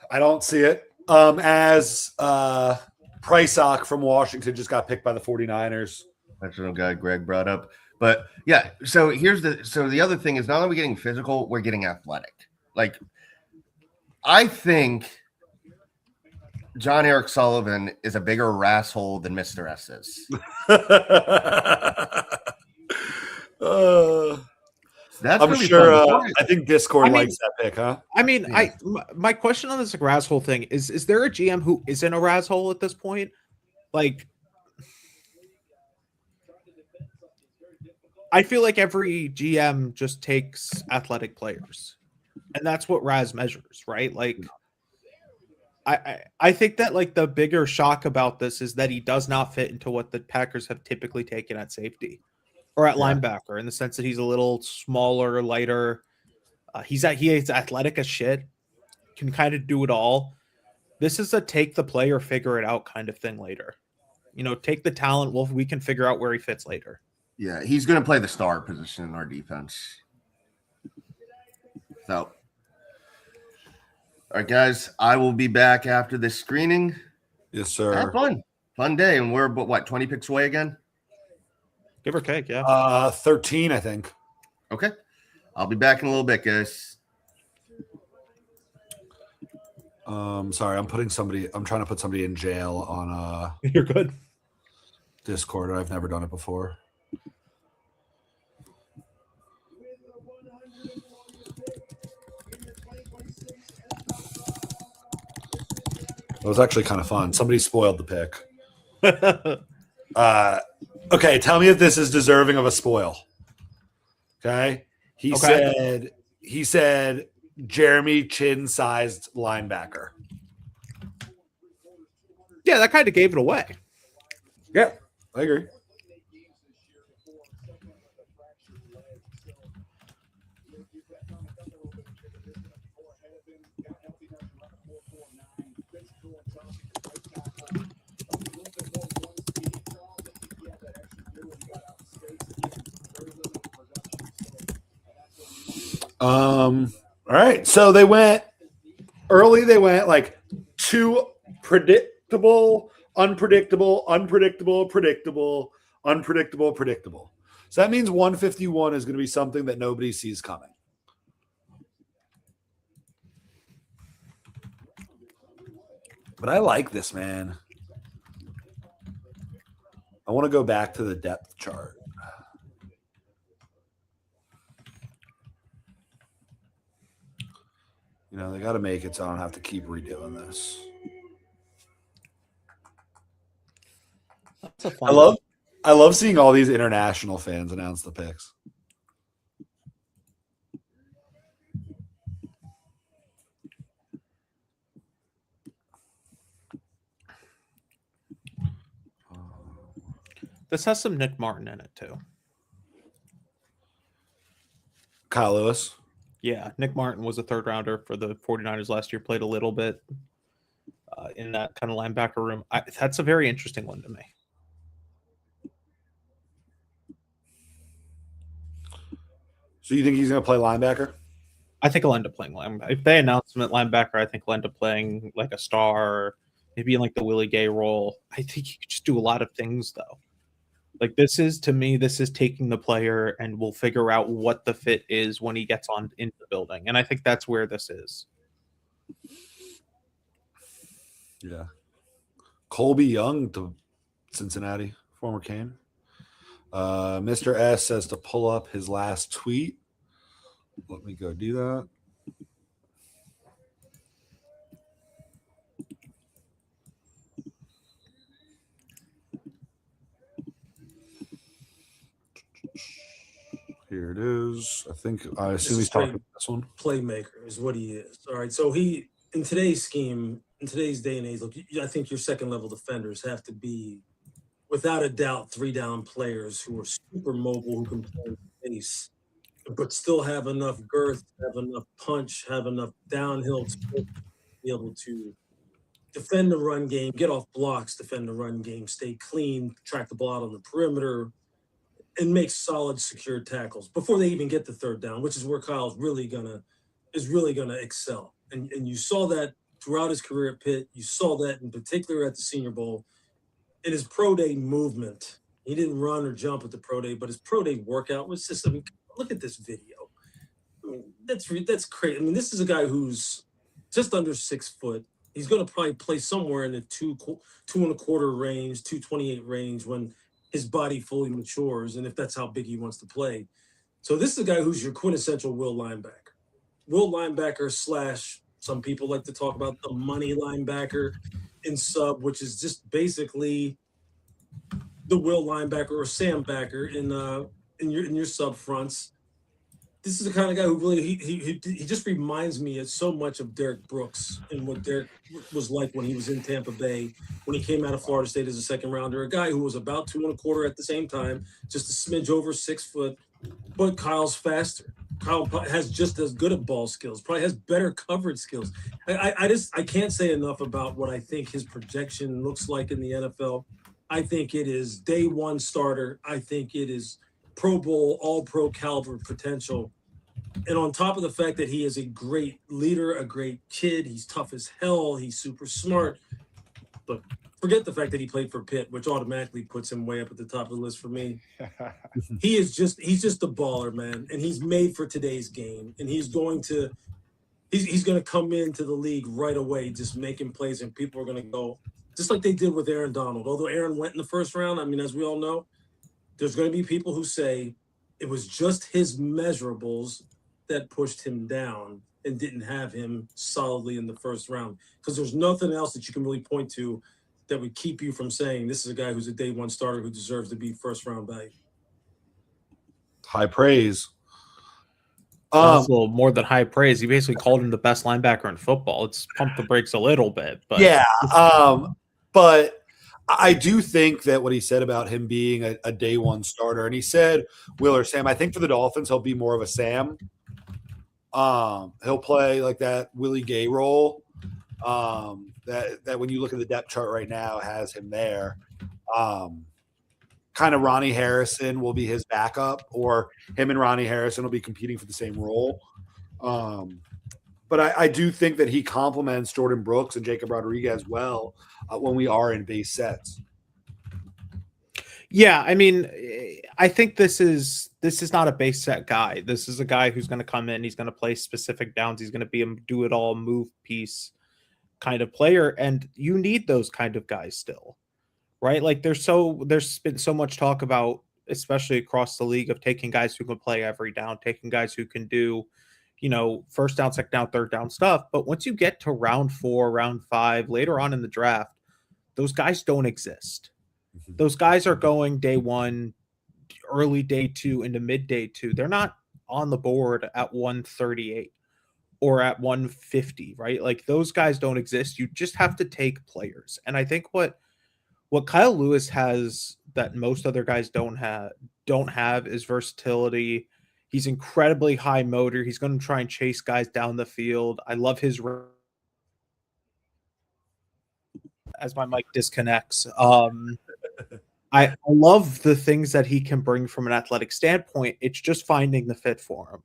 I don't see it. As Prysock from Washington just got picked by the 49ers. That's what guy Greg brought up. But yeah, so the other thing is, not only are we getting physical, we're getting athletic. Like, I think John Eric Sullivan is a bigger rasshole than Mr. S is. That's I'm gonna be sure. fun. I think Discord likes that pick, huh? I mean, Yeah. my question on this rasshole thing is there a GM who isn't a rasshole at this point? Like, I feel like every GM just takes athletic players, and that's what Raz measures, right? Like, I think that, like, the bigger shock about this is that he does not fit into what the Packers have typically taken at safety or at linebacker, in the sense that he's a little smaller, lighter. He's athletic as shit, can kind of do it all. This is a take the player, figure it out kind of thing later. You know, take the talent. Well, we can figure out where he fits later. Yeah, he's going to play the star position in our defense. So, all right, guys, I will be back after this screening. Yes, sir. Have fun day, and we're what 20 picks away again. Give or take, yeah. 13, I think. Okay, I'll be back in a little bit, guys. Sorry, I'm trying to put somebody in jail on You're good. Discord. I've never done it before. It was actually kind of fun. Somebody spoiled the pick. Okay, tell me if this is deserving of a spoil. Okay. He said Jeremy Chin-sized linebacker. Yeah, that kind of gave it away. Yeah, I agree. All right. So they went early. They went like too predictable, unpredictable, predictable. So that means 151 is going to be something that nobody sees coming. But I like this, man. I want to go back to the depth chart. You know, they got to make it so I don't have to keep redoing this. It's a I fun love seeing all these international fans announce the picks. This has some Nick Martin in it too. Kyle Lewis. Yeah, Nick Martin was a third rounder for the 49ers last year, played a little bit in that kind of linebacker room. That's a very interesting one to me. So you think he's going to play linebacker? I think he'll end up playing linebacker. If they announce him at linebacker, I think he'll end up playing like a star, or maybe in like the Willie Gay role. I think he could just do a lot of things though. Like this is taking the player, and we'll figure out what the fit is when he gets on into the building. And I think that's where this is. Yeah. Colby Young to Cincinnati, former Cane. Mr. S says to pull up his last tweet. Let me go do that. Here it is. I assume he's talking about this one. Playmaker is what he is. All right. So he, in today's scheme, in today's day and age, look, I think your second level defenders have to be, without a doubt, 3-down players who are super mobile, who can play in space, but still have enough girth, have enough punch, have enough downhill to be able to defend the run game, get off blocks, defend the run game, stay clean, track the ball out on the perimeter, and make solid, secure tackles before they even get the third down, which is where Kyle's really gonna excel. And you saw that throughout his career at Pitt. You saw that in particular at the Senior Bowl. In his pro day movement, he didn't run or jump at the pro day, but his pro day workout was just, I mean, look at this video. I mean, that's crazy. I mean, this is a guy who's just under 6 foot. He's going to probably play somewhere in the 2.25 range, 228 range when his body fully matures, and if that's how big he wants to play. So this is a guy who's your quintessential will linebacker. Will linebacker / some people like to talk about the money linebacker in sub, which is just basically the will linebacker or Sam backer in your sub fronts. This is the kind of guy who really he just reminds me of so much of Derek Brooks and what Derek was like when he was in Tampa Bay, when he came out of Florida State as a second rounder, a guy who was about 2.25 at the same time, just a smidge over 6 foot, but Kyle's faster. Kyle has just as good of ball skills, probably has better coverage skills. I can't say enough about what I think his projection looks like in the NFL. I think it is day one starter. I think it is Pro Bowl, all pro caliber potential. And on top of the fact that he is a great leader, a great kid, he's tough as hell, he's super smart. But forget the fact that he played for Pitt, which automatically puts him way up at the top of the list for me. He's just a baller, man. And he's made for today's game. And he's going to come into the league right away, just making plays, and people are going to go, just like they did with Aaron Donald. Although Aaron went in the first round, I mean, as we all know, there's going to be people who say it was just his measurables that pushed him down and didn't have him solidly in the first round, because there's nothing else that you can really point to that would keep you from saying this is a guy who's a day one starter who deserves to be first round value. High praise. That's a little more than high praise. He basically called him the best linebacker in football. It's pumped the brakes a little bit, but yeah. But I do think that what he said about him being a day one starter, and he said, Will or Sam, I think for the Dolphins, he'll be more of a Sam. He'll play like that Willie Gay role. That when you look at the depth chart right now has him there. Kind of Ronnie Harrison will be his backup, or him and Ronnie Harrison will be competing for the same role. But I do think that he complements Jordan Brooks and Jacob Rodriguez well when we are in base sets. Yeah, I mean, I think this is not a base set guy. This is a guy who's going to come in. He's going to play specific downs. He's going to be a do it all move piece kind of player, and you need those kind of guys still, right? Like there's been so much talk about, especially across the league, of taking guys who can play every down, taking guys who can do, first down, second down, third down stuff. But once you get to round 4, round 5, later on in the draft, those guys don't exist. Those guys are going day one, early day two, into mid day two. They're not on the board at 138 or at 150, right? Like those guys don't exist. You just have to take players. And I think what Kyle Lewis has that most other guys don't have is versatility. He's incredibly high motor. He's going to try and chase guys down the field. I love his as my mic disconnects. I love the things that he can bring from an athletic standpoint. It's just finding the fit for him.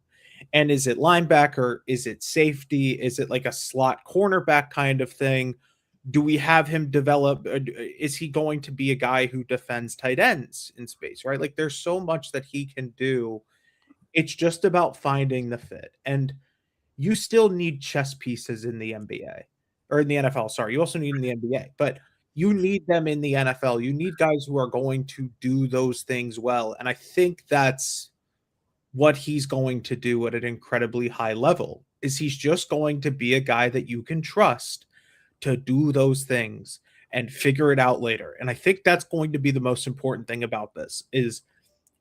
And is it linebacker? Is it safety? Is it like a slot cornerback kind of thing? Do we have him develop? Is he going to be a guy who defends tight ends in space, right? Like there's so much that he can do. It's just about finding the fit. And you still need chess pieces in the NBA or in the NFL. Sorry. You also need in the NBA, but you need them in the NFL. You need guys who are going to do those things well. And I think that's what he's going to do at an incredibly high level is he's just going to be a guy that you can trust to do those things and figure it out later. And I think that's going to be the most important thing about this is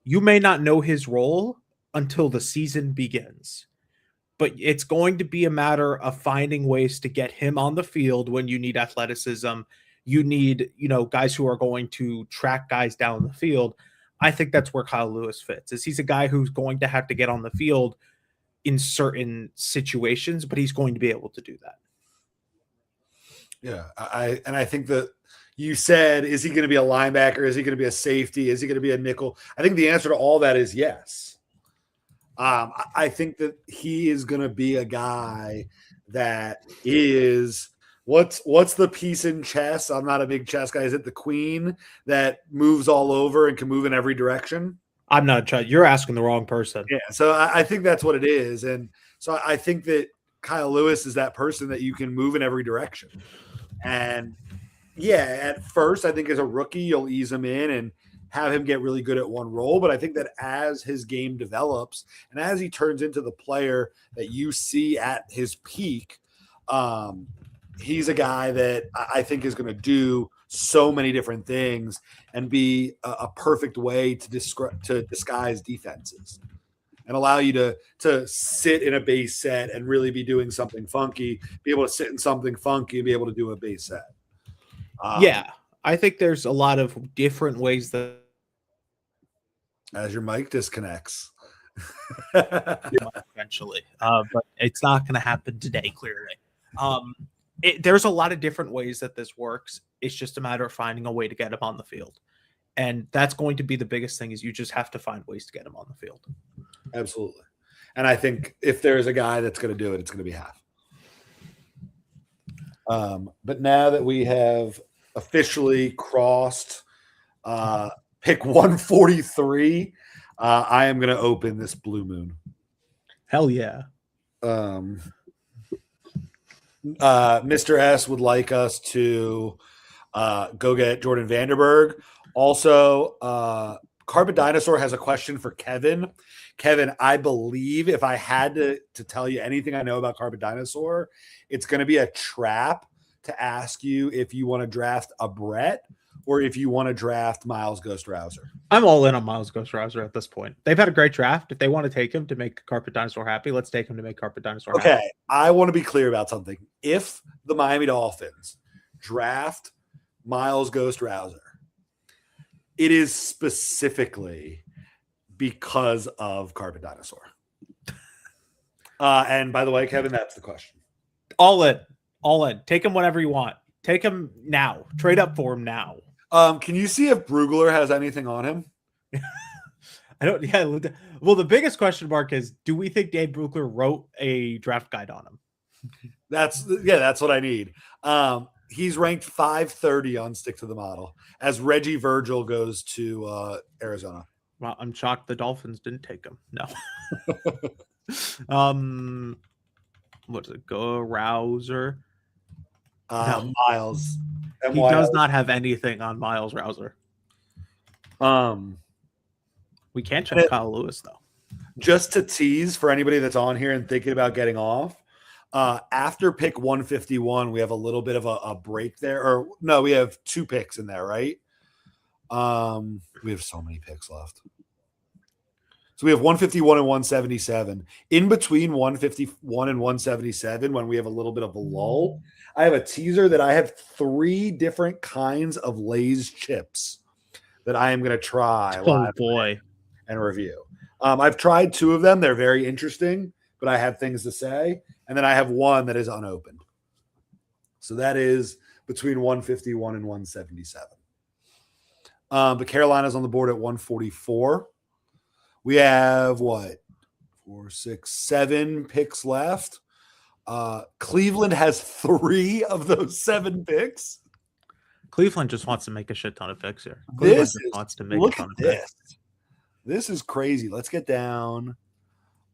you may not know his role until the season begins, but it's going to be a matter of finding ways to get him on the field when you need athleticism. You need, guys who are going to track guys down the field. I think that's where Kyle Lewis fits. Is he's a guy who's going to have to get on the field in certain situations, but he's going to be able to do that. Yeah, I think that you said, is he going to be a linebacker? Is he going to be a safety? Is he going to be a nickel? I think the answer to all that is yes. I think that he is going to be a guy that is what's the piece in chess? I'm not a big chess guy. Is it the queen that moves all over and can move in every direction? I'm not. You're asking the wrong person. Yeah, so I think that's what it is, and so I think that Kyle Lewis is that person that you can move in every direction. And yeah, at first, I think as a rookie, you'll ease him in and have him get really good at one role. But I think that as his game develops and as he turns into the player that you see at his peak, he's a guy that I think is going to do so many different things and be a perfect way to disguise defenses and allow you to sit in a base set and really be doing something funky, be able to sit in something funky and be able to do a base set. Yeah, I think there's a lot of different ways that as your mic disconnects. Eventually, but it's not going to happen today, clearly. There's a lot of different ways that this works. It's just a matter of finding a way to get him on the field. And that's going to be the biggest thing is you just have to find ways to get him on the field. Absolutely. And I think if there's a guy that's going to do it, it's going to be Half. But now that we have officially crossed pick 143, I am going to open this Blue Moon. Hell yeah. Mr. S would like us to go get Jordan Vanderberg. Also, Carpet Dinosaur has a question for Kevin. Kevin, I believe if I had to tell you anything I know about Carpet Dinosaur, it's going to be a trap to ask you if you want to draft a Brett or if you want to draft Miles Ghost Rouser. I'm all in on Miles Ghost Rouser at this point. They've had a great draft. If they want to take him to make Carpet Dinosaur happy, let's take him to make Carpet Dinosaur happy. Okay, I want to be clear about something. If the Miami Dolphins draft Miles Ghost Rouser, it is specifically because of Carpet Dinosaur. And by the way, Kevin, that's the question. All in. Take him whenever you want. Take him now. Trade up for him now. Can you see if Brugler has anything on him? I don't. Yeah. Well, the biggest question mark is: do we think Dave Brugler wrote a draft guide on him? That's what I need. He's ranked 530 on Stick to the Model as Reggie Virgil goes to Arizona. Well, I'm shocked the Dolphins didn't take him. No. What is it? Go Rouser. Miles. He does not have anything on Miles Rouser. We can't check Kyle Lewis though. Just to tease for anybody that's on here and thinking about getting off, after pick 151, we have a little bit of a break there. Or no, we have two picks in there, right? We have so many picks left. So we have 151 and 177. In between 151 and 177, when we have a little bit of a lull, I have a teaser that I have 3 different kinds of Lay's chips that I am going to try Oh live boy. and review. I've tried 2 of them. They're very interesting, but I have things to say. And then I have one that is unopened. So that is between 151 and 177. But Carolina's on the board at 144. We have 4, 6, 7 picks left. Cleveland has 3 of those 7 picks. Cleveland just wants to make a shit ton of picks here. This Cleveland just wants to make a Look ton at of this. picks. This is crazy. Let's get down.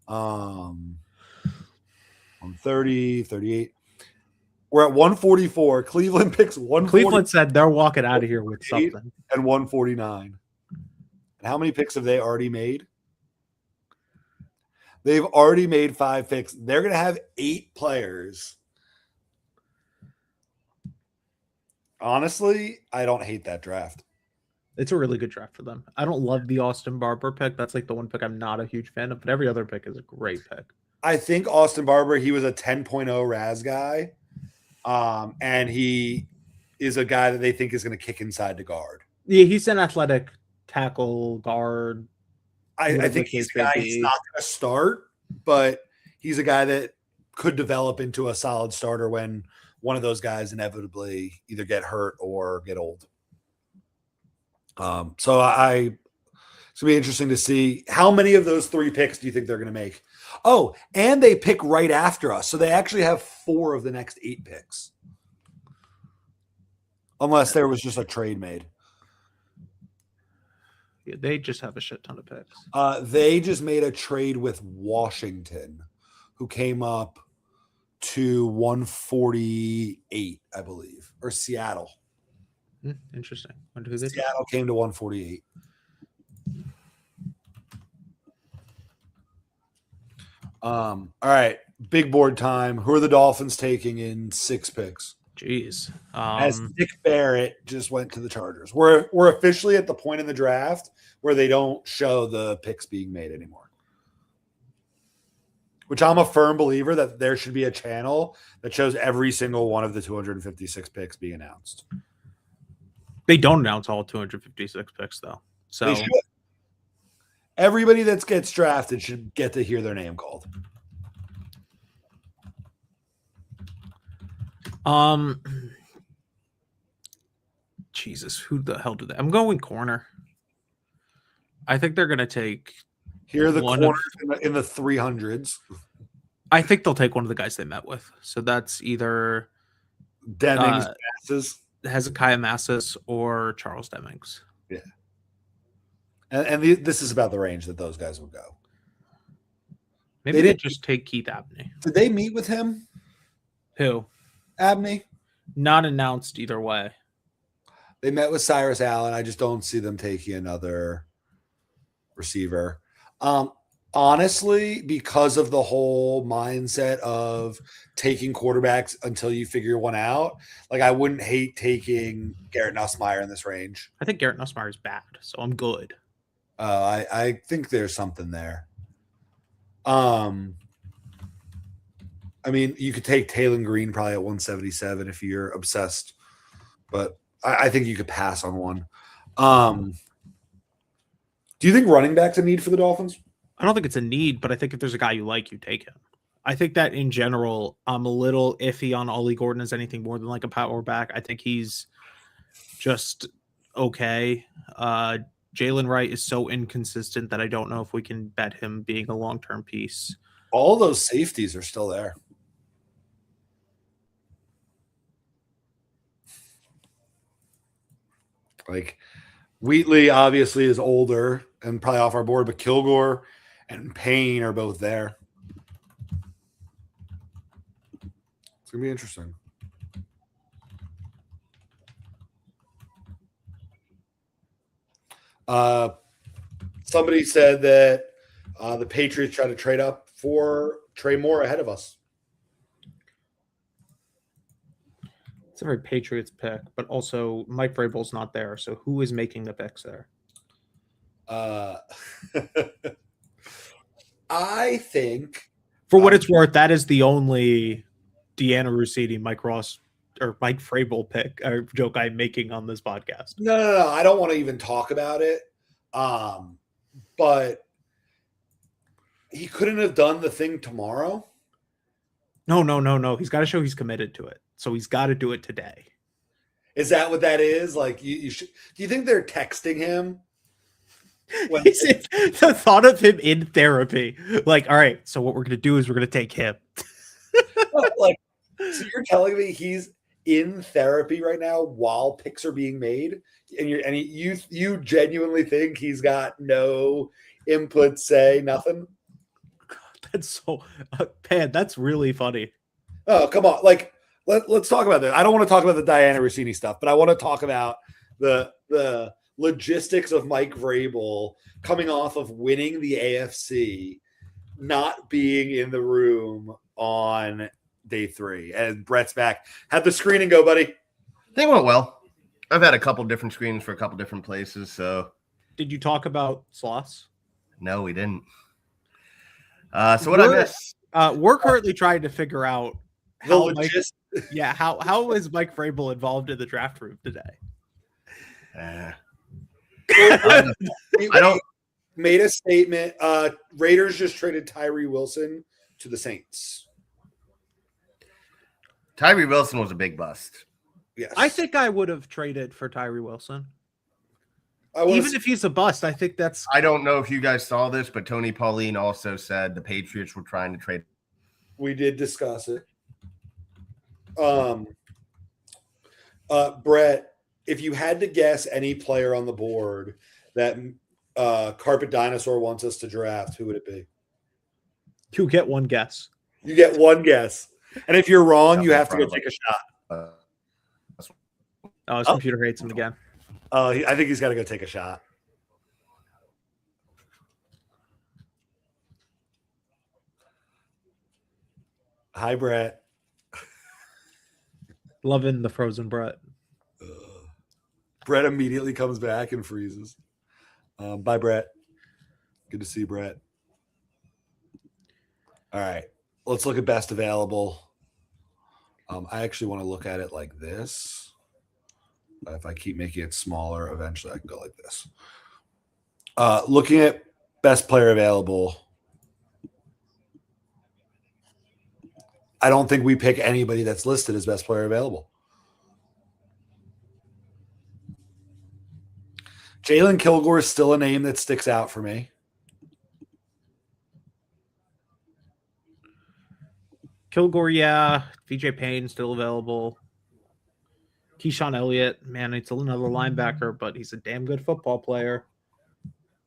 130, 38. We're at 144. Cleveland picks 140 Cleveland said they're walking out of here with something. and 149. And how many picks have they already made? They've already made 5 picks. They're going to have 8 players. Honestly, I don't hate that draft. It's a really good draft for them. I don't love the Austin Barber pick. That's like the one pick I'm not a huge fan of, but every other pick is a great pick. I think Austin Barber, he was a 10.0 Raz guy. And he is a guy that they think is going to kick inside the guard. Yeah, he's an athletic tackle guard. I think he's a guy he's not going to start, but he's a guy that could develop into a solid starter when one of those guys inevitably either get hurt or get old. So it's going to be interesting to see how many of those 3 picks do you think they're going to make? Oh, and they pick right after us. So they actually have 4 of the next 8 picks. Unless there was just a trade made. Yeah, they just have a shit ton of picks. They just made a trade with Washington, who came up to 148, I believe, or Seattle. Interesting. Wonder who they Seattle came to 148. All right, big board time. Who are the Dolphins taking in 6 picks? Jeez. As Nick Barrett just went to the Chargers. We're officially at the point in the draft where they don't show the picks being made anymore. Which I'm a firm believer that there should be a channel that shows every single one of the 256 picks being announced. They don't announce all 256 picks though. So They should. Everybody that gets drafted should get to hear their name called. Jesus, who the hell do they? I'm going corner. I think they're gonna take. Here are the One corners in the 300s. I think they'll take one of the guys they met with. So that's either Demings, Masses. Hezekiah Massis or Charles Demings. Yeah. And this is about the range that those guys will go. Maybe they just take Keith Abney. Did they meet with him, Who? Abney? Not announced either way. They met with Cyrus Allen. I just don't see them taking another receiver. Honestly, because of the whole mindset of taking quarterbacks until you figure one out, like I wouldn't hate taking Garrett Nussmeier in this range. I think Garrett Nussmeier is bad, so I'm good. I think there's something there. I mean, you could take Taylor Green probably at 177 if you're obsessed, but I think you could pass on one. Do you think running back's a need for the Dolphins? I don't think it's a need, but I think if there's a guy you like, you take him. I think that in general, I'm a little iffy on Ollie Gordon as anything more than like a power back. I think he's just okay. Jalen Wright is so inconsistent that I don't know if we can bet him being a long-term piece. All those safeties are still there. Like Wheatley obviously is older and probably off our board, but Kilgore and Payne are both there. It's gonna be interesting. Somebody said that the Patriots tried to trade up for Trey Moore ahead of us. It's a very Patriots pick, but also Mike Vrabel's not there. So who is making the picks there? I think For what it's worth, that is the only Deanna Rossini, Mike Ross, or Mike Vrabel pick or joke I'm making on this podcast. no. I don't want to even talk about it. But he couldn't have done the thing tomorrow. No. He's got to show he's committed to it. So he's got to do it today. Is that what that is? Like you should. Do you think they're texting him? When, The thought of him in therapy, like, all right, so what we're gonna do is we're gonna take him. like, so you're telling me he's in therapy right now while picks are being made, and you genuinely think he's got no input, say nothing? That's so man, that's really funny. Oh, come on. Like, let's talk about that. I don't want to talk about the Diana Rossini stuff, but I want to talk about the logistics of Mike Vrabel coming off of winning the AFC, not being in the room on day 3. And Brett's back. Have the screening go, buddy. They went well. I've had a couple different screenings for a couple different places, so Did you talk about sloths? no, we didn't. So what I missed? We're currently trying to figure out The how is Mike Vrabel involved in the draft room today? I don't. Made a statement. Raiders just traded Tyree Wilson to the Saints. Tyree Wilson was a big bust. Yes, I think I would have traded for Tyree Wilson. I Even if he's a bust, I think that's I don't know if you guys saw this, but Tony Pauline also said the Patriots were trying to trade. we did discuss it. Brett, if you had to guess any player on the board that Carpet Dinosaur wants us to draft, who would it be? you get one guess. You get one guess, and if you're wrong, you have to go take a shot. Oh, his computer hates him again. I think he's got to go take a shot. Hi, Brett. Loving the frozen Brett. Brett immediately comes back and freezes. Bye, Brett. Good to see you, Brett. All right. Let's look at best available. I actually want to look at it like this. If I keep making it smaller, eventually I can go like this. Looking at best player available, I don't think we pick anybody that's listed as best player available. Jalen Kilgore is still a name that sticks out for me. Kilgore, yeah. VJ Payne still available. Keyshawn Elliott, man, it's another linebacker, but he's a damn good football player.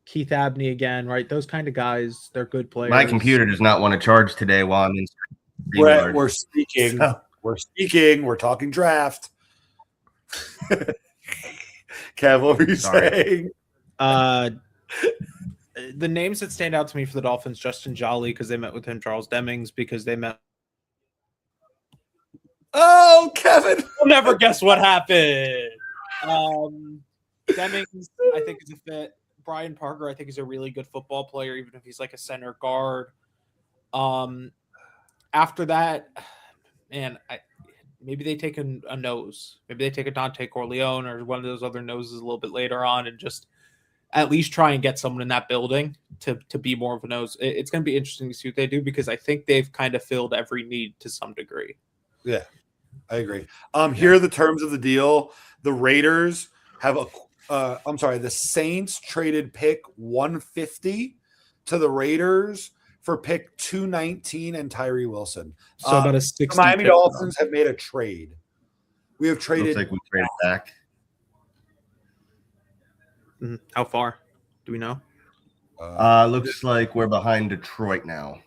Keith Abney again, right? Those kind of guys, they're good players. My computer does not want to charge today while I'm in. Brett, we're speaking. We're speaking. We're talking draft. Kev, what were you saying? The names that stand out to me for the Dolphins, Justin Jolly, because they met with him, Charles Demings, because they met. Oh, Kevin. We'll never guess what happened. Demings, I think, is a fit. Brian Parker, I think, is a really good football player, even if he's like a center guard. After that, man, maybe they take a nose. Maybe they take a Dante Corleone or one of those other noses a little bit later on and just at least try and get someone in that building to be more of a nose. It's going to be interesting to see what they do because I think they've kind of filled every need to some degree. Yeah, I agree. Here are the terms of the deal. The Raiders have the Saints traded pick 150 to the Raiders for pick 219 and Tyree Wilson. So about a 60. The Miami Dolphins have made a trade. We have traded. Looks like we traded back. How far? Do we know? Looks like we're behind Detroit now.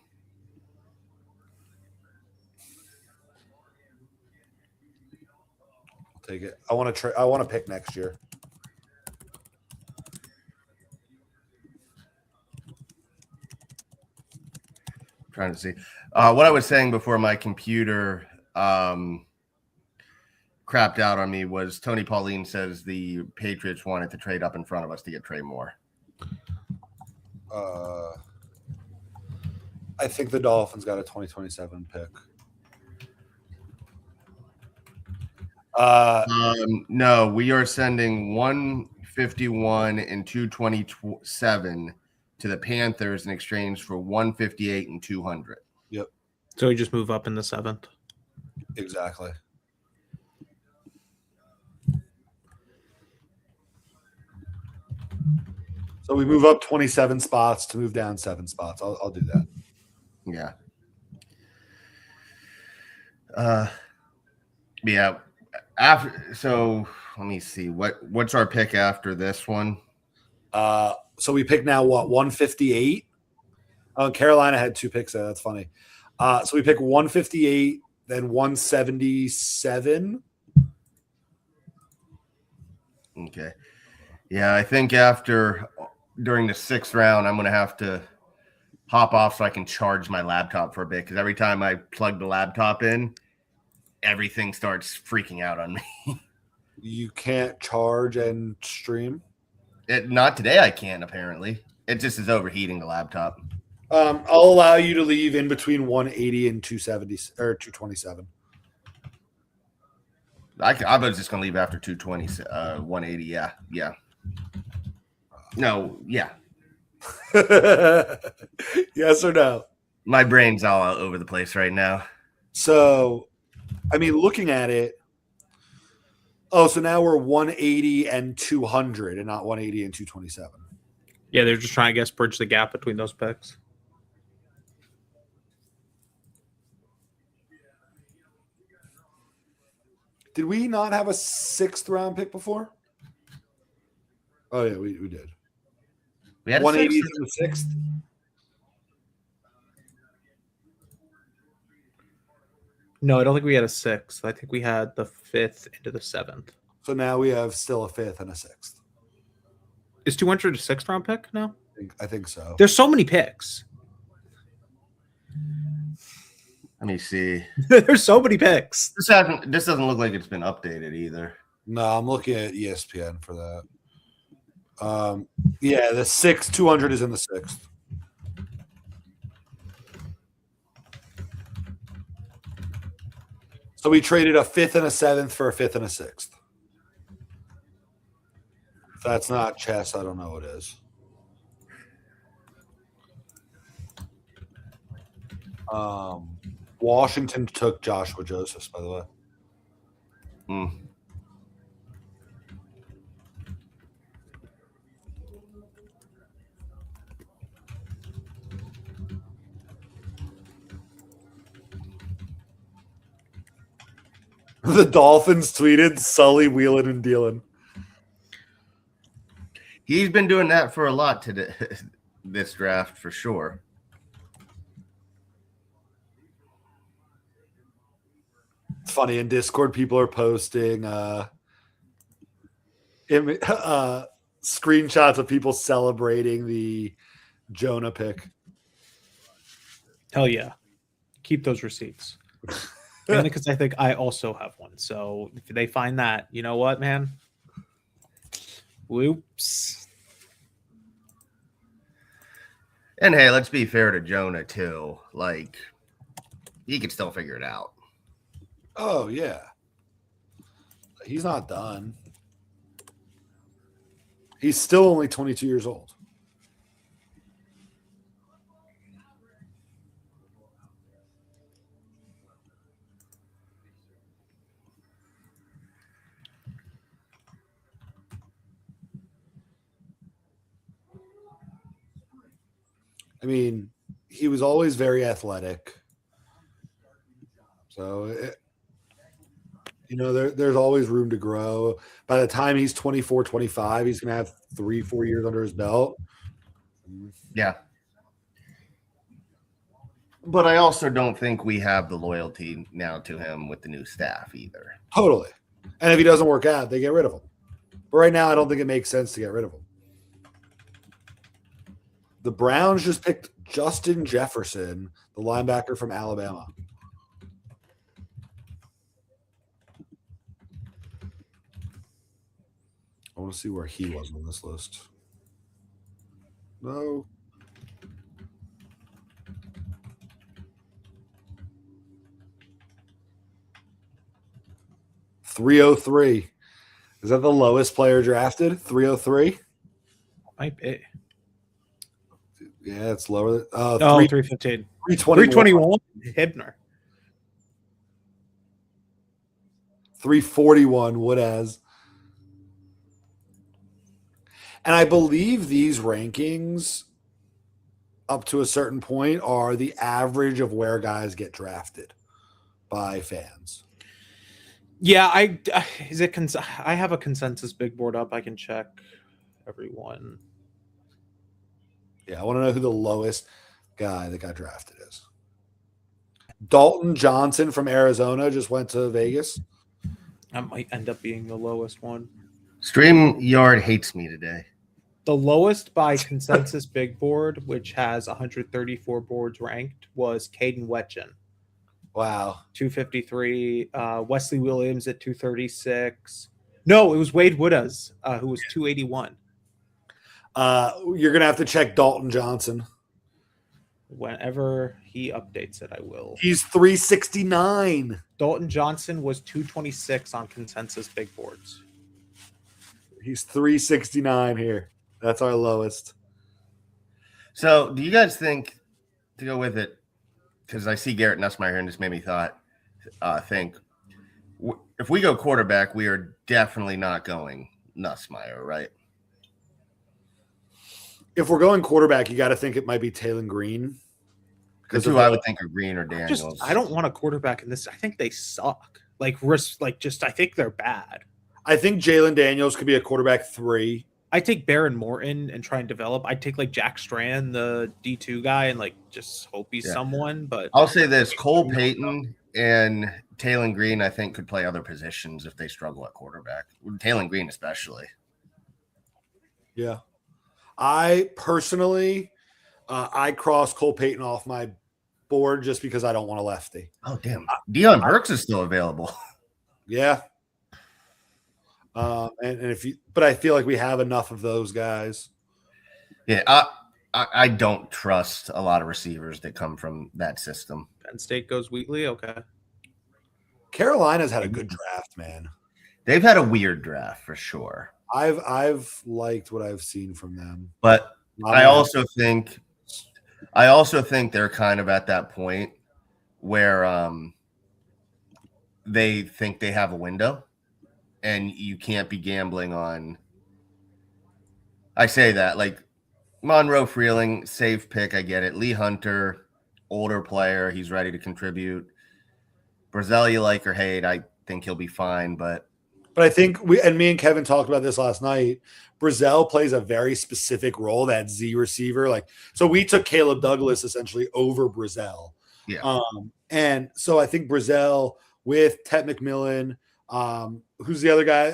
I'll take it. I want to pick next year. Trying to see what I was saying before my computer. Chris crapped out on me was Tony Pauline says the Patriots wanted to trade up in front of us to get Trey Moore. I think the Dolphins got a 2027 pick. No, we are sending 151 and 227 to the Panthers in exchange for 158 and 200. So we just move up in the 7th. Exactly. So we move up 27 spots to move down 7 spots. I'll do that. Yeah. Yeah. So let me see. What's our pick after this one? So we pick now what, 158? Oh, Carolina had 2 picks there. That's funny. So we pick 158, then 177. Okay. Yeah, I think during the 6th round, I'm going to have to hop off so I can charge my laptop for a bit, because every time I plug the laptop in, everything starts freaking out on me. You can't charge and stream? Not today, I can, apparently. It just is overheating the laptop. I'll allow you to leave in between 180 and 270 or 227. I was just going to leave after 220, 180. Yeah. No, yeah. Yes or no? My brain's all over the place right now. So, I mean, looking at it, so now we're 180 and 200 and not 180 and 227. Yeah, they're just trying, I guess, bridge the gap between those picks. Did we not have a 6th round pick before? Oh, yeah, we did. We had 180 180. to the 6th? No, I don't think we had a 6th. I think we had the 5th into the 7th. So now we have still a 5th and a 6th. Is 200 a 6th round pick? No. I think so. There's so many picks. Let me see. There's so many picks. This doesn't look like it's been updated either. No, I'm looking at ESPN for that. Yeah, the 6th, 200 is in the 6th. So we traded a 5th and a 7th for a 5th and a 6th. If that's not chess, I don't know what is. Washington took Joshua Josephs, by the way. Hmm. The Dolphins tweeted Sully wheeling and dealing. He's been doing that for a lot today, this draft for sure. It's funny, in Discord, people are posting screenshots of people celebrating the Jonah pick. Hell yeah. Keep those receipts. Mainly because I think I also have one. So if they find that, you know what, man? Whoops. And hey, let's be fair to Jonah too. Like, he can still figure it out. Oh, yeah. He's not done. He's still only 22 years old. I mean, he was always very athletic. So, there's always room to grow. By the time he's 24, 25, he's going to have 3-4 years under his belt. Yeah. But I also don't think we have the loyalty now to him with the new staff either. Totally. And if he doesn't work out, they get rid of him. But right now, I don't think it makes sense to get rid of him. The Browns just picked Justin Jefferson, the linebacker from Alabama. want to see where he was on this list. No. .303. Is that the lowest player drafted? 303? Might be. Yeah, it's lower. Oh, 315. 321. 321. Hibner. 341 Woodaz. And I believe these rankings up to a certain point are the average of where guys get drafted by fans. Yeah, I have a consensus big board up. I can check everyone. Yeah, I want to know who the lowest guy that got drafted is. Dalton Johnson from Arizona just went to Vegas. That might end up being the lowest one. StreamYard hates me today. The lowest by consensus big board, which has 134 boards ranked, was Caden Wetchen. Wow. 253. Wesley Williams at 236. No, it was Wade Woodaz, who was 281. You're going to have to check Dalton Johnson. Whenever he updates it, I will. He's 369. Dalton Johnson was 226 on consensus big boards. He's 369 here. That's our lowest. So, do you guys think, to go with it, because I see Garrett Nussmeier here and just made me think, if we go quarterback, we are definitely not going Nussmeier, right? If we're going quarterback, you got to think it might be Taylor Green. Because who I would think are Green or Daniels. I don't want a quarterback in this. I think they suck. I think they're bad. I think Jalen Daniels could be a quarterback 3. I take Baron Morton and try and develop. I take Jack Strand, the D2 guy, and just hope he's someone. But I'll say this: Cole Payton and Taylor Green, I think, could play other positions if they struggle at quarterback. Taylor Green, especially. Yeah, I personally, I cross Cole Payton off my board just because I don't want a lefty. Oh damn! Deion Burks is still available. Yeah. But I feel like we have enough of those guys. Yeah, I don't trust a lot of receivers that come from that system. Penn State goes Wheatley. Okay. Carolina's had a good draft, man. They've had a weird draft for sure. I've liked what I've seen from them, but I also think they're kind of at that point where they think they have a window. And you can't be gambling on. I say that Monroe Freeling, safe pick. I get it. Lee Hunter, older player. He's ready to contribute. Brazel, you like or hate. I think he'll be fine. But I think me and Kevin talked about this last night. Brazel plays a very specific role, that Z receiver. So we took Caleb Douglas essentially over Brazel. Yeah. And so I think Brazel with Ted McMillan, who's the other guy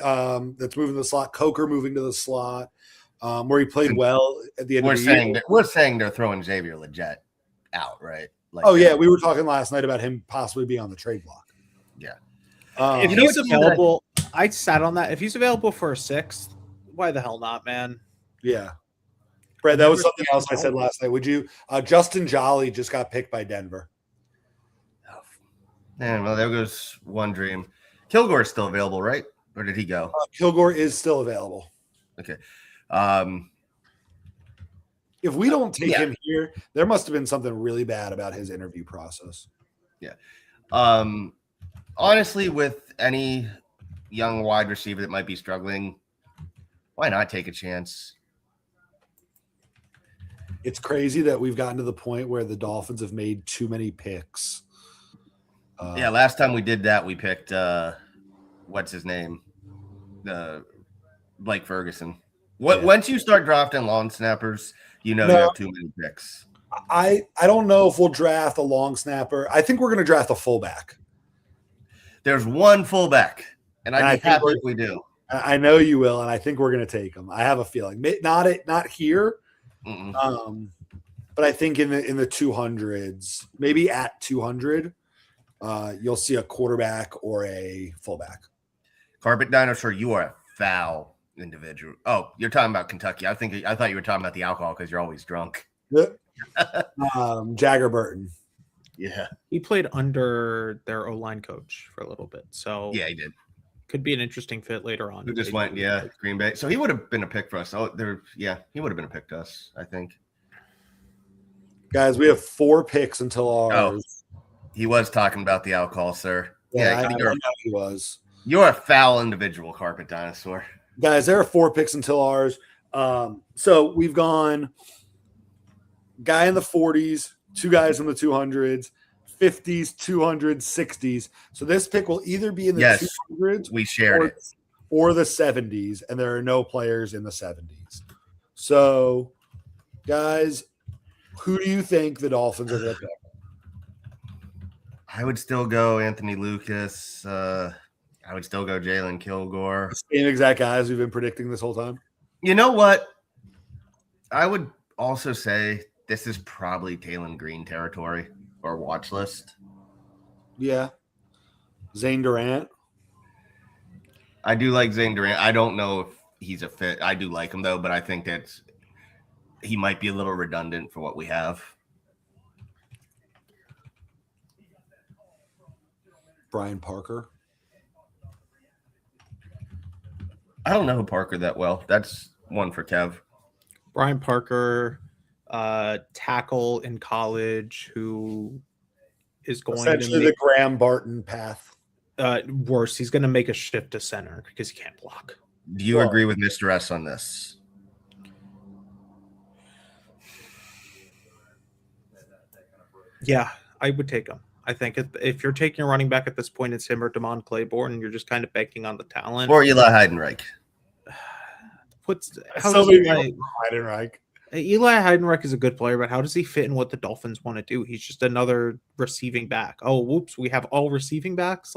that's moving to the slot? Coker moving to the slot, where he played well at the end of the year. We're saying they're throwing Xavier Legette out, right? Yeah, we were talking last night about him possibly being on the trade block. Yeah. If he's available, I sat on that. If he's available for a 6th, why the hell not, man? Yeah. Brad, that was something else I said last night. Would you? Justin Jolly just got picked by Denver. Man, well, there goes one dream. Kilgore's still available, right? Or did he go? Kilgore is still available. Okay. If we don't take him here, there must have been something really bad about his interview process. Yeah. Honestly, with any young wide receiver that might be struggling, why not take a chance? It's crazy that we've gotten to the point where the Dolphins have made too many picks. Last time we did that, we picked what's his name? Blake Ferguson. Once you start drafting long snappers, you have too many picks. I don't know if we'll draft a long snapper. I think we're going to draft a fullback. There's one fullback, and I'd be happy if we do. I know you will, and I think we're going to take him. I have a feeling. Not here, but I think in the 200s, maybe at 200. You'll see a quarterback or a fullback. Carpet Dinosaur, you are a foul individual. Oh, you're talking about Kentucky. I thought you were talking about the alcohol because you're always drunk. Jagger Burton. Yeah. He played under their O-line coach for a little bit, so Yeah, he did. could be an interesting fit later on. Who just went, Green Bay. So he would have been a pick for us. Oh, he would have been a pick to us, I think. Guys, we have 4 picks until ours. He was talking about the alcohol, sir. Yeah, I know he was. You're a foul individual, Carpet Dinosaur. Guys, there are 4 picks until ours. So we've gone guy in the 40s, 2 guys in the 200s, 50s, 200s, 60s. So this pick will either be in the 200s we shared or the 70s, and there are no players in the 70s. So, guys, who do you think the Dolphins are going to pick? I would still go Anthony Lucas. I would still go Jalen Kilgore. Same exact guys we've been predicting this whole time. You know what? I would also say this is probably Taylon Green territory or watch list. Yeah. Zane Durant. I do like Zane Durant. I don't know if he's a fit. I do like him, though, but I think he might be a little redundant for what we have. Brian Parker. I don't know Parker that well. That's one for Kev. Brian Parker, tackle in college, who is going essentially the Graham Barton path. Worse, he's going to make a shift to center because he can't block. Do you agree with Mr. S on this? Yeah, I would take him. I think if you're taking a running back at this point, it's him or Damon Claiborne, and you're just kind of banking on the talent. Or Eli Heidenreich. Eli Heidenreich is a good player, but how does he fit in what the Dolphins want to do? He's just another receiving back. Oh, whoops, we have all receiving backs?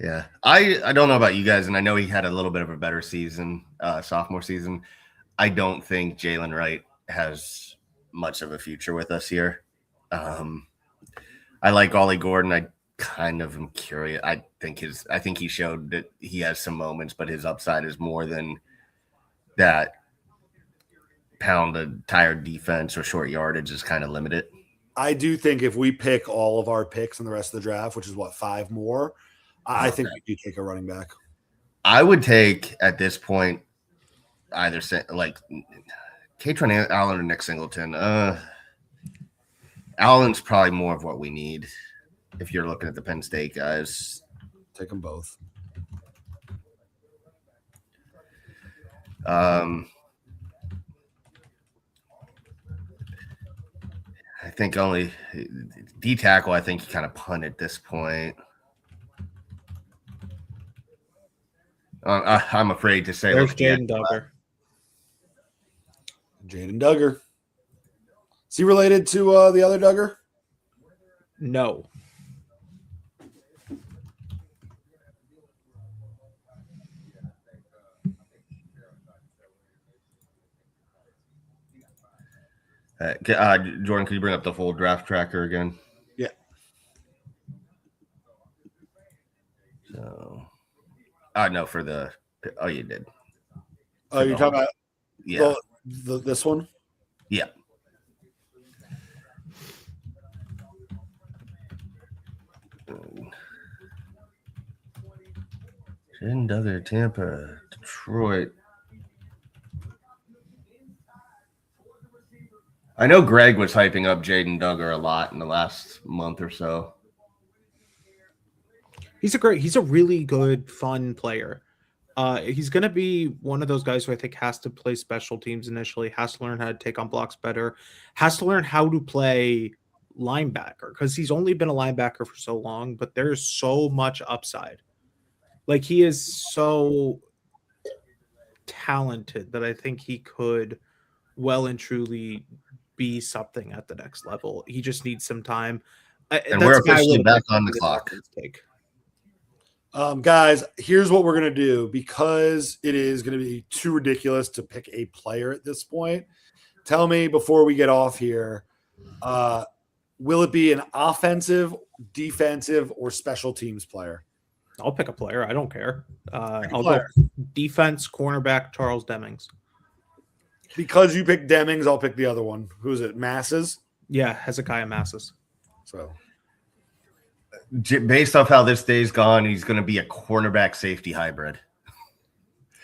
Yeah. I don't know about you guys, and I know he had a little bit of a better season, sophomore season. I don't think Jalen Wright has much of a future with us here. I like Ollie Gordon. I kind of am curious. I think he showed that he has some moments, but his upside is more than that. Pound a tired defense or short yardage is kind of limited. I do think if we pick all of our picks in the rest of the draft, which is 5 more, I think we do take a running back. I would take at this point either Katron Allen or Nick Singleton. Allen's probably more of what we need if you're looking at the Penn State guys. Take them both. I think only D tackle. I think you kind of punt at this point. I'm afraid to say. There's Jaden Duggar. Jaden Duggar. Is he related to the other Duggar? No. Jordan, could you bring up the full draft tracker again? Yeah. So, no, for the. Oh, you did. Oh, you're talking about yeah this one? Yeah. Jaden Duggar, Tampa, Detroit. I know Greg was hyping up Jaden Duggar a lot in the last month or so. He's a really good, fun player. He's going to be one of those guys who I think has to play special teams initially, has to learn how to take on blocks better, has to learn how to play linebacker because he's only been a linebacker for so long, but there's so much upside. He is so talented that I think he could well and truly be something at the next level. He just needs some time. And we're officially back on the clock. Guys, here's what we're going to do because it is going to be too ridiculous to pick a player at this point. Tell me before we get off here, will it be an offensive, defensive, or special teams player? I'll pick a player. I don't care. Pick a I'll player. go defense, cornerback, Charles Demings. Because you picked Demings, I'll pick the other one. Who's it? Masses. Yeah, Hezekiah Masses. So Based off how this day's gone, he's going to be a cornerback safety hybrid.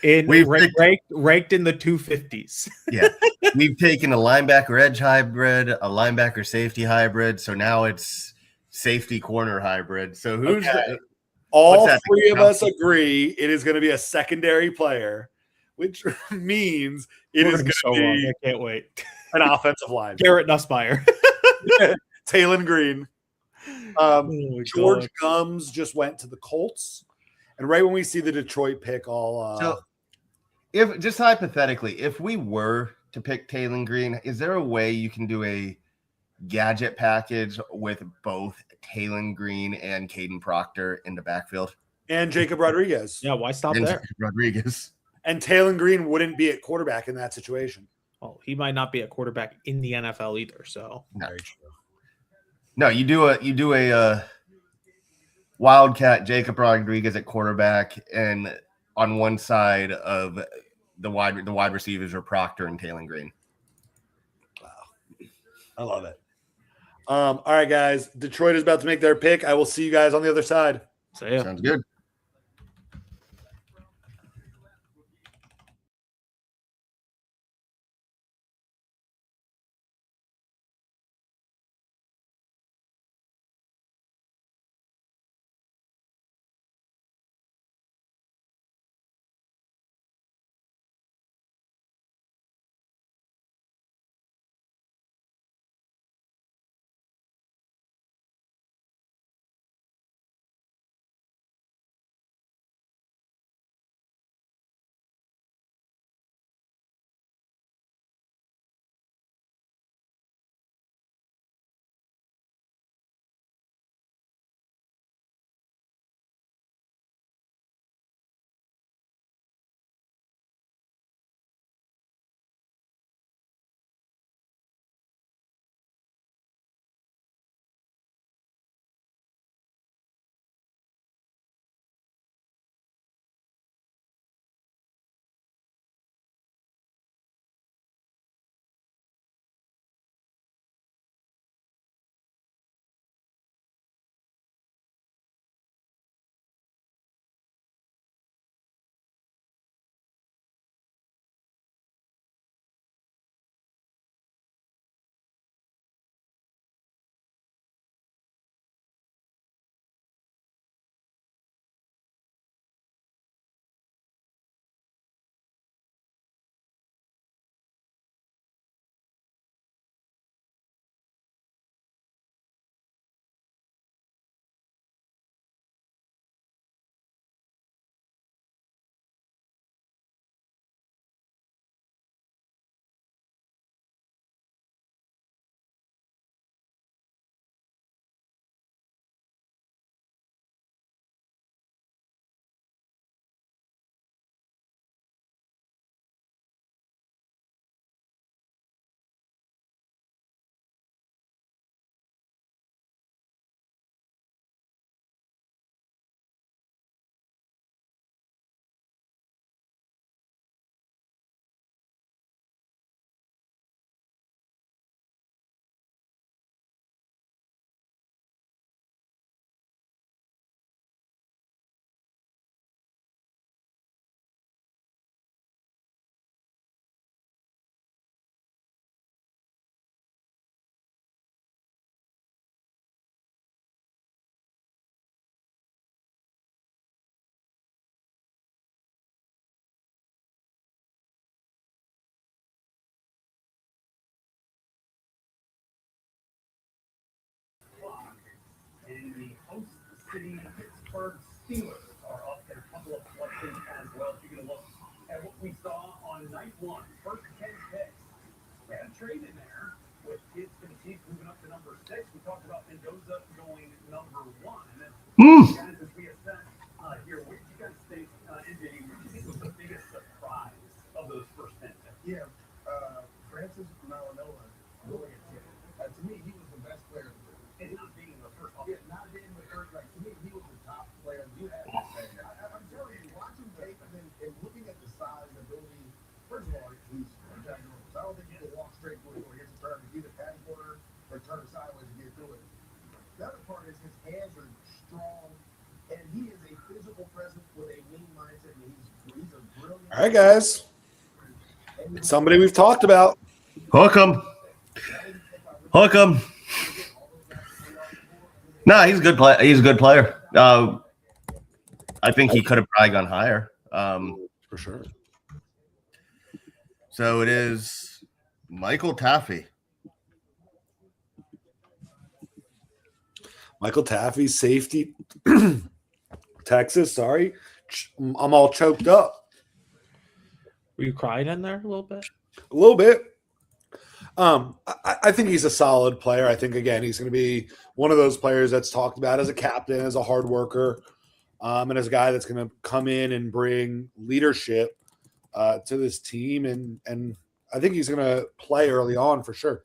We've picked- ranked in the 250s. Yeah, we've taken a linebacker edge hybrid, a linebacker safety hybrid, so now it's safety corner hybrid. So who's all that? three of us agree it is going to be a secondary player, which means it We're is gonna going to wrong. be I can't wait. an offensive line. Garrett Nussmeier. Taylon Green. Oh, George Gums just went to the Colts. And right when we see the Detroit pick, I'll So, if just hypothetically, if we were to pick Taylon Green, is there a way you can do a gadget package with both Taylon Green and Caden Proctor in the backfield? and Jacob Rodriguez. Yeah, why stop And there? Rodriguez. And Taylon Green wouldn't be at quarterback in that situation. Well, he might not be a quarterback in the NFL either. So Very true. No, you do a Wildcat Jacob Rodriguez at quarterback, and on one side of the wide receivers are Proctor and Taylon Green. I love it. All right, guys. Detroit is about to make their pick. I will see you guys on the other side. yeah. Sounds good. And the host city Pittsburgh Steelers are up in a couple of questions as well. Taking a look at what we saw on night one. First 10 picks. We had a trade in there with Kids for the Chiefs moving up to number 6. We talked about Mendoza going number 1. And then, guys, as we assess here, what did you guys think, NJ, what do you think was the biggest surprise of those first 10 picks? Yeah, Francis Marinella, really a kid. To me, he was the best player in the league. And not being the first Yeah, not being the first, like, to me, he was the top players you have to say. I'm telling you, watching tape and looking at the size and ability. First of all, he's ginormous. I don't think he can walk straight through it or gets a turn. He's either patty corner or turn sideways to get through it. The other part is his hands are strong, and he is a physical presence with a winning mindset. And he's a brilliant. All right, guys. Somebody we've talked about. Hook him. Hook him. No, he's a good player. He's a good player. I think he could have probably gone higher. For sure. So it is Michael Taffy. Michael Taffy, safety. Texas, sorry. I'm all choked up. Were you crying in there a little bit? A little bit. I think he's a solid player. I think, again, he's going to be one of those players that's talked about as a captain, as a hard worker, and as a guy that's going to come in and bring leadership to this team. And I think he's going to play early on for sure.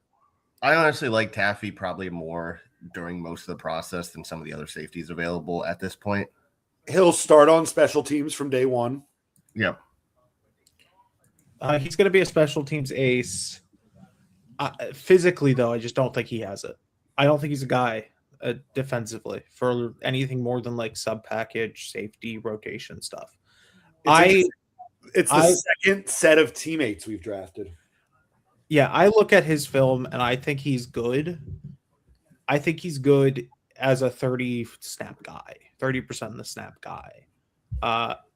I honestly like Taffy probably more during most of the process than some of the other safeties available at this point. He'll start on special teams from day one. Yep. He's going to be a special teams ace. Physically, though, I just don't think he has it. I don't think he's a guy defensively for anything more than like sub package, safety, rotation stuff. It's the second set of teammates we've drafted. Yeah, I look at his film and I think he's good. I think he's good as a 30 snap guy, 30% of the snap guy.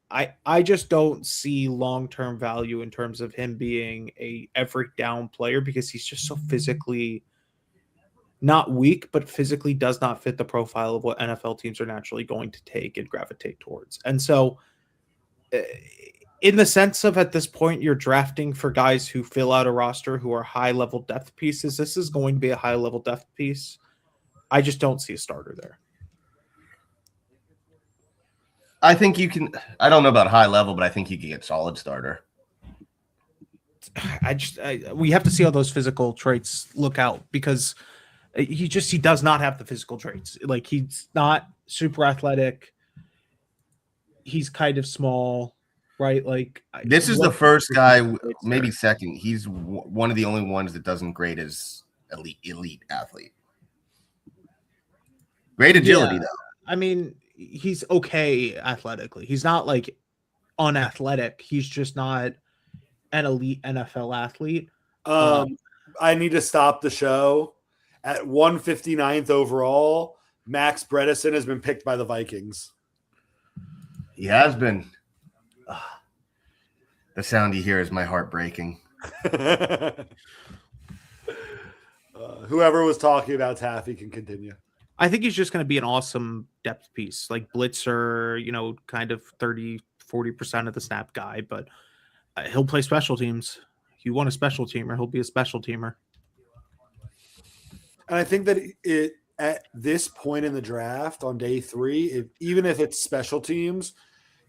I just don't see long-term value in terms of him being a every down player because he's just so physically not weak, but physically does not fit the profile of what NFL teams are naturally going to take and gravitate towards. And so in the sense of at this point, you're drafting for guys who fill out a roster who are high-level depth pieces. This is going to be a high-level depth piece. I just don't see a starter there. I think you can. I don't know about high level, but I think you can get solid starter. We have to see how those physical traits look out because he does not have the physical traits. Like he's not super athletic. He's kind of small, right? Like This is the first guy, maybe second. He's one of the only ones that doesn't grade as elite athlete. Great agility, though. I mean, he's okay athletically. He's not like unathletic. He's just not an elite NFL athlete. I need to stop the show. At 159th overall, Max Bredesen has been picked by the Vikings. He has been. The sound you hear is my heart breaking. Whoever was talking about Taffy can continue. I think he's just going to be an awesome depth piece, like blitzer, kind of 30-40% of the snap guy, but he'll play special teams. If you want a special teamer, he'll be a special teamer. And I think that at this point in the draft on day 3, even if it's special teams,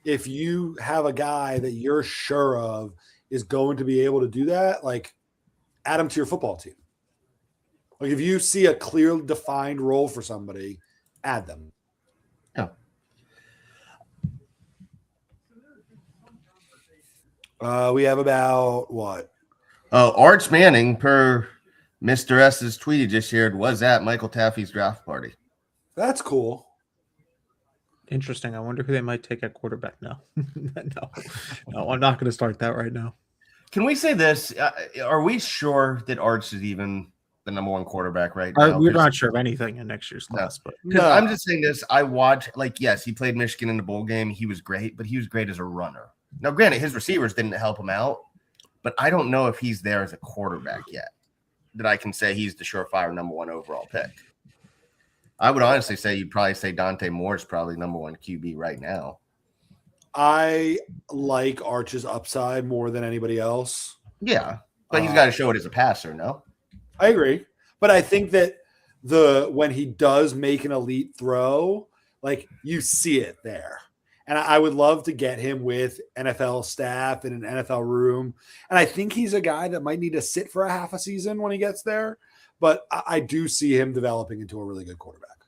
if you have a guy that you're sure of is going to be able to do that, like add him to your football team. Like if you see a clearly defined role for somebody, add them. Yeah. We have about what? Arch Manning, per Mr. S's tweet he just shared, was at Michael Taffy's draft party. That's cool. Interesting. I wonder who they might take at quarterback now. No, I'm not going to start that right now. Can we say this? Are we sure that Arch is even the number 1 quarterback right now? We're not sure of anything in next year's class, but I'm just saying this. I watched, yes, he played Michigan in the bowl game. He was great, but he was great as a runner. Now, granted, his receivers didn't help him out, but I don't know if he's there as a quarterback yet that I can say he's the surefire number 1 overall pick. I would honestly say you'd probably say Dante Moore is probably number 1 QB right now. I like Arch's upside more than anybody else. Yeah, but he's got to show it as a passer, no? I agree. But I think that when he does make an elite throw, like you see it there. And I would love to get him with NFL staff in an NFL room. And I think he's a guy that might need to sit for a half a season when he gets there. But I do see him developing into a really good quarterback.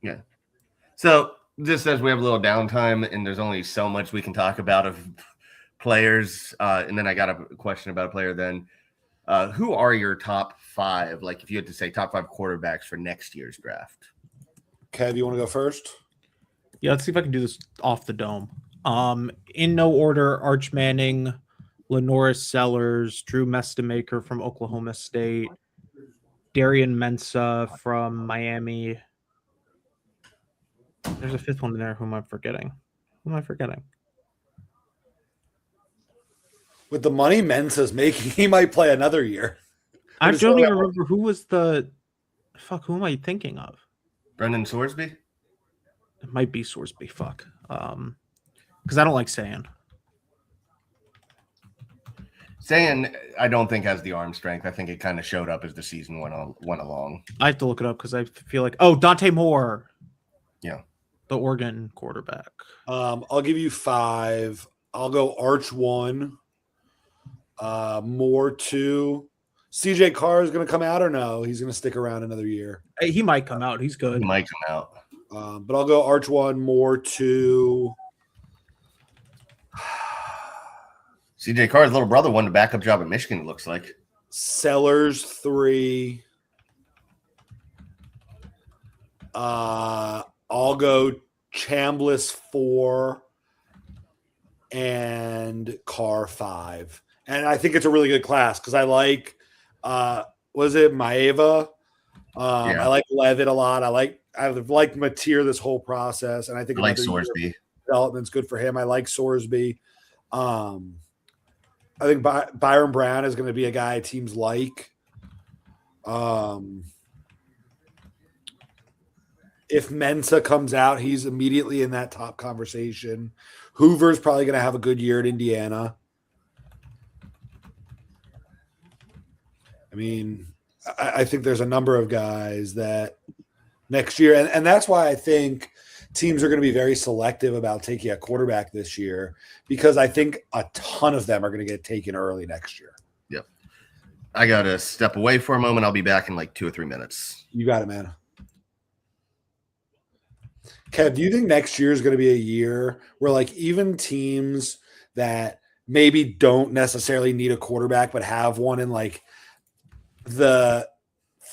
Yeah. So just as we have a little downtime and there's only so much we can talk about of players, and then I got a question about a player then. Who are your top 5? Like if you had to say top 5 quarterbacks for next year's draft. Kev, you want to go first? Yeah, let's see if I can do this off the dome. In no order: Arch Manning, Lenoris Sellers, Drew Mestamaker from Oklahoma State, Darian Mensa from Miami. There's a 5th one in there. Who am I forgetting? With the money Mensa's making, he might play another year. I But don't it's even remember who was the fuck. Who am I thinking of? Brendan Sorsby? It might be Sorsby. Fuck. Because I don't like saying. Saying I don't think has the arm strength. I think it kind of showed up as the season went along. I have to look it up because I feel like Dante Moore. Yeah. The Oregon quarterback. I'll give you 5. I'll go Arch 1. Moore 2. CJ Carr is going to come out or no? He's going to stick around another year. Hey, he might come out. He's good. He might come out. But I'll go Arch 1, Moore 2. CJ Carr's little brother won the backup job at Michigan, it looks like. Sellers 3. I'll go Chambliss 4 and Carr 5. And I think it's a really good class because I like was it Maeva? I like Levitt a lot. I've liked Mateer this whole process, and I think I like another year Sorsby. development's good for him. I like Sorsby. I think Byron Brown is going to be a guy teams like. If Mensa comes out, he's immediately in that top conversation. Hoover's probably going to have a good year at Indiana. I mean, I think there's a number of guys that next year, and that's why I think teams are going to be very selective about taking a quarterback this year, because I think a ton of them are going to get taken early next year. Yep. I got to step away for a moment. I'll be back in like 2 or 3 minutes. You got it, man. Kev, do you think next year is going to be a year where like even teams that maybe don't necessarily need a quarterback but have one in like the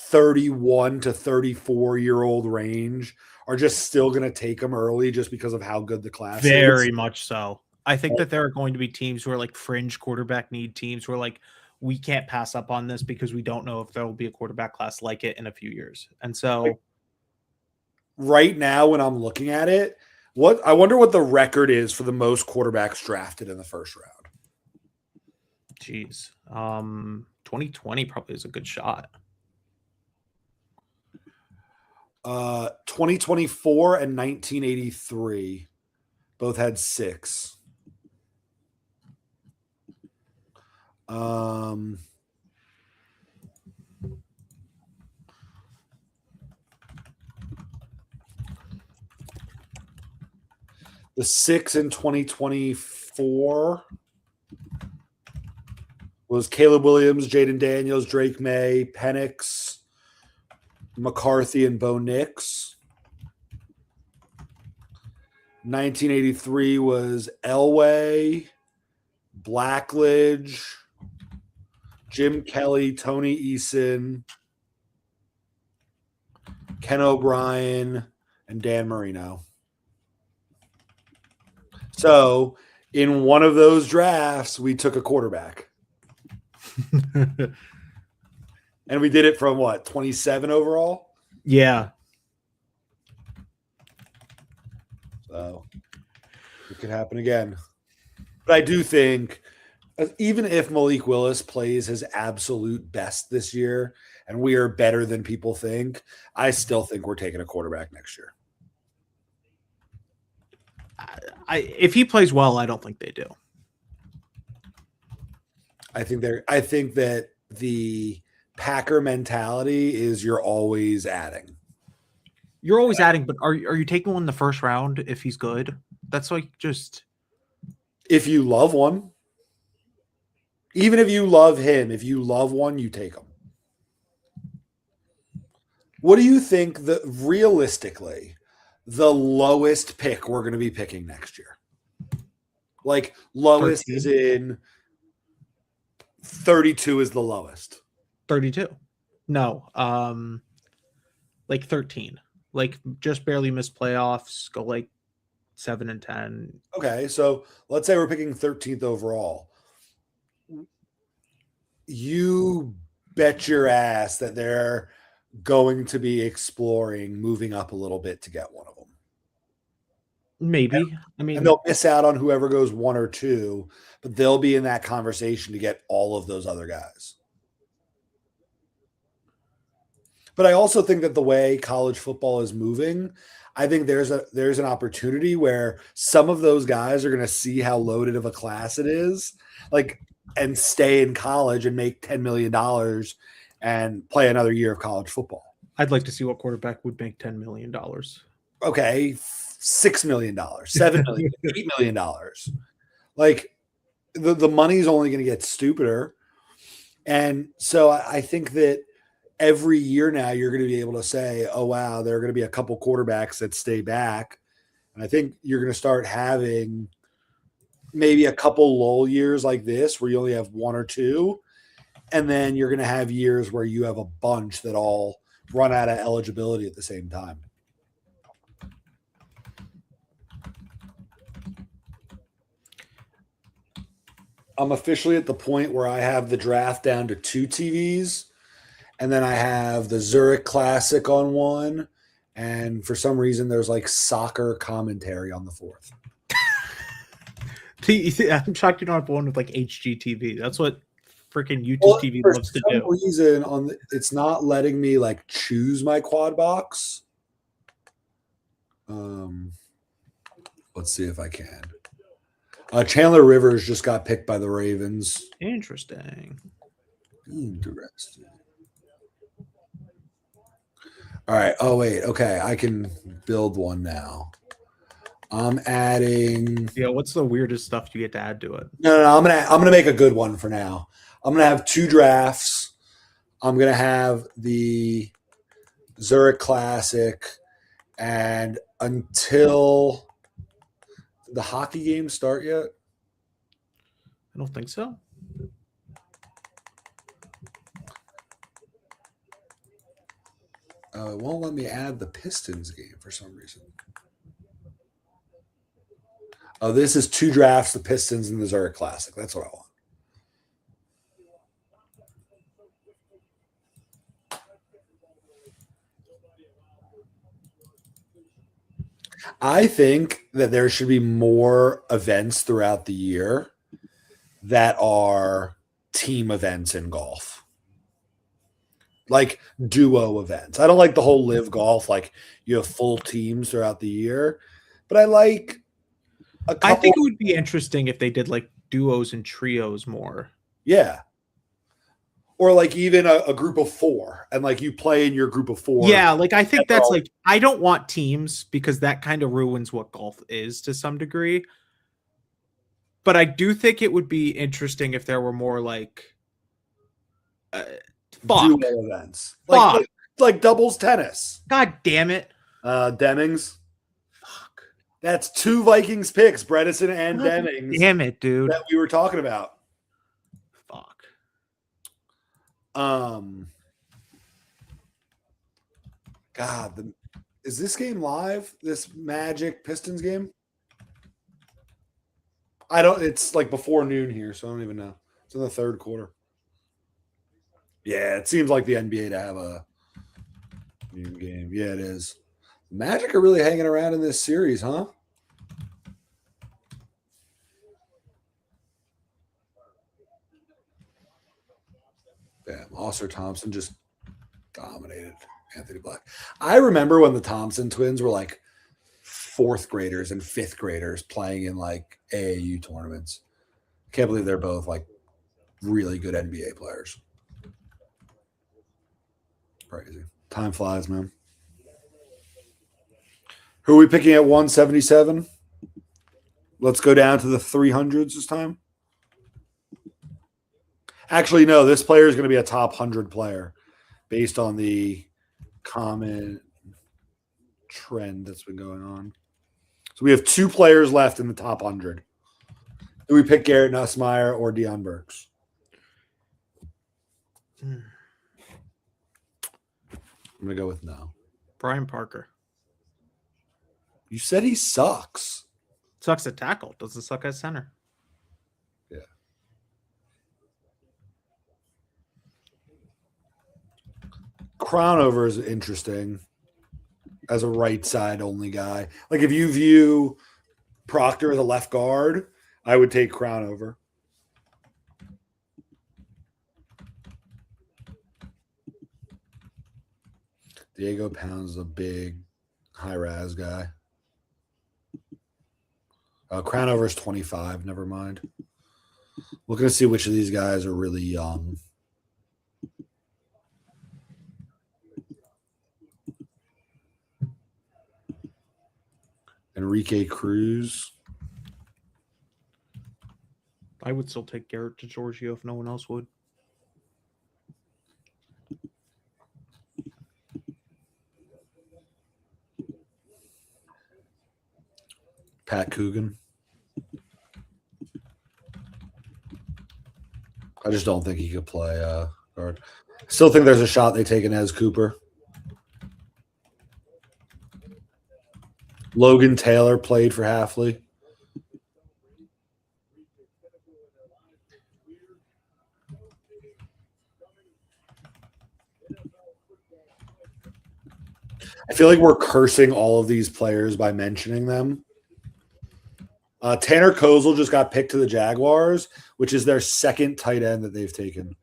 31 to 34-year-old range are just still going to take them early just because of how good the class is? Very much so. I think that there are going to be teams who are like fringe quarterback need teams who are like, we can't pass up on this because we don't know if there will be a quarterback class like it in a few years. And so right now when I'm looking at it, I wonder what the record is for the most quarterbacks drafted in the first round. Jeez. 2020 probably is a good shot. 2024 and 1983 both had 6. The 6 in 2024 was Caleb Williams, Jaden Daniels, Drake May, Penix, McCarthy, and Bo Nix. 1983 was Elway, Blackledge, Jim Kelly, Tony Eason, Ken O'Brien, and Dan Marino. So in one of those drafts, we took a quarterback. And we did it from what, 27 overall? Yeah. So it could happen again. But I do think even if Malik Willis plays his absolute best this year and we are better than people think, I still think we're taking a quarterback next year. If he plays well, I don't think they do. I think that the Packer mentality is you're always adding. You're always adding, but are you taking one in the first round if he's good? That's like just if you love one. Even if you love him, if you love one, you take him. What do you think realistically the lowest pick we're going to be picking next year? Like lowest 13. is in 32 is the lowest. 32. No. Like 13. Like just barely miss playoffs, go like 7 and 10. Okay, so let's say we're picking 13th overall. You bet your ass that they're going to be exploring moving up a little bit to get one of them. Maybe. I mean, And they'll miss out on whoever goes 1 or 2, but they'll be in that conversation to get all of those other guys. But I also think that the way college football is moving, I think there's an opportunity where some of those guys are going to see how loaded of a class it is, like, and stay in college and make $10 million and play another year of college football. I'd like to see what quarterback would make $10 million. Okay, $6 million, $7 million, $8 million. Like the money's only going to get stupider. And so I think that every year now you're going to be able to say, oh, wow, there are going to be a couple quarterbacks that stay back. And I think you're going to start having maybe a couple lull years like this where you only have 1 or 2. And then you're going to have years where you have a bunch that all run out of eligibility at the same time. I'm officially at the point where I have the draft down to 2 TVs. And then I have the Zurich Classic on one. And for some reason, there's like soccer commentary on the 4th. I'm shocked you don't have one with like HGTV. That's what freaking YouTube TV loves to do. For some reason, it's not letting me like choose my quad box. Let's see if I can. Chandler Rivers just got picked by the Ravens. Interesting. All right. Oh, wait. Okay. I can build one now. I'm adding. Yeah, what's the weirdest stuff you get to add to it? No. I'm gonna make a good one for now. I'm gonna have 2 drafts. I'm gonna have the Zurich Classic, and until the hockey games start yet. I don't think so. It won't let me add the Pistons game for some reason. Oh, this is 2 drafts, the Pistons and the Zurich Classic. That's what I want. I think that there should be more events throughout the year that are team events in golf. Like duo events. I don't like the whole live golf, like you have full teams throughout the year, but I like a couple. I think it would be interesting if they did like duos and trios more. Yeah. Or like even a group of 4 and like you play in your group of 4. Yeah, like I think that's like I don't want teams because that kind of ruins what golf is to some degree. But I do think it would be interesting if there were more like duo events. Like doubles tennis. God damn it. Demings. Fuck. That's 2 Vikings picks, Bredesen and God Demings. Damn it, dude. That we were talking about. Fuck. God, is this game live? This Magic Pistons game? It's like before noon here, so I don't even know. It's in the 3rd quarter. Yeah, it seems like the NBA to have a noon game. Yeah, it is. Magic are really hanging around in this series, huh? Bam. Oscar Thompson just dominated Anthony Black. I remember when the Thompson twins were like 4th graders and 5th graders playing in like AAU tournaments. Can't believe they're both like really good NBA players. Crazy. Time flies, man. Who are we picking at 177? Let's go down to the 300s this time. Actually, no, this player is going to be a top 100 player based on the comment. trend that's been going on. So we have 2 players left in the top 100. Do we pick Garrett Nussmeier or Deion Burks? I'm going to go with no. Brian Parker You said he sucks. sucks at tackle, doesn't suck at center. Yeah. Crownover is interesting as a right side only guy. Like if you view Proctor as a left guard, I would take Crownover. Diego Pound's a big high raz guy. Crownover is 25. Never mind. Looking to see which of these guys are really young. Enrique Cruz. I would still take Garrett DeGiorgio if no one else would. Pat Coogan. I just don't think he could play guard. Still think there's a shot they take Inez Cooper. Logan Taylor played for Halfley. I feel like we're cursing all of these players by mentioning them. Tanner Kozel just got picked to the Jaguars, which is their second tight end that they've taken.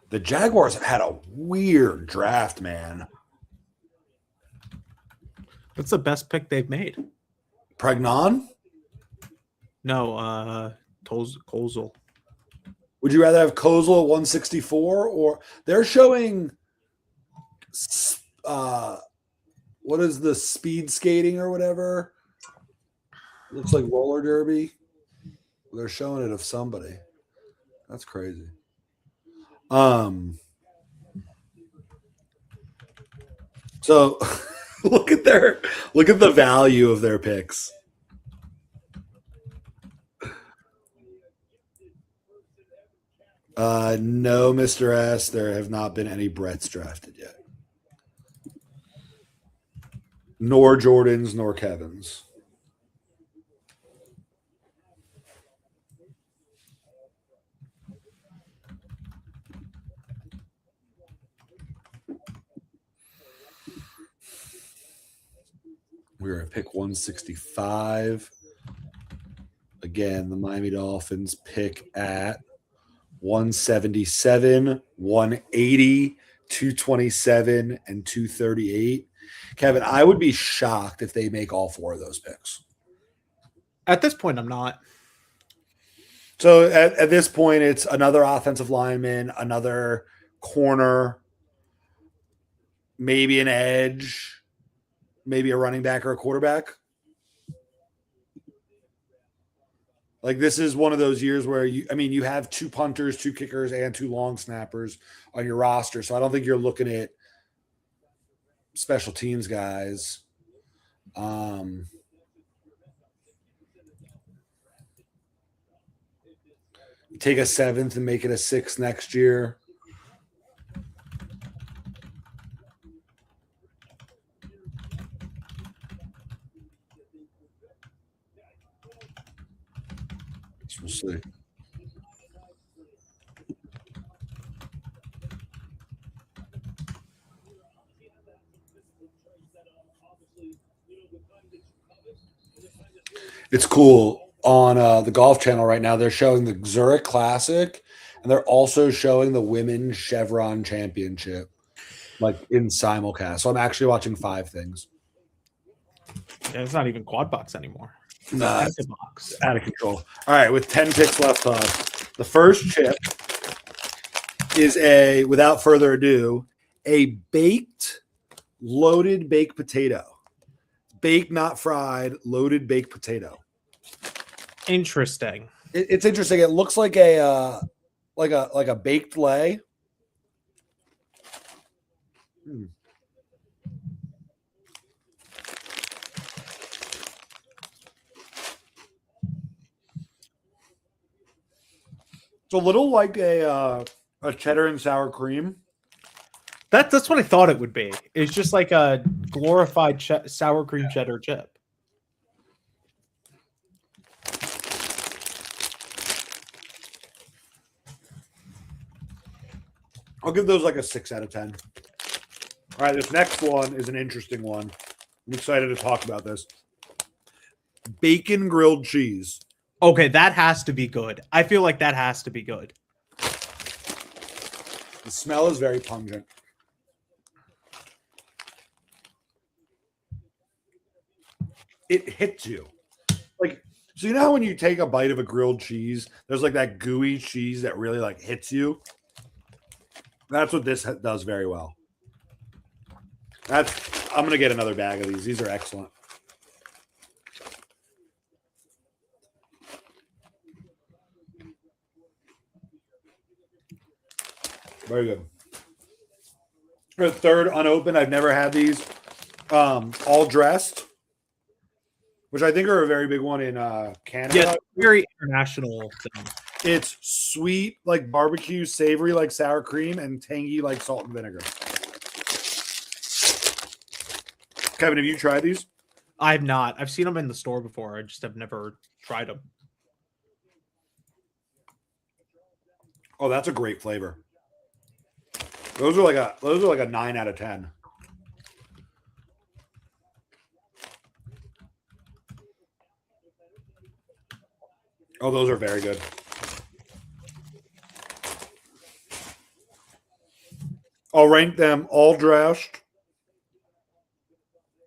The Jaguars have had a weird draft, man. That's the best pick they've made. Pregnon? No, Kozel. Would you rather have Kozel at 164 or they're showing what is the speed skating or whatever? Looks like roller derby. They're showing it of somebody. That's crazy. So look at the value of their picks. No, Mr. S. There have not been any Bretts drafted yet. Nor Jordans, nor Kevins. We're at pick 165. Again, the Miami Dolphins pick at 177, 180, 227, and 238. Kevin, I would be shocked if they make all 4 of those picks. At this point, I'm not. So at this point, it's another offensive lineman, another corner, maybe an edge, maybe a running back or a quarterback. Like this is one of those years where you have 2 punters, 2 kickers, and 2 long snappers on your roster. So I don't think you're looking at special teams guys. Take a 7th and make it a 6th next year. We'll see. It's cool on the Golf Channel right now. They're showing the Zurich Classic, and they're also showing the Women's Chevron Championship, like in simulcast. So I'm actually watching 5 things. Yeah, it's not even quad box anymore. Nah, It's box. out of control. All right, with 10 picks left on, the first chip is without further ado, a loaded baked potato. Baked, not fried, loaded baked potato. Interesting. It's interesting. It looks like a baked lay. It's a little like a cheddar and sour cream. That's what I thought it would be. It's just like a glorified sour cream cheddar chip. I'll give those like a 6 out of 10. All right, this next one is an interesting one. I'm excited to talk about this. Bacon grilled cheese. Okay, that has to be good. I feel like that has to be good. The smell is very pungent. It hits you. Like, so you know how when you take a bite of a grilled cheese, there's like that gooey cheese that really like hits you? That's what this does very well. I'm going to get another bag of these. These are excellent. Very good. The third unopened. I've never had these. All dressed, which I think are a very big one in Canada. Yeah, very international thing. It's sweet like barbecue, savory like sour cream, and tangy like salt and vinegar. Kevin, have you tried these? I have not. I've seen them in the store before. I just have never tried them. Oh, that's a great flavor. Those are like a 9 out of 10. Oh, those are very good. I'll rank them all dressed,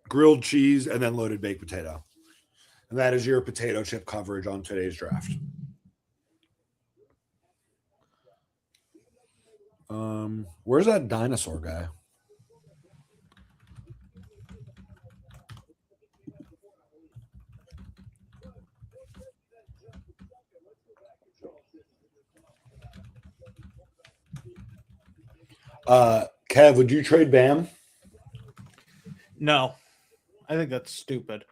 grilled cheese, and then loaded baked potato. And that is your potato chip coverage on today's draft. Where's that dinosaur guy? Kev, would you trade Bam? No, I think that's stupid.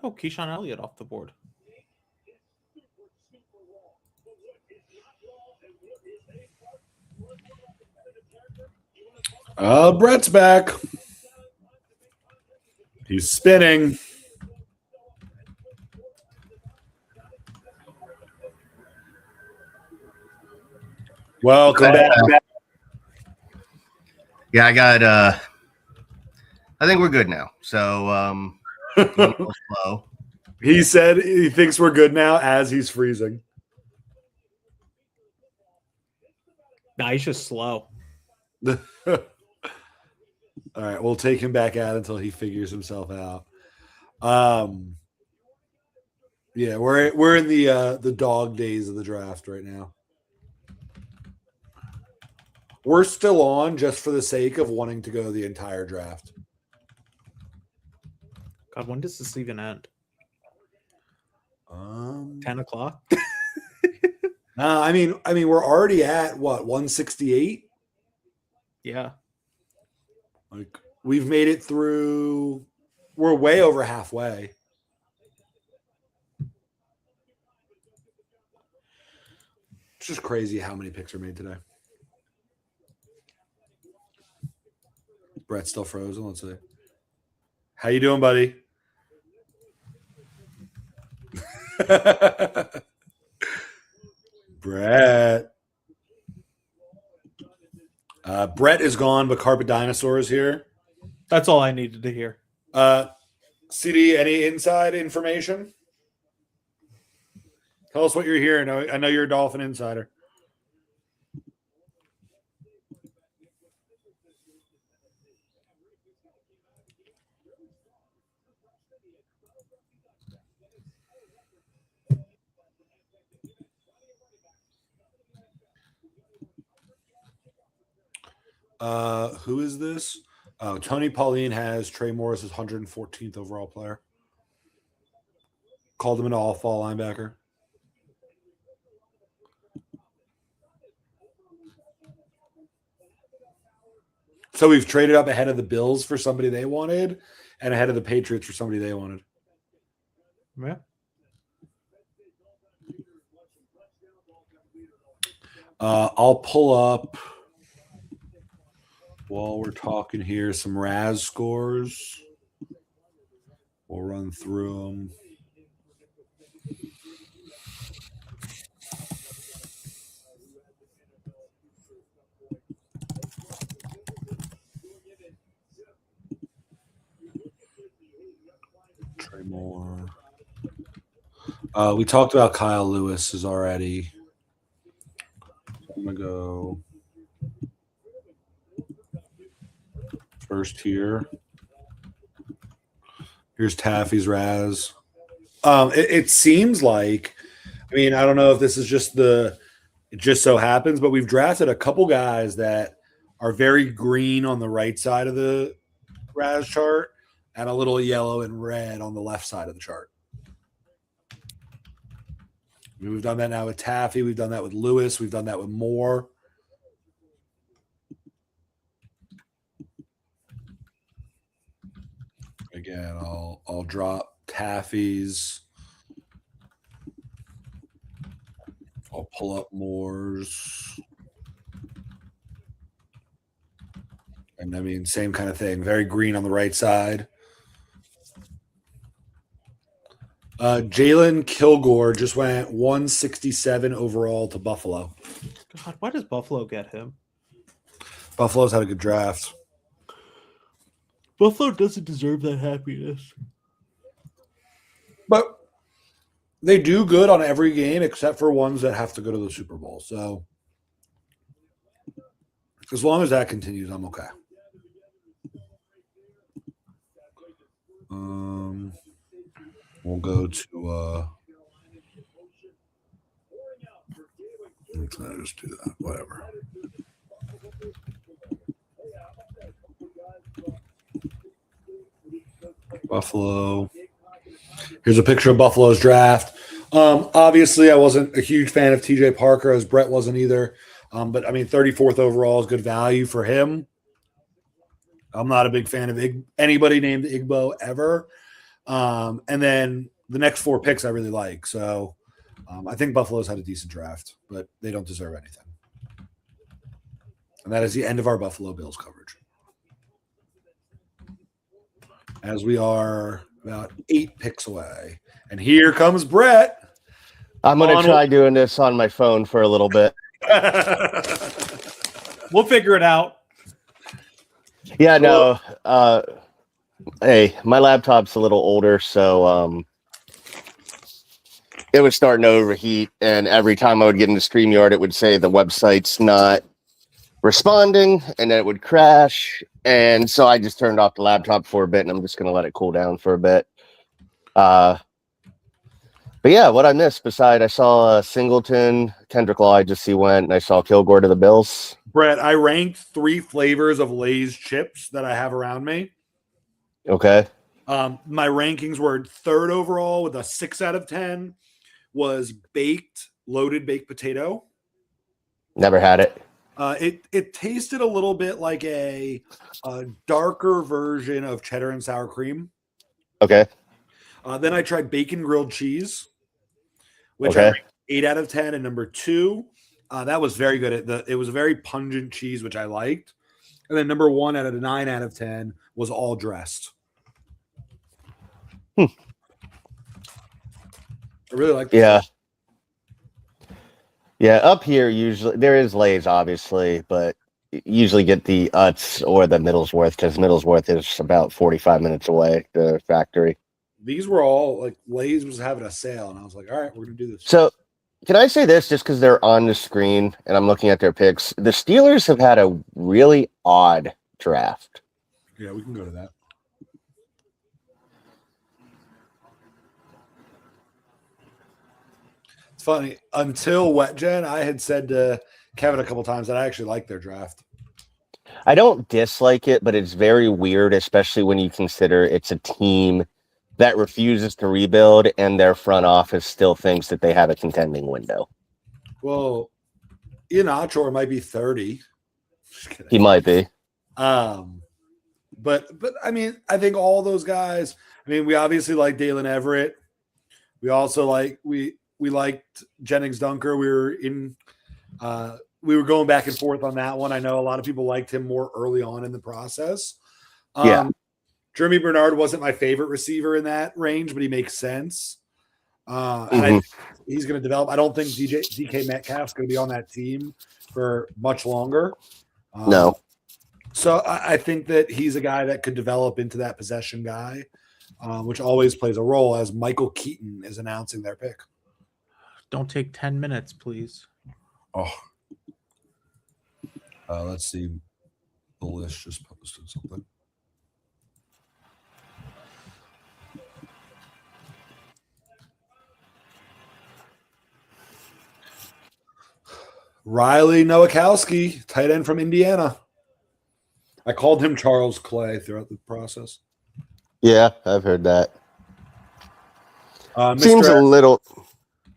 Oh, Keyshawn Elliott off the board. Brett's back. He's spinning. Welcome back. Yeah, I got I think we're good now. So slow. He said he thinks we're good now as he's freezing. Nah, he's just slow. All right, we'll take him back out until he figures himself out. Yeah, we're in the dog days of the draft right now. We're still on just for the sake of wanting to go the entire draft. God, when does this even end? 10 o'clock? I mean, we're already at what, 168? Yeah. Like, we've made it through. We're way over halfway. It's just crazy how many picks are made today. Brett's still frozen. Let's see. How you doing, buddy? Brett. Brett is gone, but Carpet Dinosaur is here. That's all I needed to hear. CD, any inside information? Tell us what you're hearing. I know you're a Dolphin insider. Who is this? Oh, Tony Pauline has Trey Morris as 114th overall player. Called him an all-fall linebacker. So we've traded up ahead of the Bills for somebody they wanted, and ahead of the Patriots for somebody they wanted. Yeah. I'll pull up while we're talking here some Raz scores. We'll run through them. Trey Moore. We talked about Kyle Lewis already. I'm gonna go first here. Here's Taffy's Raz. It seems like, I mean, I don't know if this is just it just so happens, but we've drafted a couple guys that are very green on the right side of the Raz chart and a little yellow and red on the left side of the chart. I mean, we've done that now with Taffy. We've done that with Lewis. We've done that with Moore. Again, I'll drop Taffy's. I'll pull up Moore's. And I mean, same kind of thing. Very green on the right side. Jalen Kilgore just went 167 overall to Buffalo. God, why does Buffalo get him? Buffalo's had a good draft. Buffalo doesn't deserve that happiness. But they do good on every game except for ones that have to go to the Super Bowl. So as long as that continues, I'm okay. We'll go to let's just do that. Whatever. Buffalo. Here's a picture of Buffalo's draft. Obviously, I wasn't a huge fan of TJ Parker, as Brett wasn't either. But I mean, 34th overall is good value for him. I'm not a big fan of anybody named Igbo ever. And then the next 4 picks I really like. So I think Buffalo's had a decent draft, but they don't deserve anything. And that is the end of our Buffalo Bills coverage. As we are about 8 picks away. And here comes Brett. I'm going to try doing this on my phone for a little bit. We'll figure it out. Yeah, no. Hey, my laptop's a little older, so it was starting to overheat, and every time I would get into StreamYard, it would say the website's not responding, and then it would crash. And so I just turned off the laptop for a bit, and I'm just going to let it cool down for a bit. But yeah, what I missed, I saw Singleton, Kendrick Law, I just see went, and I saw Kilgore to the Bills. Brett, I ranked 3 flavors of Lay's chips that I have around me. Okay. My rankings were 3rd overall with a 6 out of 10 was loaded baked potato. Never had it. It tasted a little bit like a darker version of cheddar and sour cream. Okay. Then I tried bacon grilled cheese, which Okay. I ranked 8 out of 10. And number 2, that was very good. It was a very pungent cheese, which I liked. And then number 1 out of 9 out of 10 was all dressed. I really like that. Yeah. Yeah, up here usually there is Lay's, obviously, but usually get the Utz or the Middlesworth because Middlesworth is about 45 minutes away, the factory. These were all like Lay's was having a sale, and I was like, all right, we're gonna do this. So can I say this just because they're on the screen and I'm looking at their picks? The Steelers have had a really odd draft. Yeah, we can go to that. It's funny. Until WetGen, I had said to Kevin a couple times that I actually like their draft. I don't dislike it, but it's very weird, especially when you consider it's a team that refuses to rebuild and their front office still thinks that they have a contending window. Well, Ian Achor might be 30. Just kidding. He might be. But I mean, I think all those guys. I mean, we obviously like Dalen Everett. We also we liked Jennings Dunker. We were going back and forth on that one. I know a lot of people liked him more early on in the process. Yeah. Jeremy Bernard wasn't my favorite receiver in that range, but he makes sense. And I Mhm. think he's going to develop. I don't think DK Metcalf's going to be on that team for much longer. No. So I think that he's a guy that could develop into that possession guy, which always plays a role as Michael Keaton is announcing their pick. Don't take 10 minutes, please. Oh. Let's see. The list just posted something. Riley Nowakowski, tight end from Indiana. I called him Charles Clay throughout the process. Yeah, I've heard that. Mr. Seems a little.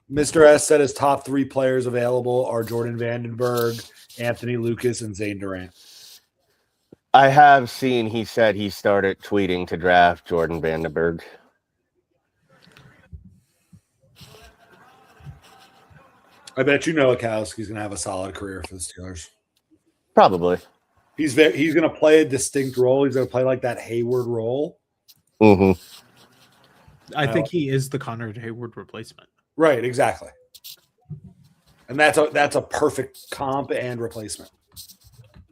Mr. S said his top 3 players available are Jordan Vandenberg, Anthony Lucas, and Zane Durant. I have seen he said he started tweeting to draft Jordan Vandenberg. I bet you Nowakowski's going to have a solid career for the Steelers. Probably. He's going to play a distinct role. He's going to play like that Hayward role. Mm-hmm. I think he is the Connor Hayward replacement. Right, exactly. And that's a perfect comp and replacement.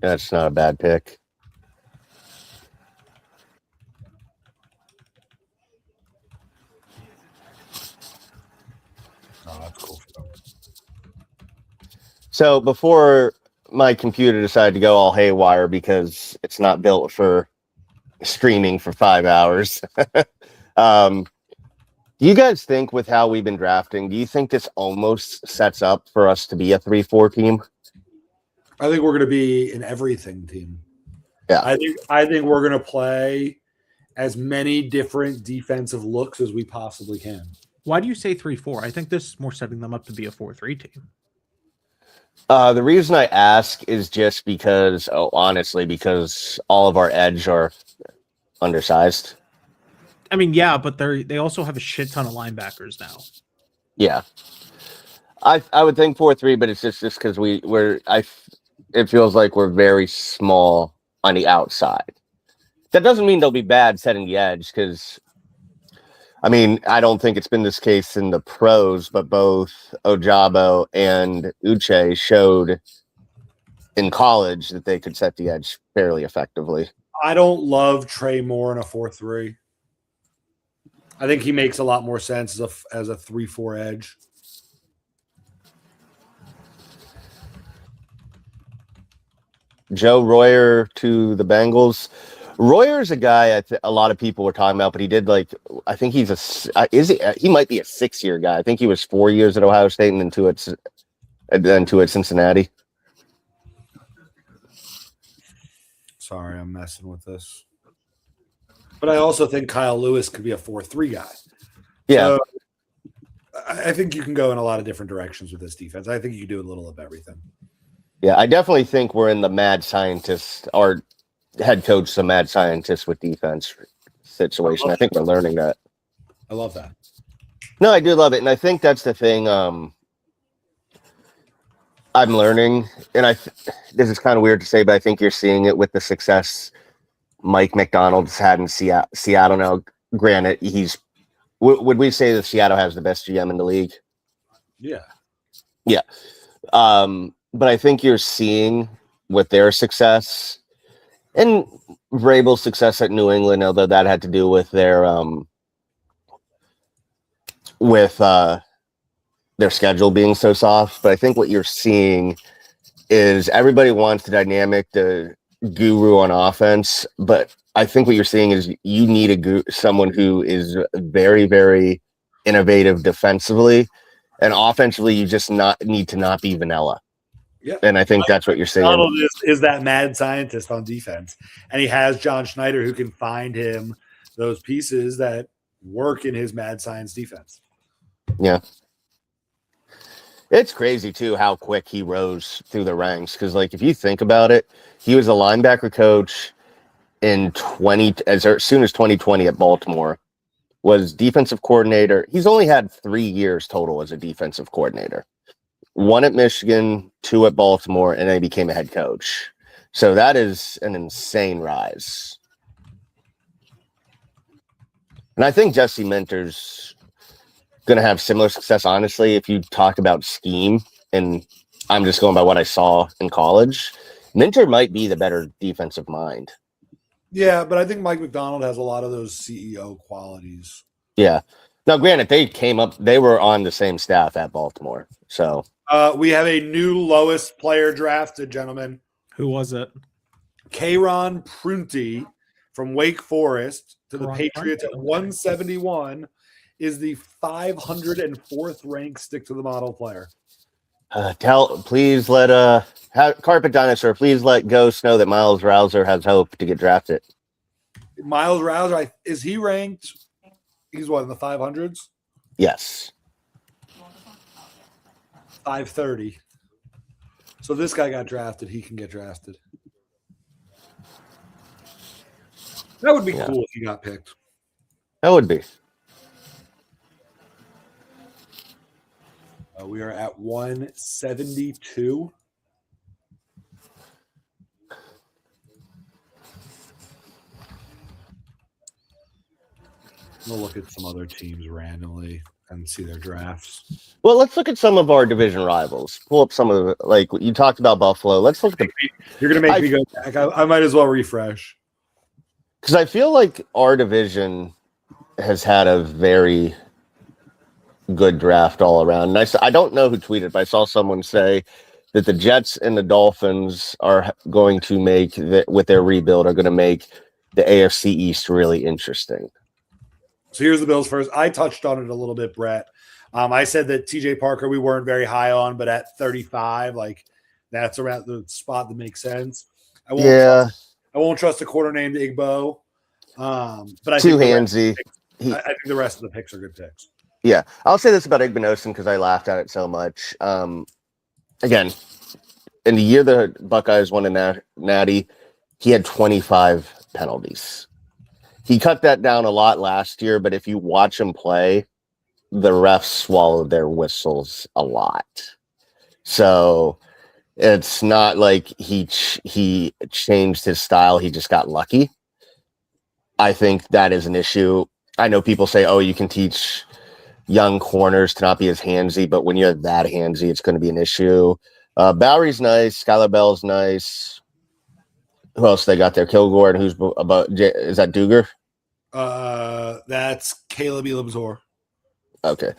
That's not a bad pick. Oh, that's cool. So before my computer decided to go all haywire because it's not built for streaming for 5 hours, do you guys think with how we've been drafting, do you think this almost sets up for us to be a 3-4 team? I think we're going to be an everything team. Yeah. I think we're going to play as many different defensive looks as we possibly can. Why do you say 3-4? I think this is more setting them up to be a 4-3 team. The reason I ask is just because, honestly, because all of our edge are undersized. I mean, yeah, but they also have a shit ton of linebackers now. Yeah. I would think 4-3, but it's just because it feels like we're very small on the outside. That doesn't mean they'll be bad setting the edge, because I mean, I don't think it's been this case in the pros, but both Ojabo and Uche showed in college that they could set the edge fairly effectively. I don't love Trey Moore in a 4-3. I think he makes a lot more sense as a 3-4 edge. Joe Royer to the Bengals. Royer's a guy a lot of people were talking about, but he did I think he's he might be a 6-year guy. I think he was 4 years at Ohio State and then two at Cincinnati. Sorry, I'm messing with this. But I also think Kyle Lewis could be a 4-3 guy. Yeah. So I think you can go in a lot of different directions with this defense. I think you can do a little of everything. Yeah, I definitely think we're in the mad scientist, our head coach, the mad scientist with defense situation. I think we're learning that. I love that. No, I do love it. And I think that's the thing I'm learning. And this is kind of weird to say, but I think you're seeing it with the success Mike McDonald's had in Seattle now. Granted, would we say that Seattle has the best GM in the league? Yeah. Yeah. But I think you're seeing with their success and Vrabel's success at New England, although that had to do with their schedule being so soft. But I think what you're seeing is everybody wants the dynamic, the guru on offense. But I think what you're seeing is you need someone who is very, very innovative defensively, and offensively you just need to not be vanilla. Yeah. And I think that's what you're saying. Donald is that mad scientist on defense. And he has John Schneider who can find him those pieces that work in his mad science defense. Yeah. It's crazy too how quick he rose through the ranks. Because like if you think about it, he was a linebacker coach in as soon as 2020 at Baltimore. Was defensive coordinator. He's only had 3 years total as a defensive coordinator. 1 at Michigan, 2 at Baltimore, and then he became a head coach. So that is an insane rise. And I think Jesse Minter's going to have similar success, honestly, if you talk about scheme. And I'm just going by what I saw in college. Minter might be the better defensive mind. Yeah, but I think Mike McDonald has a lot of those CEO qualities. Yeah. Now, granted, they were on the same staff at Baltimore. So we have a new lowest player drafted, gentlemen. Who was it? Kayron Prunty from Wake Forest to the Kayron Patriots Prunty, at okay. 171 is the 504th ranked stick to the model player. please let Carpet Dinosaur, please let Ghost know that Miles Rouser has hope to get drafted. Miles Rouser, is he ranked? He's what, in the 500s? Yes. 530. So this guy got drafted. He can get drafted. That would be cool if he got picked. That would be. We are at 172. We'll look at some other teams randomly and see their drafts. Well, let's look at some of our division rivals. Pull up some of the, like you talked about Buffalo. Let's look at the. You're going to make me go back. I might as well refresh. Because I feel like our division has had a very good draft all around. And I don't know who tweeted, but I saw someone say that the Jets and the Dolphins are going to make, with their rebuild, are going to make the AFC East really interesting. So here's the Bills first. I touched on it a little bit, Brett. I said that TJ Parker we weren't very high on, but at 35, like that's around the spot that makes sense. I won't trust a quarter named Igbo. But I too think handsy. I think the rest of the picks are good picks. Yeah, I'll say this about Igbinosun because I laughed at it so much. Again, in the year the Buckeyes won a natty, he had 25 penalties. He cut that down a lot last year, but if you watch him play, the refs swallowed their whistles a lot. So it's not like he changed his style. He just got lucky. I think that is an issue. I know people say, oh, you can teach young corners to not be as handsy, but when you're that handsy, it's going to be an issue. Bowery's nice. Skylar Bell's nice. Who else they got there? Kilgore, and who's about? Is that Duger? That's Caleb Elamzor. Okay.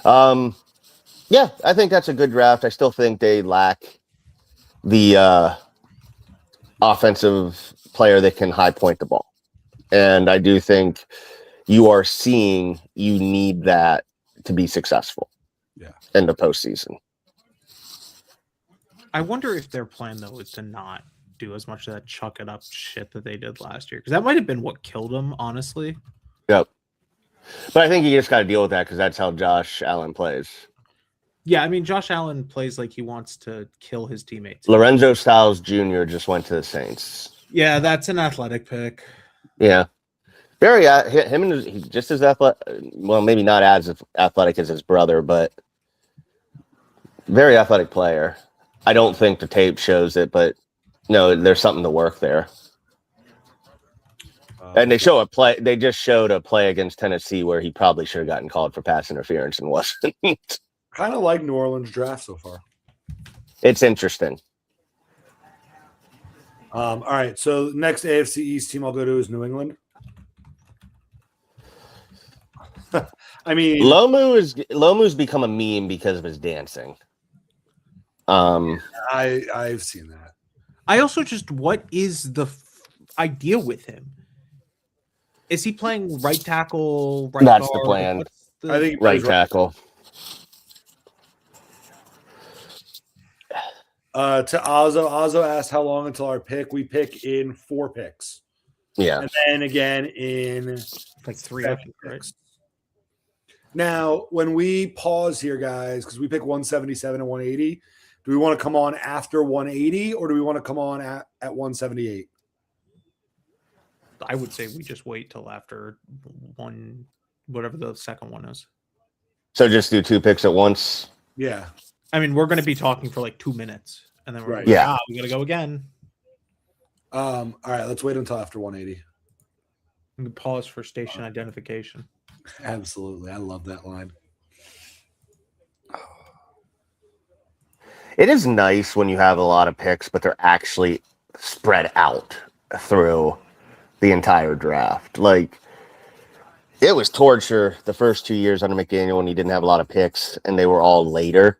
Yeah, I think that's a good draft. I still think they lack the offensive player that can high point the ball. And I do think you are seeing you need that to be successful in the postseason. I wonder if their plan, though, is to not do as much of that chuck it up shit that they did last year. Because that might have been what killed them, honestly. Yep. But I think you just got to deal with that because that's how Josh Allen plays. Yeah, I mean, Josh Allen plays like he wants to kill his teammates. Lorenzo Styles Jr. just went to the Saints. Yeah, that's an athletic pick. Yeah. Very, him and he's just as athletic. Well, maybe not as athletic as his brother, but very athletic player. I don't think the tape shows it, but no, there's something to work there. And they show a play. They just showed a play against Tennessee where he probably should have gotten called for pass interference and wasn't. Kind of like New Orleans draft so far. It's interesting. All right. So next AFC East team I'll go to is New England. I mean, Lomu's become a meme because of his dancing. I've seen that. I also just, what is the idea with him? Is he playing right tackle? Right That's guard? the plan. I think he Right plays tackle. To Ozzo asked how long until our pick. We pick in 4 picks. Yeah. And then again in Like 3, 7 right? picks. Now, when we pause here, guys, because we pick 177 and 180, do we want to come on after 180 or do we want to come on at 178? I would say we just wait till after one, whatever the second one is. So just do 2 picks at once. Yeah. I mean, we're going to be talking for like 2 minutes, and then we're Right. like, Yeah. we got to go again. All right, let's wait until after 180. We can pause for station identification. Absolutely. I love that line. It is nice when you have a lot of picks, but they're actually spread out through the entire draft. Like, it was torture the first 2 years under McDaniel when he didn't have a lot of picks and they were all later.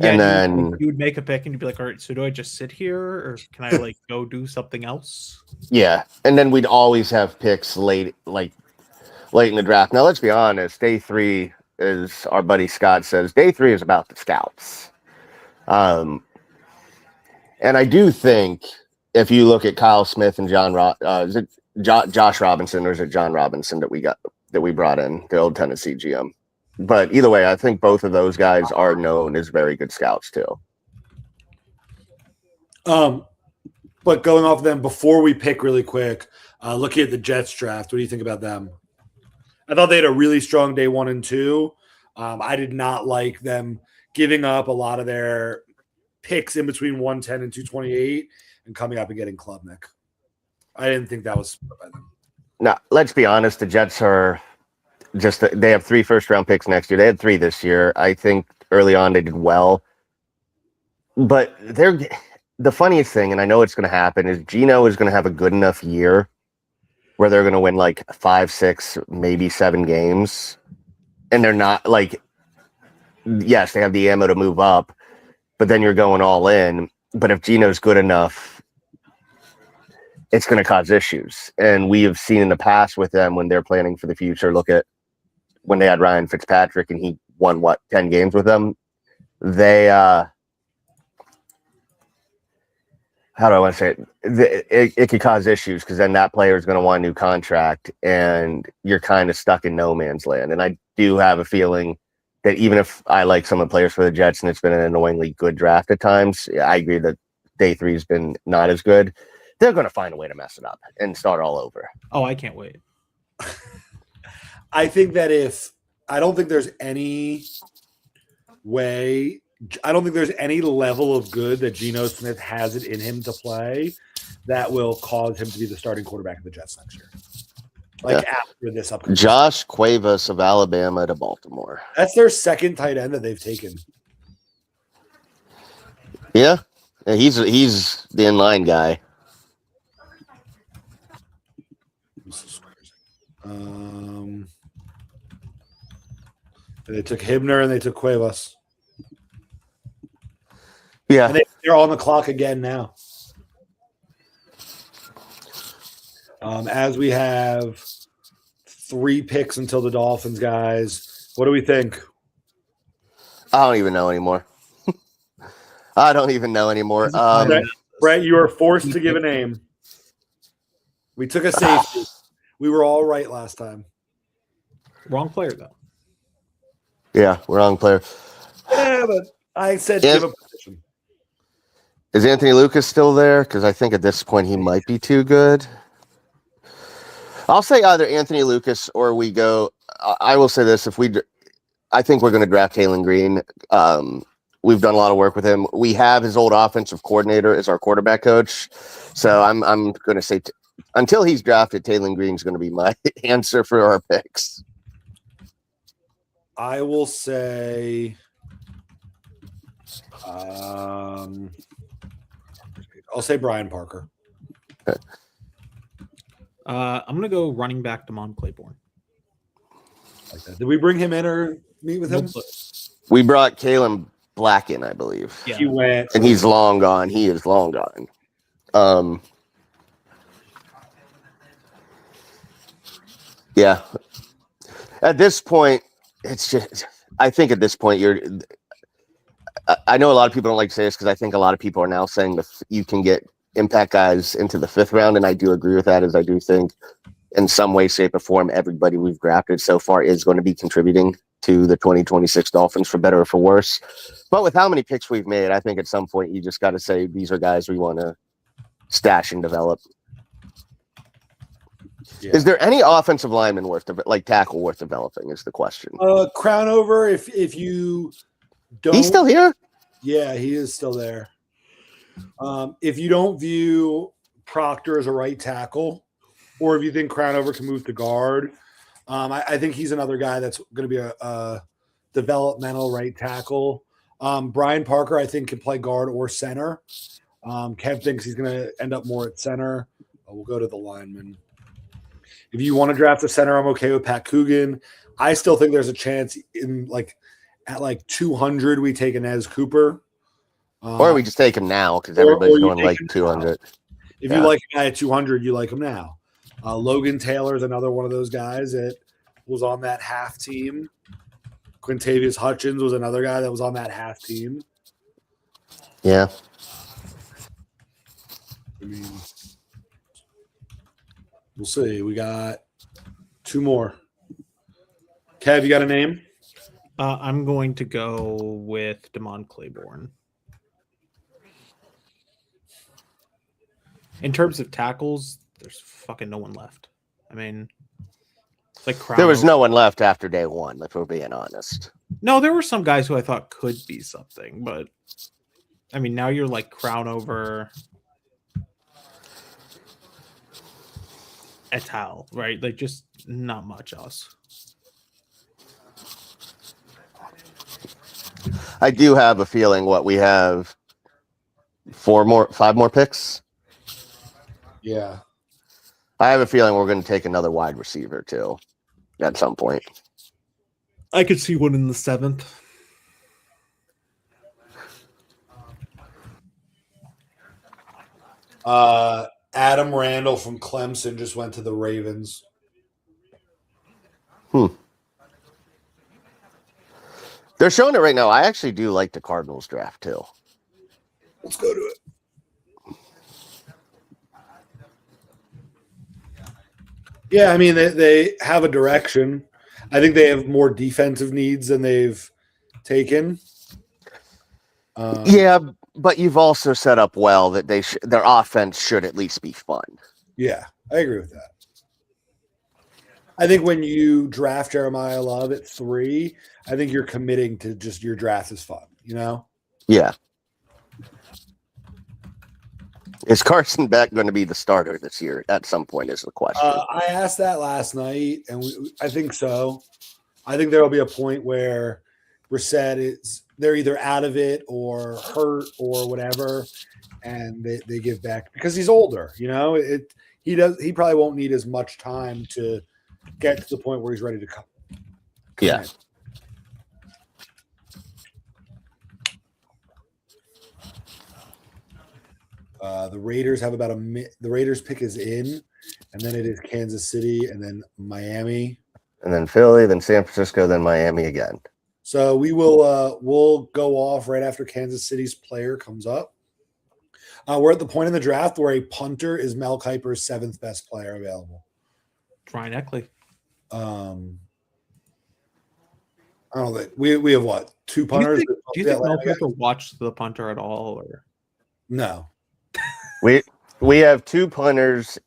And then you would make a pick and you'd be like, all right, so do I just sit here or can I like go do something else? yeah, and then we'd always have picks late in the draft. Now let's be honest, day 3, as our buddy Scott says, day 3 is about the scouts. And I do think if you look at Kyle Smith and is it Josh Robinson or is it John Robinson that we brought in, the old Tennessee GM? But either way, I think both of those guys are known as very good scouts too. But going off them before we pick really quick, looking at the Jets draft, what do you think about them? I thought they had a really strong day 1 and 2. I did not like them giving up a lot of their picks in between 110 and 228 and coming up and getting Klubnik. I didn't think that was smart by them. Now, let's be honest, the Jets are they have 3 first-round picks next year. They had 3 this year. I think early on they did well. But the funniest thing, and I know it's going to happen, is Geno is going to have a good enough year where they're going to win like 5, 6, maybe 7 games. And they're not like, yes, they have the ammo to move up, but then you're going all in. But if Geno's good enough, it's going to cause issues. And we have seen in the past with them when they're planning for the future, look at when they had Ryan Fitzpatrick and he won, 10 games with them. They, how do I want to say it? It could cause issues because then that player is going to want a new contract and you're kind of stuck in no man's land. And I do have a feeling that even if I like some of the players for the Jets and it's been an annoyingly good draft at times, I agree that day 3 has been not as good. They're going to find a way to mess it up and start all over. Oh, I can't wait. I think that I don't think there's any way, I don't think there's any level of good that Geno Smith has it in him to play that will cause him to be the starting quarterback of the Jets next year. After this upcoming. Josh Cuevas of Alabama to Baltimore. That's their second tight end that they've taken. Yeah, he's the inline guy. They took Hibner and they took Cuevas. Yeah, And they're on the clock again now. As we have 3 picks until the Dolphins, guys. What do we think? I don't even know anymore. I don't even know anymore. Brett, you are forced to give a name. We took a safety. We were all right last time. Wrong player, though. Yeah, wrong player. Yeah, but I said Yeah. give a position. Is Anthony Lucas still there? Because I think at this point he might be too good. I'll say either Anthony Lucas or we go. I will say this: I think we're going to draft Taylon Green. We've done a lot of work with him. We have his old offensive coordinator as our quarterback coach, so I'm going to say until he's drafted, Taylon Green's going to be my answer for our picks. I will say I'll say Brian Parker. I'm gonna go running back Damon Claiborne. Like that. Did we bring him in or meet with him? We brought Kalen Black in, I believe, Yeah. He went. and he's long gone. He is long gone. Yeah. At this point, it's just. I think at this point I know a lot of people don't like to say this because I think a lot of people are now saying that you can get impact guys into the 5th round, and I do agree with that. As I do think, in some way, shape, or form, everybody we've drafted so far is going to be contributing to the 2026 Dolphins for better or for worse. But with how many picks we've made, I think at some point you just got to say these are guys we want to stash and develop. Yeah. Is there any offensive lineman like tackle worth developing? Is the question. Crown over if you don't. He's still here. Yeah, he is still there. If you don't view Proctor as a right tackle, or if you think Crownover can move to guard, I think he's another guy that's going to be a developmental right tackle. Brian Parker, I think, can play guard or center. Kev thinks he's going to end up more at center. We'll go to the lineman. If you want to draft a center, I'm okay with Pat Coogan. I still think there's a chance at 200 we take Inez Cooper. Or we just take him now because everybody's going like 200. If you like a guy at 200, you like him now. Logan Taylor is another one of those guys that was on that half team. Quintavious Hutchins was another guy that was on that half team. Yeah. I mean, we'll see. We got 2 more. Kev, you got a name? I'm going to go with Damon Claiborne. In terms of tackles, there's fucking no one left. I mean, it's like There was no one left after day one, if we're being honest. No, there were some guys who I thought could be something, but I mean, now you're like Crownover, et al., right? Like, just not much else. I do have a feeling we have 5 more picks. Yeah. I have a feeling we're going to take another wide receiver too at some point. I could see one in the 7th. Adam Randall from Clemson just went to the Ravens. They're showing it right now. I actually do like the Cardinals draft too. Let's go to it. Yeah, I mean, they have a direction. I think they have more defensive needs than they've taken. Yeah, but you've also set up well that their offense should at least be fun. Yeah, I agree with that. I think when you draft Jeremiah Love at 3, I think you're committing to just your draft is fun, you know? Yeah. Is Carson Beck going to be the starter this year at some point is the question. I asked that last night, and I think so. I think there will be a point where Brissett they're either out of it or hurt or whatever, and they give back because he's older. You know, he probably won't need as much time to get to the point where he's ready to come. Yeah. In. The Raiders have about the Raiders pick is in, and then it is Kansas City, and then Miami, and then Philly, then San Francisco, then Miami again. So we will we'll go off right after Kansas City's player comes up. We're at the point in the draft where a punter is Mel Kiper's 7th best player available. Ryan Eckley. I don't know. We have what? 2 punters? Do you think Mel Kiper watched the punter at all, or no? We have 2 punters,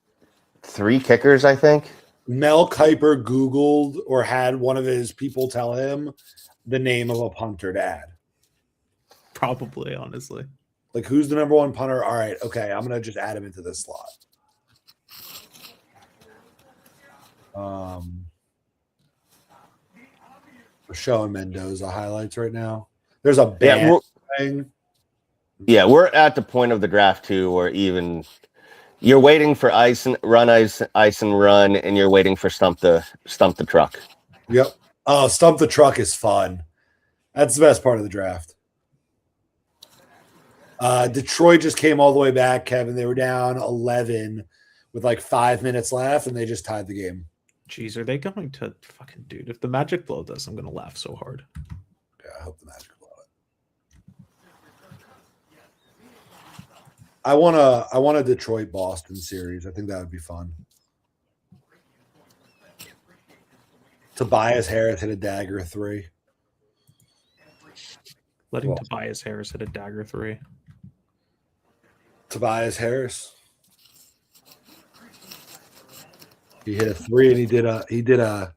3 kickers, I think. Mel Kiper Googled or had one of his people tell him the name of a punter to add. Probably, honestly. Like, who's the number 1 punter? All right, okay, I'm gonna just add him into this slot. We're showing Mendoza highlights right now. There's a band thing. Yeah, we're at the point of the draft too, where even you're waiting for ice and run, and you're waiting for stump the truck. Yep. Oh, stump the truck is fun. That's the best part of the draft. Detroit just came all the way back, Kevin. They were down 11 with like 5 minutes left, and they just tied the game. Jeez, are they going to fucking dude? If the Magic blow this, I'm gonna laugh so hard. Yeah, I hope the Magic blow it. I want a Detroit Boston series. I think that would be fun. Tobias Harris hit a dagger 3. Letting Well. Tobias Harris hit a dagger 3. Tobias Harris. He hit a 3 and he did a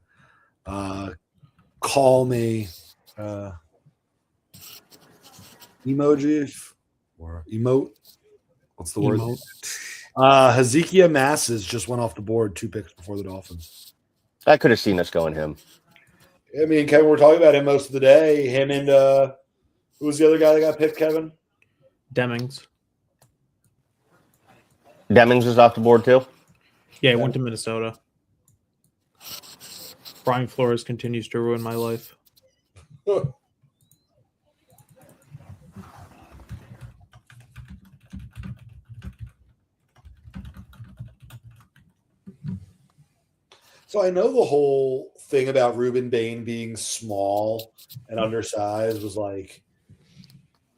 call me emoji or emote. What's the word? Emote. Hezekiah Masses just went off the board 2 picks before the Dolphins. I could have seen us going him. I mean, Kevin, we're talking about him most of the day. Him and who was the other guy that got picked, Kevin? Demings. Demings is off the board too. Yeah, he went to Minnesota. Brian Flores continues to ruin my life. So I know the whole thing about Ruben Bain being small and undersized was like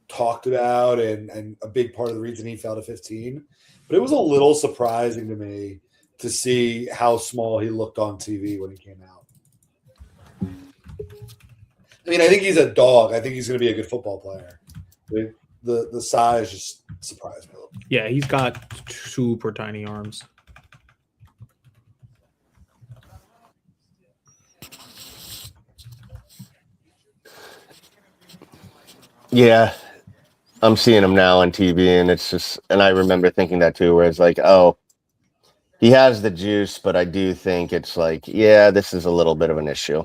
talked about and a big part of the reason he fell to 15. But it was a little surprising to me to see how small he looked on TV when he came out. I mean, I think he's a dog. I think he's going to be a good football player. The size just surprised me a little. Yeah, he's got super tiny arms. Yeah, I'm seeing him now on TV, and it's just, and I remember thinking that too, where it's like, oh, he has the juice, but I do think it's like, yeah, this is a little bit of an issue.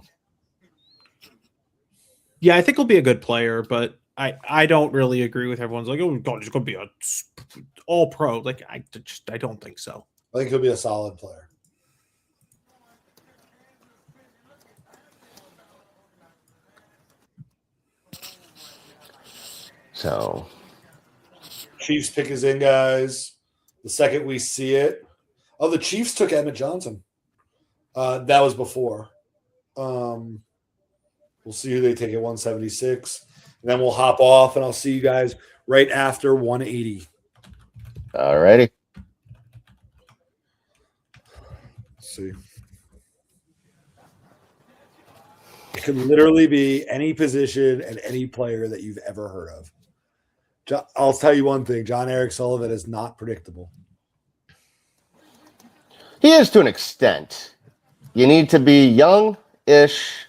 Yeah, I think he'll be a good player, but I don't really agree with everyone's like, oh God, he's going to be a all pro. Like I don't think so. I think he'll be a solid player. So Chiefs pick is in, guys. The second we see it. Oh, the Chiefs took Emmett Johnson. That was before. We'll see who they take at 176. And then we'll hop off, and I'll see you guys right after 180. all righty. Let's see. It could literally be any position and any player that you've ever heard of. I'll tell you one thing. John Eric Sullivan is not predictable. He is to an extent. You need to be young-ish.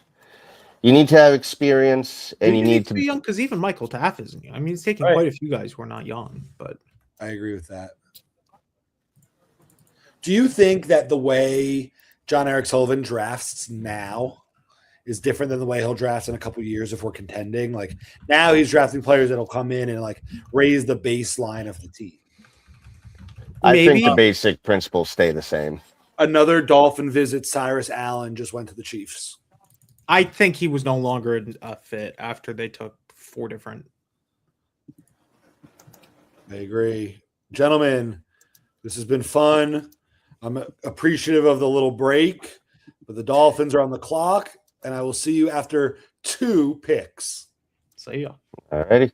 You need to have experience, and you need to be young because even Michael Taff isn't young. I mean, he's taking Right. quite a few guys who are not young, but I agree with that. Do you think that the way John Eric Sullivan drafts now is different than the way he'll draft in a couple of years if we're contending? Like now he's drafting players that'll come in and like raise the baseline of the team. I think maybe- the basic principles stay the same. Another Dolphin visit, Cyrus Allen just went to the Chiefs. I think he was no longer a fit after they took 4 different. I agree. Gentlemen, this has been fun. I'm appreciative of the little break, but the Dolphins are on the clock, and I will see you after 2 picks. See ya. All righty.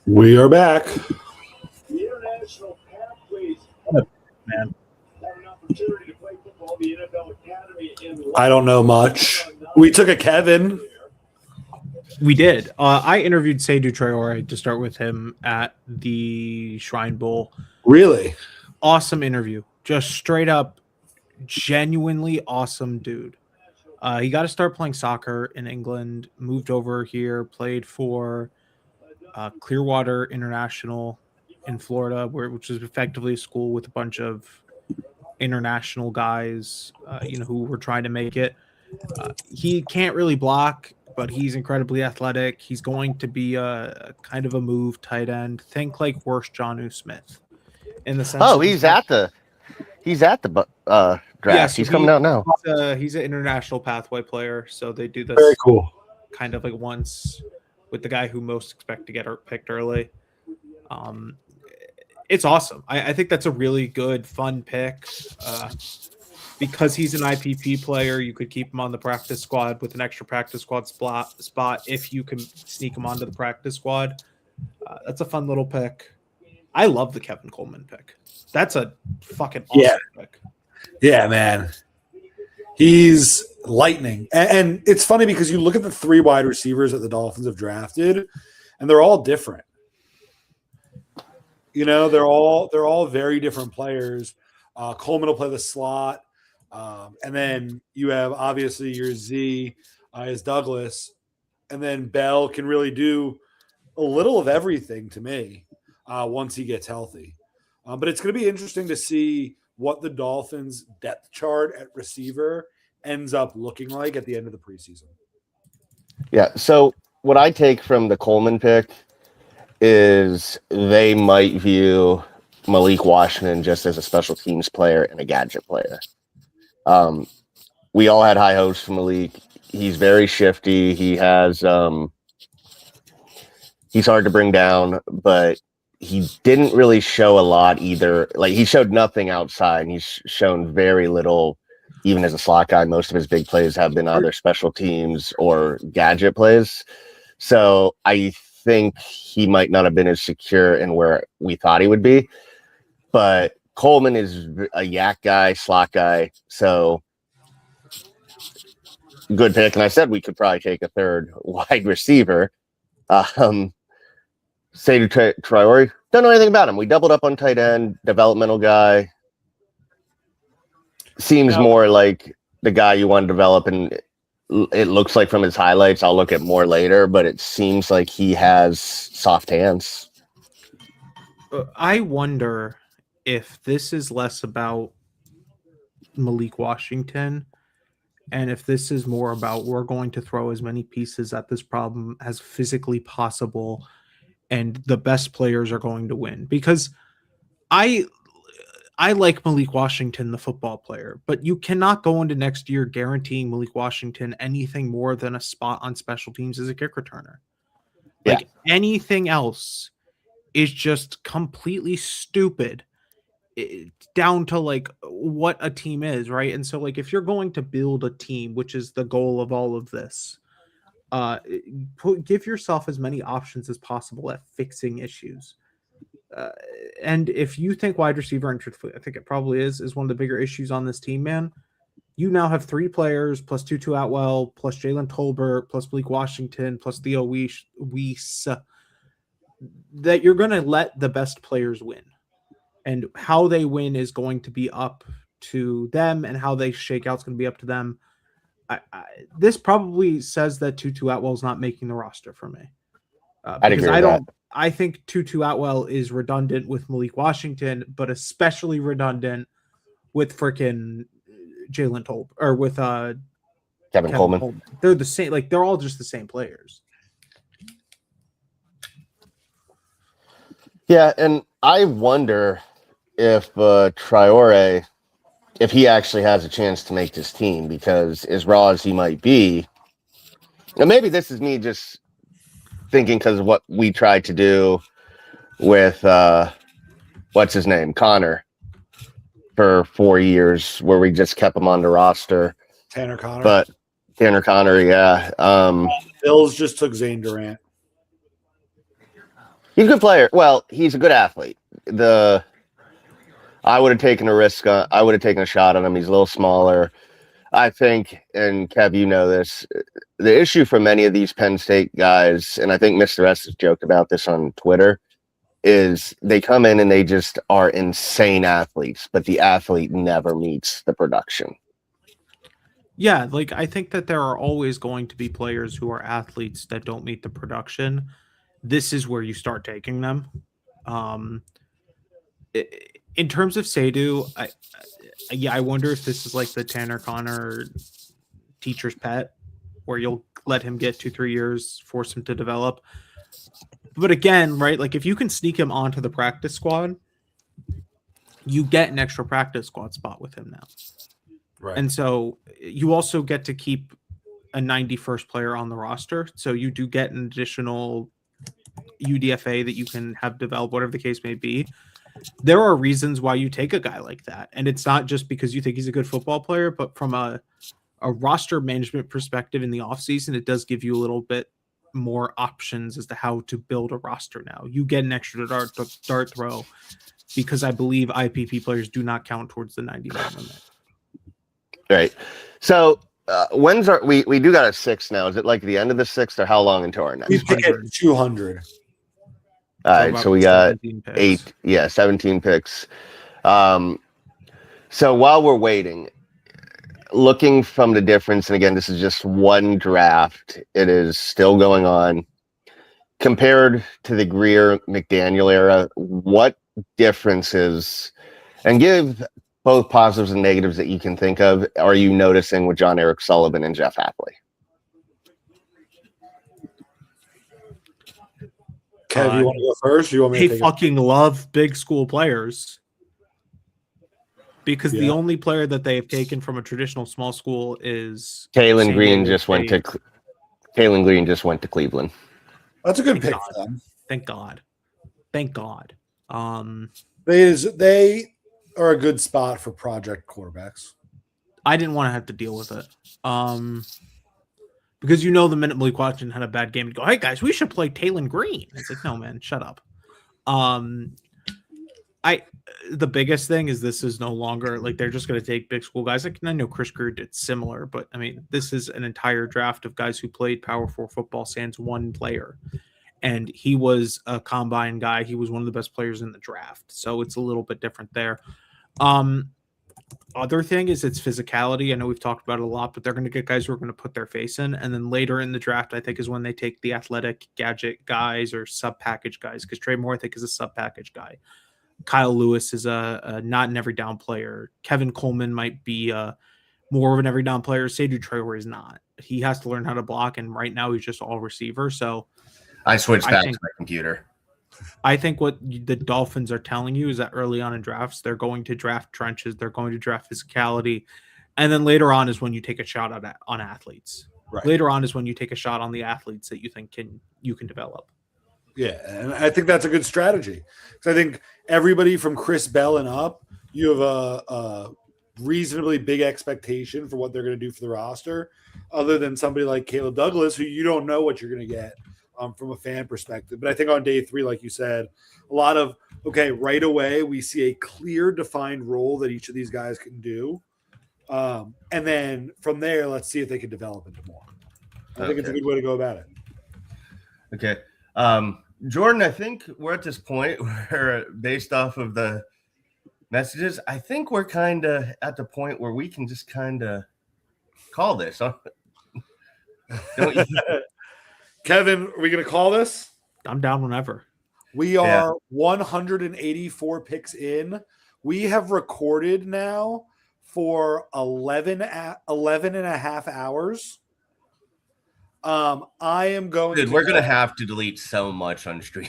We are back. The international pathways Man. have an opportunity to play football. The NFL Academy in I don't know much. We took a Kevin. We did. I interviewed Seydou Traore to start with him at the Shrine Bowl. Really? Awesome interview. Just straight up, genuinely awesome dude. He got to start playing soccer in England, moved over here, played for Clearwater International in Florida, which is effectively a school with a bunch of international guys, who were trying to make it. He can't really block, but he's incredibly athletic. He's going to be a kind of a move tight end. Think like worse Jonnu Smith in the sense. Oh, of he's at the draft. Yes, He's coming out now. He's an international pathway player, so they do this Very cool. kind of like once with the guy who most expect to get picked early. It's awesome. I think that's a really good, fun pick. Because he's an IPP player, you could keep him on the practice squad with an extra practice squad spot if you can sneak him onto the practice squad. That's a fun little pick. I love the Kevin Coleman pick. That's a fucking awesome pick. Yeah, man. He's lightning. And it's funny because you look at the 3 wide receivers that the Dolphins have drafted, and they're all different. They're all very different players. Coleman will play the slot. And then you have obviously your Z is Douglas. And then Bell can really do a little of everything to me once he gets healthy. But it's going to be interesting to see what the Dolphins' depth chart at receiver ends up looking like at the end of the preseason. Yeah. So what I take from the Coleman pick is they might view Malik Washington just as a special teams player and a gadget player. We all had high hopes for Malik. He's very shifty. He has he's hard to bring down, but he didn't really show a lot either. Like he showed nothing outside, and he's shown very little even as a slot guy. Most of his big plays have been either special teams or gadget plays. So I think he might not have been as secure in where we thought he would be. But Coleman is a yak guy, slot guy. So good pick. And I said we could probably take a third wide receiver. Seydou Traore, don't know anything about him. We doubled up on tight end, developmental guy. Seems more like the guy you want to develop, and it looks like from his highlights, I'll look at more later, but it seems like he has soft hands. I wonder if this is less about Malik Washington and if this is more about we're going to throw as many pieces at this problem as physically possible and the best players are going to win. Because I like Malik Washington, the football player, but you cannot go into next year guaranteeing Malik Washington anything more than a spot on special teams as a kick returner. Like anything else is just completely stupid down to like what a team is, right? And so like if you're going to build a team, which is the goal of all of this, give yourself as many options as possible at fixing issues. And if you think wide receiver, and truthfully, I think it probably is one of the bigger issues on this team, man. You now have 3 players plus Tutu Atwell, plus Jalen Tolbert, plus Malik Washington, plus Theo Weiss, that you're going to let the best players win. And how they win is going to be up to them, and how they shake out is going to be up to them. This probably says that Tutu Atwell is not making the roster for me. I'd agree with that. I think Tutu Atwell is redundant with Malik Washington, but especially redundant with freaking Jalen Tolbert or with Kevin Coleman. They're the same. Like they're all just the same players. Yeah, and I wonder if Traore, if he actually has a chance to make this team, because as raw as he might be, and maybe this is me just thinking because of what we tried to do with what's his name, Connor, for 4 years, where we just kept him on the roster. Tanner Connor. But Tanner Connor, yeah. Bills just took Zane Durant. He's a good player. Well, he's a good athlete. I would have taken a risk. I would have taken a shot on him. He's a little smaller. I think, and Kev, you know this, the issue for many of these Penn State guys, and I think Mr. S has joked about this on Twitter, is they come in and they just are insane athletes, but the athlete never meets the production. Yeah, like I think that there are always going to be players who are athletes that don't meet the production. This is where you start taking them. In terms of Sadu, I wonder if this is like the Tanner Connor teacher's pet, where you'll let him get 2-3 years, force him to develop. But again, right, like if you can sneak him onto the practice squad, you get an extra practice squad spot with him now. Right. And so you also get to keep a 91st player on the roster. So you do get an additional UDFA that you can have develop, whatever the case may be. There are reasons why you take a guy like that. And it's not just because you think he's a good football player, but from a roster management perspective in the offseason, it does give you a little bit more options as to how to build a roster now. You get an extra dart throw because I believe IPP players do not count towards the 99 limit. Right. So when's our we do got a 6 now. Is it like the end of the 6th or how long until our next? We pick at 200. All right, so we got 17 picks. 17 picks. So while we're waiting, looking from the difference, and again, this is just one draft. It is still going on. Compared to the Greer McDaniel era, what differences, and give both positives and negatives that you can think of, are you noticing with John Eric Sullivan and Jeff Hapley? Kev, you want to go first? Or you want me to They take fucking love big school players because the Yeah. only player that they have taken from a traditional small school is Kalen San Green Diego just went to State. Kalen Green just went to Cleveland. That's a good Thank pick for them. Thank God. Thank God. They are a good spot for project quarterbacks. I didn't want to have to deal with it. Because the minute Malik Washington had a bad game, you'd go, hey guys, we should play Taylon Green. It's like, no, man, shut up. The biggest thing is this is no longer like they're just going to take big school guys. Like I know Chris Greer did similar, but I mean, this is an entire draft of guys who played Power 4 football sans one player. And he was a combine guy. He was one of the best players in the draft. So it's a little bit different there. Other thing is its physicality. I know we've talked about it a lot, but they're going to get guys who are going to put their face in. And then later in the draft, I think is when they take the athletic gadget guys or sub package guys, because Trey Moore, I think, is a sub package guy. Kyle Lewis is a not an every down player. Kevin Coleman might be more of an every down player. Sadu Traore is not. He has to learn how to block. And right now he's just all receiver. So I switched back think- to my computer. I think what the Dolphins are telling you is that early on in drafts, they're going to draft trenches, they're going to draft physicality, and then later on is when you take a shot on athletes. Right. Later on is when you take a shot on the athletes that you think you can develop. Yeah, and I think that's a good strategy. So I think everybody from Chris Bell and up, you have a reasonably big expectation for what they're going to do for the roster, other than somebody like Caleb Douglas, who you don't know what you're going to get. From a fan perspective. But I think on day 3, like you said, a lot of, okay, right away, we see a clear defined role that each of these guys can do. And then from there, let's see if they can develop into more. I think it's a good way to go about it. Okay. Jordan, I think we're at this point where, based off of the messages, I think we're kind of at the point where we can just kind of call this. Huh? Don't you? Kevin, are we going to call this? I'm down whenever. We are 184 picks in. We have recorded now for 11 and a half hours. I am going Dude, we're going to have to delete so much on stream.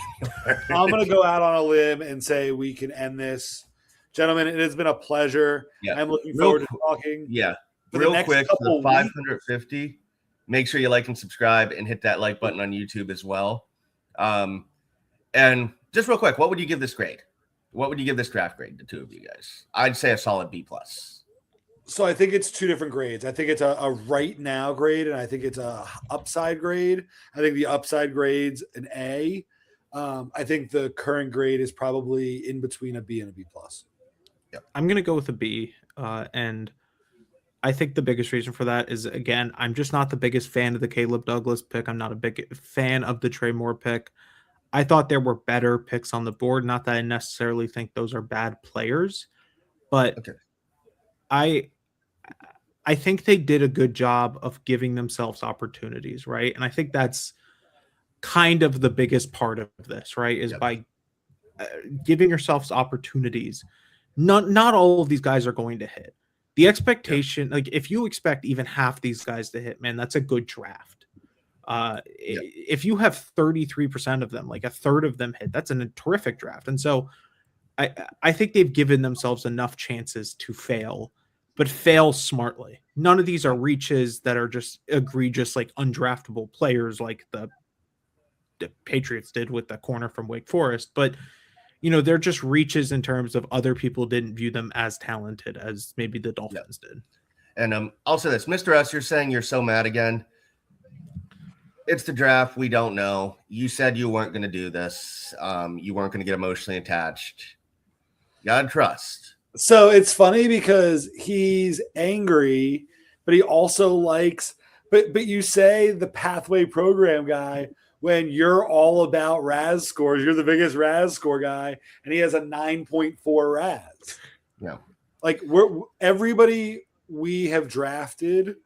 I'm going to go out on a limb and say we can end this. Gentlemen, it has been a pleasure. Yeah. I'm looking Real forward to talking. Yeah. For the Real next quick, couple the 550, make sure you like and subscribe and hit that like button on YouTube as well. And just real quick, what would you give this grade? What would you give this draft grade, the two of you guys? I'd say a solid B+. So I think it's two different grades. I think it's a right now grade, and I think it's a upside grade. I think the upside grade's an A. I think the current grade is probably in between a B and a B plus. I'm gonna go with a B, and I think the biggest reason for that is, again, I'm just not the biggest fan of the Caleb Douglas pick. I'm not a big fan of the Trey Moore pick. I thought there were better picks on the board. Not that I necessarily think those are bad players, but Okay. I think they did a good job of giving themselves opportunities, right? And I think that's kind of the biggest part of this, right? Is Yep. by giving yourselves opportunities. Not all of these guys are going to hit. The expectation, like if you expect even half these guys to hit, man, that's a good draft. If you have 33% of them, like a third of them hit, that's a terrific draft. And so I think they've given themselves enough chances to fail, but fail smartly. None of these are reaches that are just egregious, like undraftable players like the Patriots did with the corner from Wake Forest. But they're just reaches in terms of other people didn't view them as talented as maybe the Dolphins did. And I'll say this, Mr. S, you're saying you're so mad again. It's the draft. We don't know. You said you weren't going to do this. You weren't going to get emotionally attached. You gotta trust. So it's funny because he's angry, but he also likes. But you say the pathway program guy when you're all about RAS scores. You're the biggest RAS score guy, and he has a 9.4 RAS. Yeah. Like everybody we have drafted,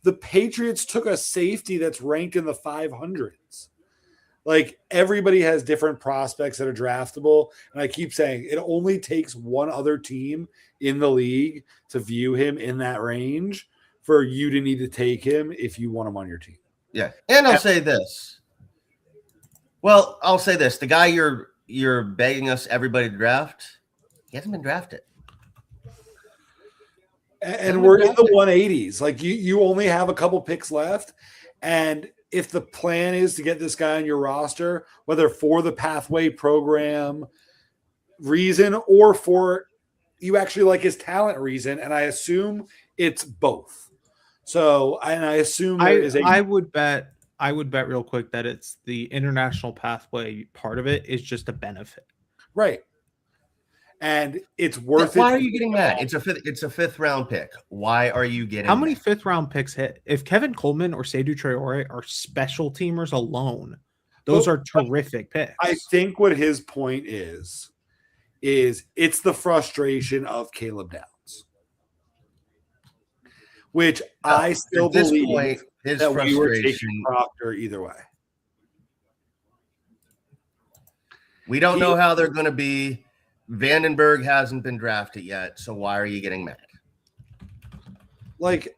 the Patriots took a safety that's ranked in the 500s. Like everybody has different prospects that are draftable. And I keep saying it only takes one other team in the league to view him in that range for you to need to take him if you want him on your team. Yeah. And I'll say this. Well, I'll say this. The guy you're begging us everybody to draft, he hasn't been drafted. And we're in the 180s. Like you only have a couple picks left. And if the plan is to get this guy on your roster, whether for the pathway program reason or for you actually like his talent reason, and I assume it's both. So, and I assume there is I would bet real quick that it's the international pathway part of it is just a benefit. Right. And it's worth it. Why are you getting mad? It's a fifth round pick. Why are you getting How many mad? fifth round picks hit? If Kevin Coleman or Seydou Traore are special teamers alone, those are terrific picks. I think what his point is it's the frustration of Caleb Downs, which I still At this believe point, his that we were taking frustration. Proctor either way. We don't know how they're going to be. Vandenberg hasn't been drafted yet, so why are you getting mad? Like,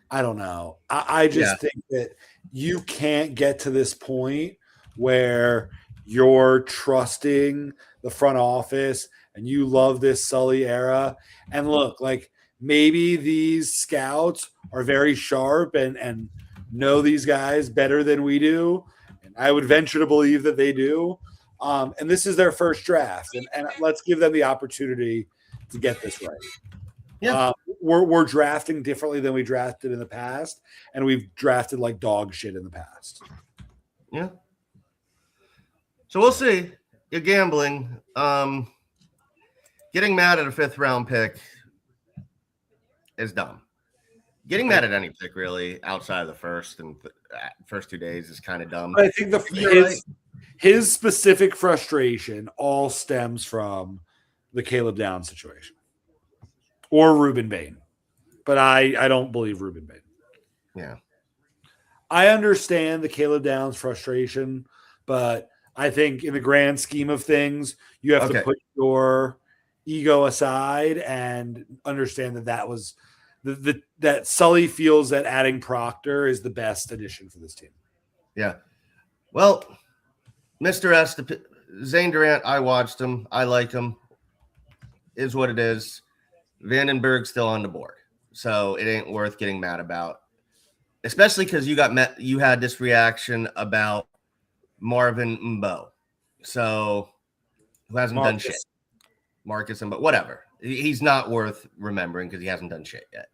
I don't know. I just think that you can't get to this point where you're trusting the front office and you love this Sully era. And look, like maybe these scouts are very sharp and know these guys better than we do. And I would venture to believe that they do. And this is their first draft, and let's give them the opportunity to get this right. Yeah. We're drafting differently than we drafted in the past, and we've drafted like dog shit in the past. Yeah. So we'll see. You're gambling. Getting mad at a fifth round pick is dumb. Getting mad at any pick really outside of the first and first 2 days is kind of dumb. But I think his specific frustration all stems from the Caleb Downs situation or Ruben Bain. But I don't believe Ruben Bain. Yeah. I understand the Caleb Downs frustration, but I think in the grand scheme of things, you have to put your ego aside and understand that was that Sully feels that adding Proctor is the best addition for this team. Yeah. Well, Mr. S, Zane Durant, I watched him. I like him. Is what it is. Vandenberg's still on the board. So it ain't worth getting mad about. Especially because you had this reaction about Marvin Mbo. So who hasn't done shit. Marcus Mbo, whatever. He's not worth remembering because he hasn't done shit yet.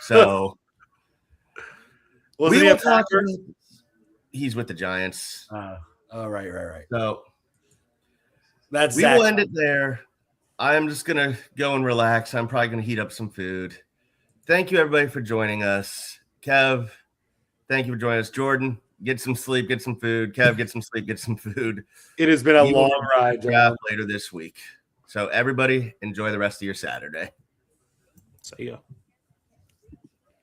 So Wasn't he a Packer? He's with the Giants. Oh, right. So That's we Zach's will end it there. I am just gonna go and relax. I'm probably gonna heat up some food. Thank you everybody for joining us. Kev, thank you for joining us. Jordan, get some sleep, get some food. Kev, get some sleep, get some food. It has been a We will long ride, draft gentlemen. later this week. So everybody enjoy the rest of your Saturday. So yeah.